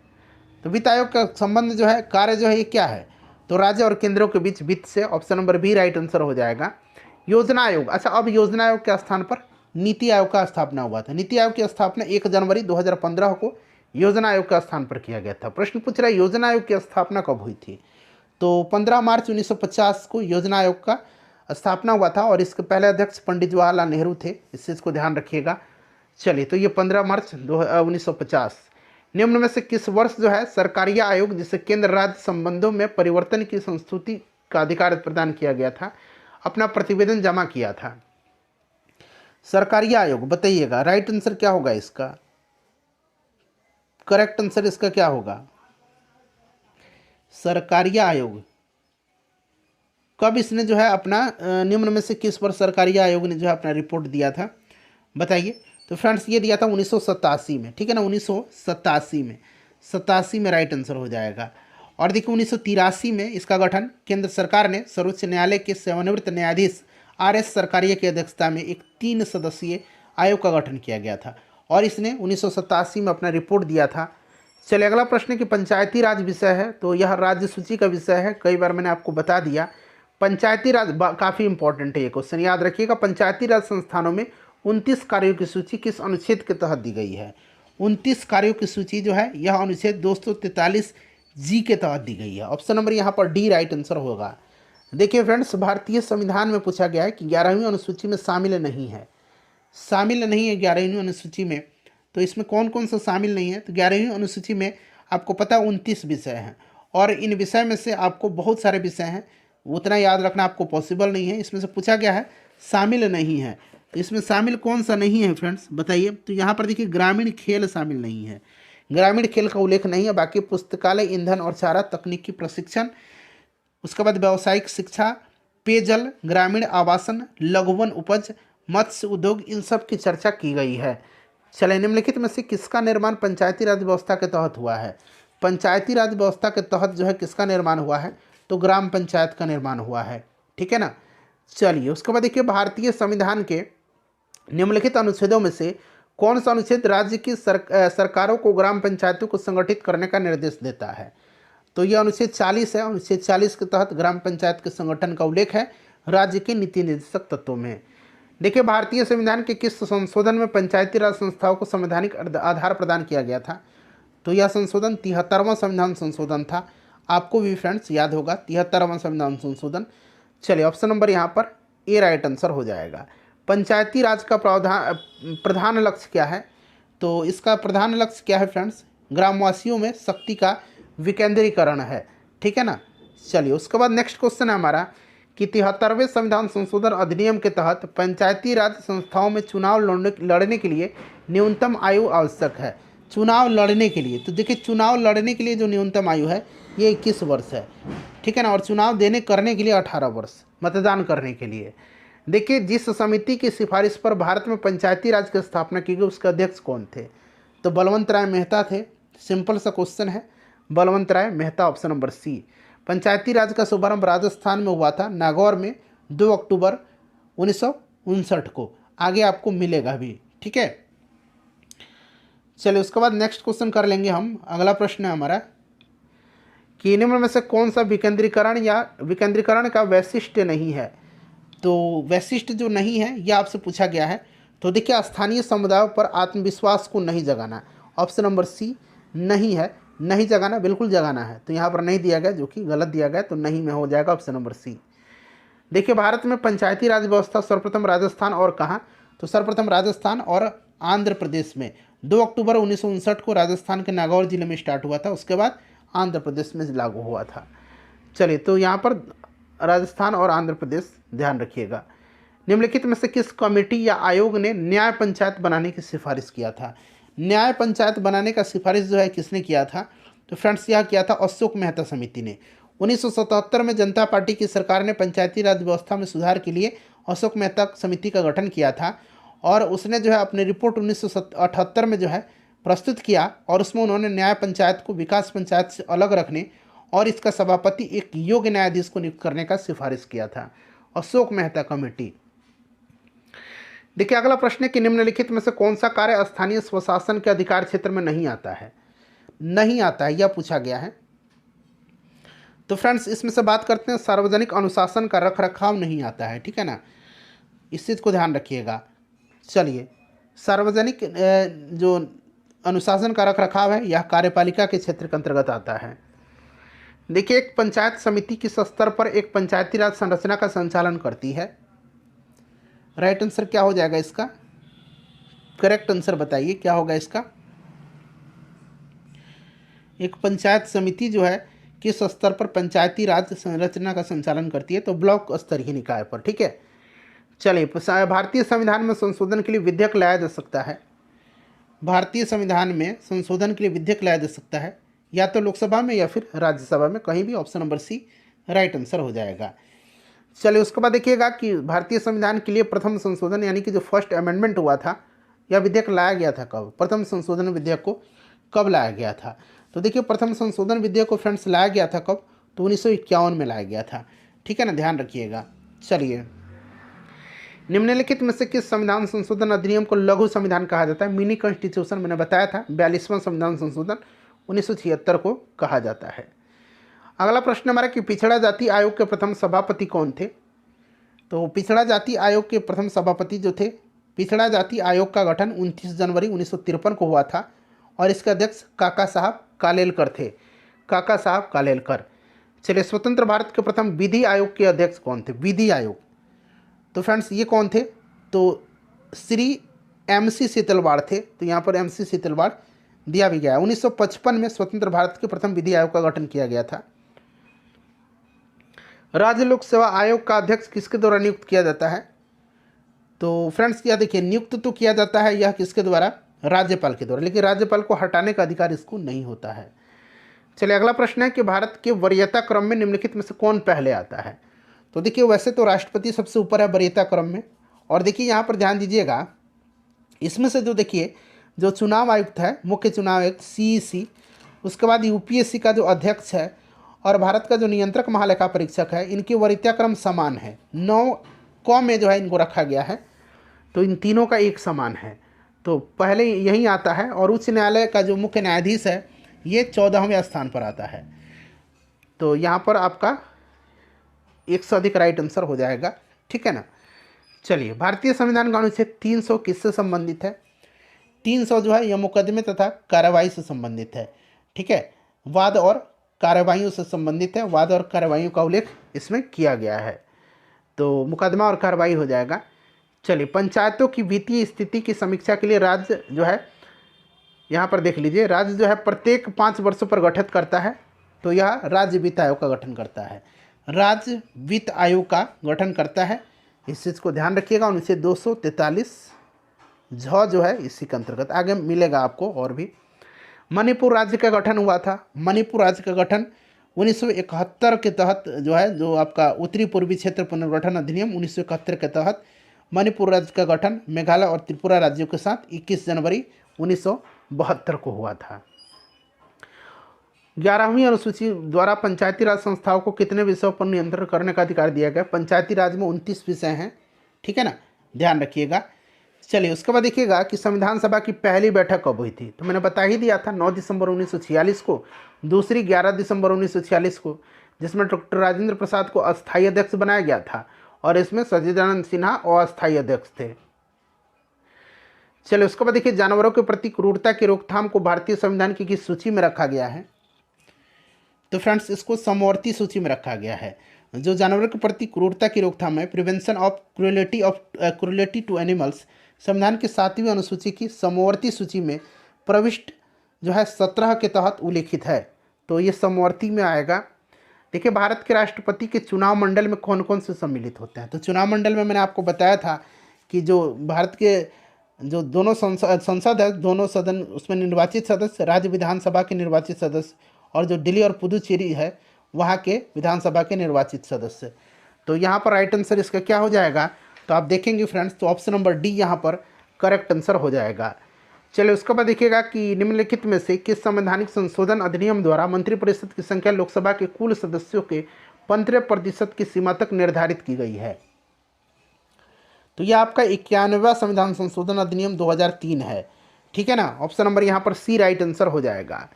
तो वित्त आयोग का संबंध जो है, कार्य जो है, ये क्या है, तो राज्य और केंद्रों के बीच वित्त से, option number B right answer हो जाएगा। योजना आयोग, अच्छा अब योजना आयोग के स्थान पर नीति आयोग का स्थापना हुआ था। नीति आयोग की स्थापना 1 जनवरी 2015 को योजना आयोग का स्थान पर किया गया था। प्रश्न पूछ रहा है योजना आयोग की स्थापना कब हुई थी, तो 15 मार्च 1950 को योजना आयोग का स्थापना हुआ था, और इसके पहले अध्यक्ष पंडित जवाहरलाल नेहरू थे। इस चीज़ को ध्यान रखिएगा। चलिए तो ये 15 मार्च 1950। निम्न में से किस वर्ष जो है सरकारिया आयोग, जिसे केंद्र राज्य संबंधों में परिवर्तन की संस्तुति का अधिकार प्रदान किया गया था, अपना प्रतिवेदन जमा किया था। सरकारिया आयोग बताइएगा राइट आंसर क्या होगा इसका, करेक्ट आंसर इसका क्या होगा। सरकारिया आयोग कब इसने जो है अपना, निम्न में से किस वर्ष सरकारिया आयोग ने जो है अपना रिपोर्ट दिया था, बताइए। तो फ्रेंड्स ये दिया था 1987 में, ठीक है ना, 1987 में, 87 में राइट आंसर हो जाएगा। और देखिए 1983 में इसका गठन केंद्र सरकार ने सर्वोच्च न्यायालय के सेवानिवृत्त न्यायाधीश RS सरकारिया की अध्यक्षता में एक 3 सदस्यीय आयोग का गठन किया गया था, और इसने 1987 में अपना रिपोर्ट दिया था। चलिए अगला प्रश्न कि पंचायती राज विषय है, तो यह राज्य सूची का विषय है। कई बार मैंने आपको बता दिया। पंचायती राज काफ़ी इंपॉर्टेंट है, ये क्वेश्चन याद रखिएगा। पंचायती राज संस्थानों में 29 कार्यों की सूची किस अनुच्छेद के तहत दी गई है। 29 कार्यों की सूची जो है यह अनुच्छेद 243 जी के तहत दी गई है। ऑप्शन नंबर यहाँ पर डी राइट आंसर होगा। देखिए फ्रेंड्स, भारतीय संविधान में पूछा गया है कि 11वीं अनुसूची में शामिल नहीं है, शामिल नहीं है 11वीं अनुसूची में। तो इसमें कौन कौन सा शामिल नहीं है, तो 11वीं अनुसूची में आपको पता है 29 विषय हैं, और इन विषय में से आपको बहुत सारे विषय हैं, उतना याद रखना आपको पॉसिबल नहीं है। इसमें से पूछा गया है शामिल नहीं है। तो इसमें शामिल कौन सा नहीं है फ्रेंड्स बताइए। तो यहाँ पर देखिए ग्रामीण खेल शामिल नहीं है, ग्रामीण खेल का उल्लेख नहीं है। बाकी पुस्तकालय, ईंधन और चारा, तकनीकी प्रशिक्षण, उसके बाद व्यावसायिक शिक्षा, पेयजल, ग्रामीण आवासन, लघुवन उपज, मत्स्य उद्योग, इन सब की चर्चा की गई है। चलिए, निम्नलिखित में से किसका निर्माण पंचायती राज व्यवस्था के तहत हुआ है। पंचायती राज व्यवस्था के तहत जो है किसका निर्माण हुआ है, तो ग्राम पंचायत का निर्माण हुआ है, ठीक है ना। चलिए, उसके बाद देखिए भारतीय संविधान के निम्नलिखित अनुच्छेदों में से कौन सा अनुच्छेद राज्य की सरकारों को ग्राम पंचायतों को संगठित करने का निर्देश देता है। तो यह अनुच्छेद 40 है। अनुच्छेद 40 के तहत ग्राम पंचायत के संगठन का उल्लेख है राज्य के नीति निर्देशक तत्वों में। देखिए, भारतीय संविधान के किस संशोधन में पंचायती राज संस्थाओं को संवैधानिक आधार प्रदान किया गया था। तो यह संशोधन 73वां संविधान संशोधन था। आपको भी फ्रेंड्स याद होगा 73वां संविधान संशोधन। चलिए, ऑप्शन नंबर यहाँ पर ए राइट आंसर हो जाएगा। पंचायती राज का प्रधान लक्ष्य क्या है। तो इसका प्रधान लक्ष्य क्या है फ्रेंड्स, ग्रामवासियों में शक्ति का विकेंद्रीकरण है, ठीक है ना। चलिए, उसके बाद नेक्स्ट क्वेश्चन है हमारा कि 73वें संविधान संशोधन अधिनियम के तहत पंचायती राज संस्थाओं में चुनाव लड़ने के लिए न्यूनतम आयु आवश्यक है। चुनाव लड़ने के लिए, तो देखिए चुनाव लड़ने के लिए जो न्यूनतम आयु है ये 21 वर्ष है, ठीक है ना। और चुनाव करने के लिए 18 वर्ष, मतदान करने के लिए। देखिए, जिस समिति की सिफारिश पर भारत में पंचायती राज की स्थापना की गई उसके अध्यक्ष कौन थे। तो बलवंत राय मेहता थे। सिंपल सा क्वेश्चन है, बलवंत राय मेहता, ऑप्शन नंबर सी। पंचायती राज का शुभारंभ राजस्थान में हुआ था, नागौर में 2 अक्टूबर 1959 को। आगे आपको मिलेगा भी, ठीक है। चलिए, उसके बाद नेक्स्ट क्वेश्चन कर लेंगे हम। अगला प्रश्न है हमारा कि निम्न में से कौन सा विकेंद्रीकरण का वैशिष्ट्य नहीं है। तो वैशिष्ट्य जो नहीं है यह आपसे पूछा गया है। तो देखिए, स्थानीय समुदायों पर आत्मविश्वास को नहीं जगाना, ऑप्शन नंबर सी नहीं है। नहीं जगाना, बिल्कुल जगाना है। तो यहाँ पर नहीं दिया गया, जो कि गलत दिया गया, तो नहीं में हो जाएगा ऑप्शन नंबर सी। देखिए, भारत में पंचायती राज व्यवस्था सर्वप्रथम राजस्थान और कहाँ, तो सर्वप्रथम राजस्थान और आंध्र प्रदेश में 2 अक्टूबर 1959 को राजस्थान के नागौर जिले में स्टार्ट हुआ था। उसके बाद आंध्र प्रदेश में लागू हुआ था। चलिए, तो यहाँ पर राजस्थान और आंध्र प्रदेश ध्यान रखिएगा। निम्नलिखित में से किस कमेटी या आयोग ने न्याय पंचायत बनाने की सिफारिश किया था। न्याय पंचायत बनाने का सिफारिश जो है किसने किया था, तो फ्रेंड्स यह किया था अशोक मेहता समिति ने। 1977 में जनता पार्टी की सरकार ने पंचायती राज व्यवस्था में सुधार के लिए अशोक मेहता समिति का गठन किया था और उसने जो है अपनी रिपोर्ट 1978 में जो है प्रस्तुत किया और उसमें उन्होंने न्याय पंचायत को विकास पंचायत से अलग रखने और इसका सभापति एक योग्य न्यायाधीश को नियुक्त करने का सिफारिश किया था, अशोक मेहता कमेटी। देखिए, अगला प्रश्न है कि निम्नलिखित में से कौन सा कार्य स्थानीय स्वशासन के अधिकार क्षेत्र में नहीं आता है। नहीं आता है, यह पूछा गया है। तो फ्रेंड्स, इसमें से बात करते हैं सार्वजनिक अनुशासन का रखरखाव नहीं आता है, ठीक है ना। इस चीज़ को ध्यान रखिएगा। चलिए, सार्वजनिक जो अनुशासन का रखरखाव है यह कार्यपालिका के क्षेत्र के अंतर्गत आता है। देखिए, एक पंचायत समिति किस स्तर पर एक पंचायती राज संरचना का संचालन करती है। राइट आंसर क्या हो जाएगा इसका, करेक्ट आंसर बताइए क्या होगा इसका। एक पंचायत समिति जो है किस स्तर पर पंचायती राज संरचना का संचालन करती है, तो ब्लॉक स्तरीय निकाय पर, ठीक है। चलिए, भारतीय संविधान में संशोधन के लिए विधेयक लाया जा सकता है। भारतीय संविधान में संशोधन के लिए विधेयक लाया जा सकता है या तो लोकसभा में या फिर राज्यसभा में, कहीं भी। Option number C right answer हो जाएगा। चलिए, उसके बाद देखिएगा कि भारतीय संविधान के लिए प्रथम संशोधन यानी कि जो फर्स्ट अमेंडमेंट हुआ था, यह विधेयक लाया गया था कब, प्रथम संशोधन विधेयक को कब लाया गया था। तो देखिए, प्रथम संशोधन विधेयक को फ्रेंड्स लाया गया था कब, तो 1951 में लाया गया था, ठीक है ना, ध्यान रखिएगा। चलिए, निम्नलिखित में से किस संविधान संशोधन अधिनियम को लघु संविधान कहा जाता है। मिनी कॉन्स्टिट्यूशन मैंने बताया था, 42वां संविधान संशोधन 1976 को कहा जाता है। अगला प्रश्न हमारा कि पिछड़ा जाति आयोग के प्रथम सभापति कौन थे। तो पिछड़ा जाति आयोग के प्रथम सभापति जो थे, पिछड़ा जाति आयोग का गठन 29 जनवरी 1953 को हुआ था और इसके अध्यक्ष काका साहब कालेलकर थे, काका साहब कालेलकर। चलिए, स्वतंत्र भारत के प्रथम विधि आयोग के अध्यक्ष कौन थे, विधि आयोग। तो फ्रेंड्स ये कौन थे, तो श्री MC सीतलवाड़ थे। तो यहाँ पर MC सीतलवाड़ दिया भी गया है। 1955 में स्वतंत्र भारत के प्रथम विधि आयोग का गठन किया गया था। राज्य लोक सेवा आयोग का अध्यक्ष किसके द्वारा नियुक्त किया जाता है। तो फ्रेंड्स यह देखिए, नियुक्त तो किया जाता है यह किसके द्वारा, राज्यपाल के द्वारा, लेकिन राज्यपाल को हटाने का अधिकार इसको नहीं होता है। चलिए अगला प्रश्न है कि भारत के वरीयता क्रम में निम्नलिखित में से कौन पहले आता है। तो देखिए वैसे तो राष्ट्रपति सबसे ऊपर है वरीयता क्रम में, और देखिए यहाँ पर ध्यान दीजिएगा, इसमें से जो देखिए जो चुनाव आयुक्त है, मुख्य चुनाव आयुक्त CEC, उसके बाद UPSC का जो अध्यक्ष है और भारत का जो नियंत्रक महालेखा परीक्षक है, इनकी वरीयता क्रम समान है। 9 में जो है इनको रखा गया है, तो इन तीनों का एक समान है, तो पहले यही आता है। और उच्च न्यायालय का जो मुख्य न्यायाधीश है ये 14वें स्थान पर आता है। तो यहाँ पर आपका 1 से अधिक राइट आंसर हो जाएगा, ठीक है ना। चलिए भारतीय संविधान का अनुच्छेद 300 किससे संबंधित है। 300 जो है यह मुकदमे तथा कार्रवाई से संबंधित है, ठीक है, वाद और कार्रवाइयों से संबंधित है, वाद और कार्रवाइयों का उल्लेख इसमें किया गया है, तो मुकदमा और कार्रवाई हो जाएगा। चलिए पंचायतों की वित्तीय स्थिति की समीक्षा के लिए राज्य जो है, यहाँ पर देख लीजिए, राज्य जो है प्रत्येक 5 वर्षों पर गठित करता है, तो यह राज्य वित्त आयोग का गठन करता है, राज्य वित्त आयोग का गठन करता है। इस चीज़ को ध्यान रखिएगा। अनुच्छेद 243 झ जो है इसी के अंतर्गत आगे मिलेगा आपको। और भी मणिपुर राज्य का गठन हुआ था। मणिपुर राज्य का गठन 1971 के तहत जो है, जो आपका उत्तरी पूर्वी क्षेत्र पुनर्गठन अधिनियम 1971 के तहत मणिपुर राज्य का गठन मेघालय और त्रिपुरा राज्यों के साथ 21 जनवरी 1972 को हुआ था। 11वीं अनुसूची द्वारा पंचायती राज संस्थाओं को कितने विषयों पर नियंत्रण करने का अधिकार दिया गया। पंचायती राज में 29 विषय हैं, ठीक है ना, ध्यान रखिएगा। चलिए उसके बाद देखिएगा कि संविधान सभा की पहली बैठक कब हुई थी। तो मैंने बता ही दिया था 9 दिसंबर 1946 को, दूसरी 11 दिसंबर 1946 को, जिसमें डॉक्टर राजेंद्र प्रसाद को अस्थायी अध्यक्ष बनाया गया था और इसमें सच्चिदानंद सिन्हा अस्थायी अध्यक्ष थे। चलिए उसके बाद देखिए जानवरों के प्रति क्रूरता की रोकथाम को भारतीय संविधान की किस सूची में रखा गया है। तो फ्रेंड्स इसको समवर्ती सूची में रखा गया है। जो जानवरों के प्रति क्रूरता की रोकथाम है, prevention of cruelty to animals, संविधान की 7वीं अनुसूची की समवर्ती सूची में प्रविष्ट जो है 17 के तहत उल्लेखित है, तो ये समवर्ती में आएगा। देखिए भारत के राष्ट्रपति के चुनाव मंडल में कौन कौन से सम्मिलित होते हैं। तो चुनाव मंडल में मैंने आपको बताया था कि जो भारत के जो दोनों संसद है, दोनों सदन, उसमें निर्वाचित सदस्य, राज्य विधानसभा के निर्वाचित सदस्य, और जो दिल्ली और पुदुचेरी है वहाँ के विधानसभा के निर्वाचित सदस्य। तो यहाँ पर राइट आंसर इसका क्या हो जाएगा, तो आप देखेंगे फ्रेंड्स, तो ऑप्शन नंबर डी यहाँ पर करेक्ट आंसर हो जाएगा। चलिए उसके बाद देखिएगा कि निम्नलिखित में से किस संवैधानिक संशोधन अधिनियम द्वारा मंत्रिपरिषद की संख्या लोकसभा के कुल सदस्यों के 15% की सीमा तक निर्धारित की गई है। तो यह आपका 91वां संविधान संशोधन अधिनियम 2003 है, ठीक है ना। ऑप्शन नंबर यहाँ पर सी राइट आंसर हो जाएगा।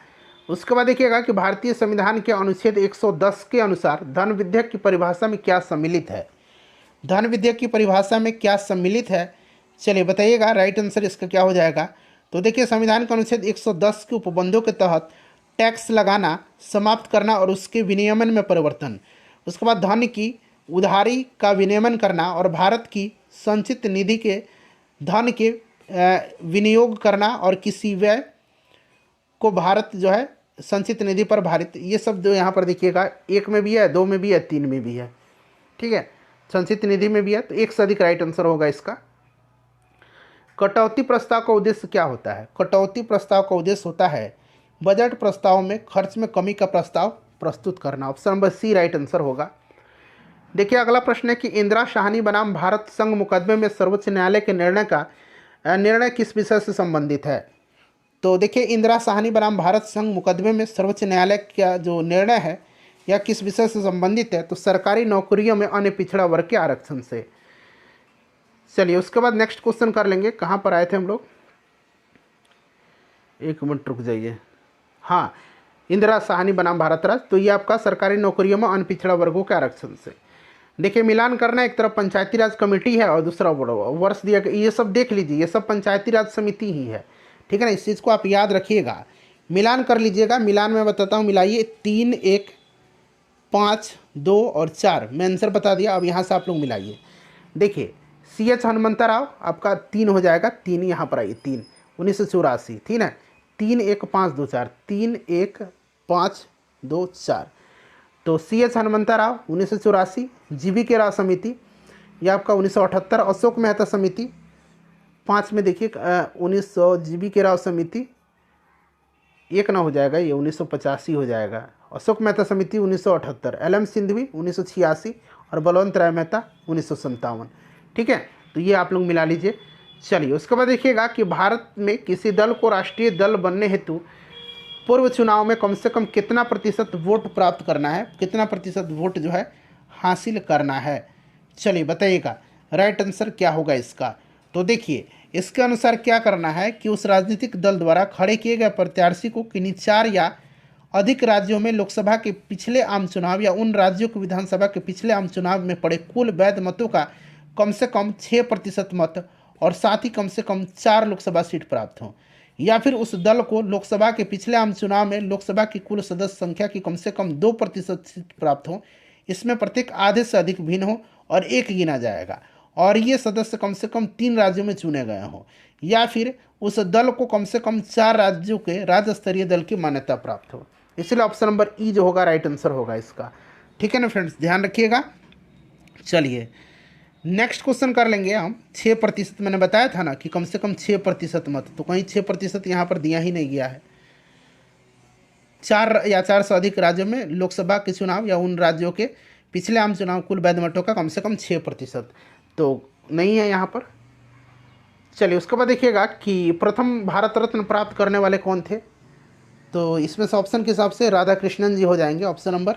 उसके बाद देखिएगा कि भारतीय संविधान के अनुच्छेद 110 के अनुसार धन विधेयक की परिभाषा में क्या सम्मिलित है। धन विधेयक की परिभाषा में क्या सम्मिलित है, चलिए बताइएगा, राइट आंसर इसका क्या हो जाएगा। तो देखिए संविधान के अनुच्छेद 110 के उपबंधों के तहत टैक्स लगाना समाप्त करना और उसके विनियमन में परिवर्तन, उसके बाद धन की उधारी का विनियमन करना और भारत की संचित निधि के धन के विनियोग करना और किसी व्यय को भारत जो है संचित निधि पर भारित, ये सब जो यहाँ पर देखिएगा 1 में भी है, 2 में भी है, 3 में भी है, ठीक है, संचित निधि में भी है, तो 1 से अधिक राइट आंसर होगा इसका। कटौती प्रस्ताव का उद्देश्य क्या होता है। कटौती प्रस्ताव का उद्देश्य होता है बजट प्रस्ताव में खर्च में कमी का प्रस्ताव प्रस्तुत करना। Option number C right answer होगा। देखिए अगला प्रश्न है कि इंदिरा साहनी बनाम भारत संघ मुकदमे में सर्वोच्च न्यायालय के निर्णय किस विषय से संबंधित है। तो देखिए इंदिरा साहनी बनाम भारत संघ मुकदमे में सर्वोच्च न्यायालय का जो निर्णय है यह किस विषय से संबंधित है। तो सरकारी नौकरियों में अन्य पिछड़ा वर्ग के आरक्षण से। चलिए उसके बाद नेक्स्ट क्वेश्चन कर लेंगे। कहाँ पर आए थे हम लोग, 1 मिनट रुक जाइए। हाँ, इंदिरा साहनी बनाम भारत राज्य, तो ये आपका सरकारी नौकरियों में अन्य पिछड़ा वर्गों के आरक्षण से। देखिए मिलान करना, एक तरफ पंचायती राज कमेटी है और दूसरा वर्ष दिया गया, ये सब देख लीजिए, ये सब पंचायती राज समिति ही है, ठीक है ना। इस चीज़ को आप याद रखिएगा, मिलान कर लीजिएगा। मिलान में बताता हूँ, मिलाइए 3, 1, 5, 2 और 4, मैं आंसर बता दिया। अब यहाँ से आप लोग मिलाइए। देखिए CH हनुमंता राव आपका 3 हो जाएगा, 3 यहाँ पर आइए, 3 1984, ठीक है। 3, 1, 5, 2, 4, 3, 1, 5, 2, 4, तो CH हनुमंता राव 1984। GV के राव समिति यह आपका 1978 अशोक मेहता समिति, 5 में देखिए 1900 जीबी के राव समिति, एक ना हो जाएगा, ये 1985 हो जाएगा। अशोक मेहता समिति 1978, एल.एम. सिंघवी 1986 और बलवंत राय मेहता 1957। ठीक है, तो ये आप लोग मिला लीजिए। चलिए उसके बाद देखिएगा कि भारत में किसी दल को राष्ट्रीय दल बनने हेतु पूर्व चुनाव में कम से कम कितना प्रतिशत वोट प्राप्त करना है, कितना प्रतिशत वोट जो है हासिल करना है। चलिए बताइएगा राइट आंसर क्या होगा इसका। तो देखिए इसके अनुसार क्या करना है कि उस राजनीतिक दल द्वारा खड़े किए गए प्रत्याशी को किन्हीं 4 या अधिक राज्यों में लोकसभा के पिछले आम चुनाव या उन राज्यों के विधानसभा के पिछले आम चुनाव में पड़े कुल वैध मतों का कम से कम 6% मत और साथ ही कम से कम 4 लोकसभा सीट प्राप्त हों, या फिर उस दल को लोकसभा के पिछले आम चुनाव में लोकसभा की कुल सदस्य संख्या की कम से कम 2% सीट प्राप्त हो, इसमें प्रत्येक आधे से अधिक भिन्न हो और एक गिना जाएगा, और ये सदस्य कम से कम 3 राज्यों में चुने गए हों, या फिर उस दल को कम से कम 4 राज्यों के राज्य स्तरीय दल की मान्यता प्राप्त हो। इसलिए ऑप्शन नंबर ई जो होगा राइट आंसर होगा इसका। ठीक है ना फ्रेंड्स, ध्यान रखिएगा। चलिए नेक्स्ट क्वेश्चन कर लेंगे हम। 6% मैंने बताया था ना कि कम से कम 6% मत, तो कहीं 6% यहाँ पर दिया ही नहीं गया है। 4 या 4 से अधिक राज्यों में लोकसभा के चुनाव या उन राज्यों के पिछले आम चुनाव कुल वैध मतों का कम से कम 6%, तो नहीं है यहाँ पर। चलिए उसके बाद देखिएगा कि प्रथम भारत रत्न प्राप्त करने वाले कौन थे, तो इसमें से ऑप्शन के हिसाब से राधा कृष्णन जी हो जाएंगे। ऑप्शन नंबर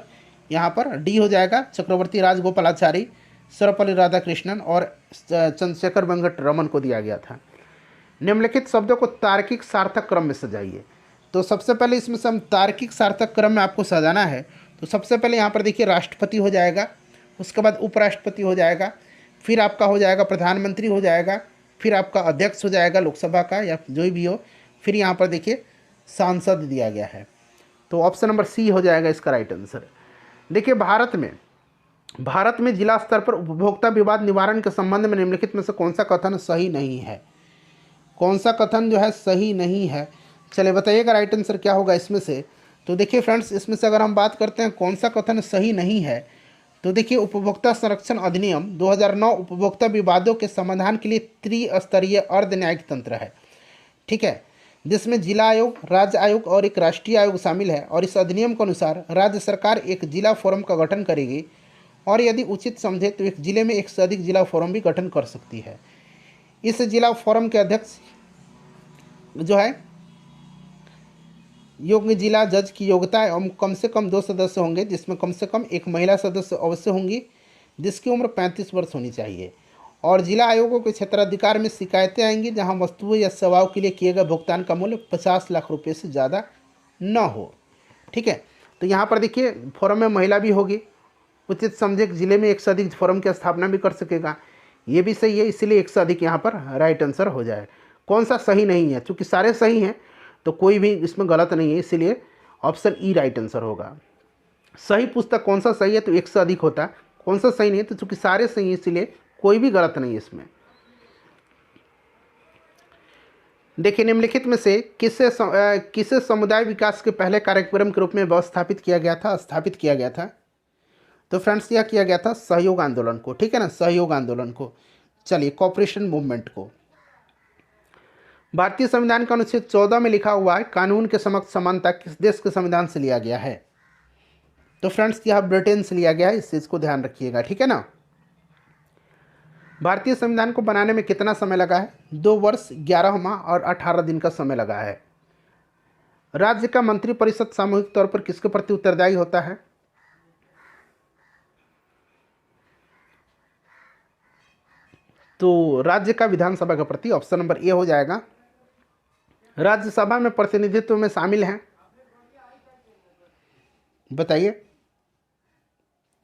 यहाँ पर डी हो जाएगा। चक्रवर्ती राजगोपालाचारी, सर्वपल्ली राधाकृष्णन और चंद्रशेखर वेंकट रमन को दिया गया था। निम्नलिखित शब्दों को तार्किक सार्थक क्रम में सजाइए। तो सबसे पहले इसमें से हम तार्किक सार्थक क्रम में आपको सजाना है, तो सबसे पहले यहाँ पर देखिए राष्ट्रपति हो जाएगा, उसके बाद उपराष्ट्रपति हो जाएगा, फिर आपका हो जाएगा प्रधानमंत्री हो जाएगा, फिर आपका अध्यक्ष हो जाएगा लोकसभा का या जो भी हो, फिर यहाँ पर देखिए सांसद दिया गया है। तो ऑप्शन नंबर सी हो जाएगा इसका राइट आंसर। देखिए भारत में जिला स्तर पर उपभोक्ता विवाद निवारण के संबंध में निम्नलिखित में से कौन सा कथन सही नहीं है, कौन सा कथन जो है सही नहीं है। चलिए बताइएगा राइट आंसर क्या होगा इसमें से। तो देखिए फ्रेंड्स इसमें से अगर हम बात करते हैं कौन सा कथन सही नहीं है, तो देखिए उपभोक्ता संरक्षण अधिनियम 2009 उपभोक्ता विवादों के समाधान के लिए त्रिस्तरीय अर्ध न्यायिक तंत्र है। ठीक है, जिसमें जिला आयोग, राज्य आयोग और एक राष्ट्रीय आयोग शामिल है, और इस अधिनियम के अनुसार राज्य सरकार एक जिला फोरम का गठन करेगी और यदि उचित समझे तो एक जिले में एक से अधिक जिला फोरम भी गठन कर सकती है। इस जिला फोरम के अध्यक्ष जो है योग्य जिला जज की योग्यता एवं कम से कम 2 सदस्य होंगे, जिसमें कम से कम एक महिला सदस्य अवश्य होंगी जिसकी उम्र 35 वर्ष होनी चाहिए, और जिला आयोगों के क्षेत्राधिकार में शिकायतें आएंगी जहां वस्तुओं या सेवाओं के लिए किए गए भुगतान का मूल्य 50 लाख रुपये से ज़्यादा न हो। ठीक है, तो यहाँ पर देखिए फोरम में महिला भी होगी, उचित समझे जिले में एक से अधिक फोरम की स्थापना भी कर सकेगा, ये भी सही है, इसीलिए एक से अधिक यहाँ पर राइट आंसर हो जाए। कौन सा सही नहीं है, चूँकि सारे सही हैं तो कोई भी इसमें गलत नहीं है, इसीलिए ऑप्शन ई राइट आंसर होगा। सही पुस्तक कौन सा सही है, तो एक से अधिक होता है, कौन सा सही नहीं है, तो चूँकि सारे सही हैं इसीलिए कोई भी गलत नहीं है इसमें। देखिए निम्नलिखित में से किसे समुदाय विकास के पहले कार्यक्रम के रूप में स्थापित किया गया था। तो फ्रेंड्स यह किया गया था सहयोग आंदोलन को। ठीक है ना, सहयोग आंदोलन को। चलिए कोऑपरेशन मूवमेंट को। भारतीय संविधान का अनुच्छेद 14 में लिखा हुआ है कानून के समक्ष समानता किस देश के संविधान से लिया गया है। तो फ्रेंड्स यह ब्रिटेन से लिया गया है, इस चीज़ को ध्यान रखिएगा। ठीक है ना। भारतीय संविधान को बनाने में कितना समय लगा है, 2 वर्ष 11 माह और 18 दिन का समय लगा है। राज्य का मंत्रिपरिषद सामूहिक तौर पर किसके प्रति उत्तरदायी होता है। तो राज्य का विधानसभा के प्रति। ऑप्शन नंबर ए हो जाएगा। राज्यसभा में प्रतिनिधित्व में शामिल हैं, बताइए।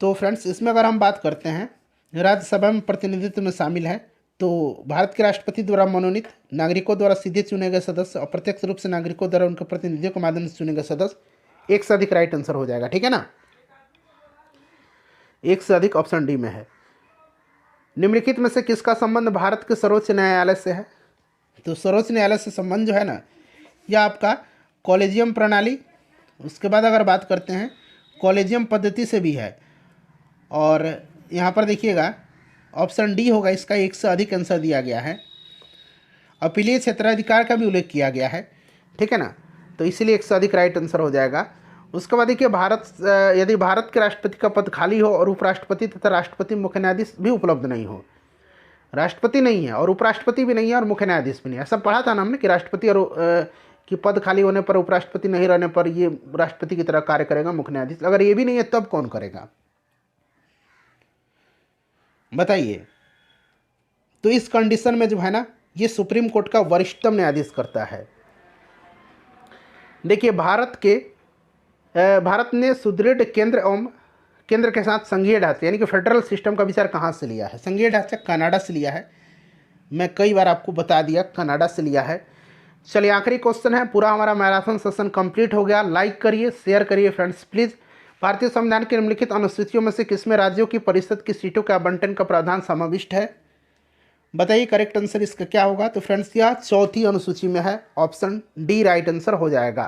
तो फ्रेंड्स इसमें अगर हम बात करते हैं राज्यसभा में प्रतिनिधित्व में शामिल है, तो भारत के राष्ट्रपति द्वारा मनोनीत, नागरिकों द्वारा सीधे चुने गए सदस्य, अप्रत्यक्ष रूप से नागरिकों द्वारा उनके प्रतिनिधियों के माध्यम से चुने गए सदस्य, एक से अधिक राइट आंसर हो जाएगा। ठीक है ना, एक से अधिक ऑप्शन डी में है। निम्नलिखित में से किसका संबंध भारत के सर्वोच्च न्यायालय से है। तो सर्वोच्च न्यायालय से संबंध जो है ना, यह आपका कॉलेजियम प्रणाली, उसके बाद अगर बात करते हैं कॉलेजियम पद्धति से भी है, और यहाँ पर देखिएगा ऑप्शन डी होगा इसका, एक से अधिक आंसर दिया गया है। अपीलीय क्षेत्राधिकार का भी उल्लेख किया गया है, ठीक है ना, तो इसीलिए एक से अधिक राइट आंसर हो जाएगा। उसके बाद देखिए यदि भारत के राष्ट्रपति का पद खाली हो और उपराष्ट्रपति तथा राष्ट्रपति मुख्य न्यायाधीश भी उपलब्ध नहीं हो, राष्ट्रपति नहीं है और उपराष्ट्रपति भी नहीं है और मुख्य न्यायाधीश भी नहीं है, ऐसा पढ़ा था ना हमने कि राष्ट्रपति और कि पद खाली होने पर उपराष्ट्रपति नहीं रहने पर ये राष्ट्रपति की तरह कार्य करेगा मुख्य न्यायाधीश। अगर ये भी नहीं है तब कौन करेगा बताइए। तो इस कंडीशन में जो है ना ये सुप्रीम कोर्ट का वरिष्ठतम न्यायाधीश करता है। देखिए भारत ने सुदृढ़ केंद्र के साथ संघीय ढांचे यानी कि फेडरल सिस्टम का विचार कहाँ से लिया है? संघीय ढांचा कनाडा से लिया है, मैं कई बार आपको बता दिया कनाडा से लिया है। चलिए आखिरी क्वेश्चन है, पूरा हमारा मैराथन सेशन कंप्लीट हो गया। लाइक करिए, शेयर करिए फ्रेंड्स प्लीज़। भारतीय संविधान के निम्नलिखित अनुसूचियों में से किसमें राज्यों की परिषद की सीटों के आवंटन का प्रावधान समाविष्ट है? बताइए करेक्ट आंसर इसका क्या होगा। तो फ्रेंड्स यह चौथी अनुसूची में है, ऑप्शन डी राइट आंसर हो जाएगा।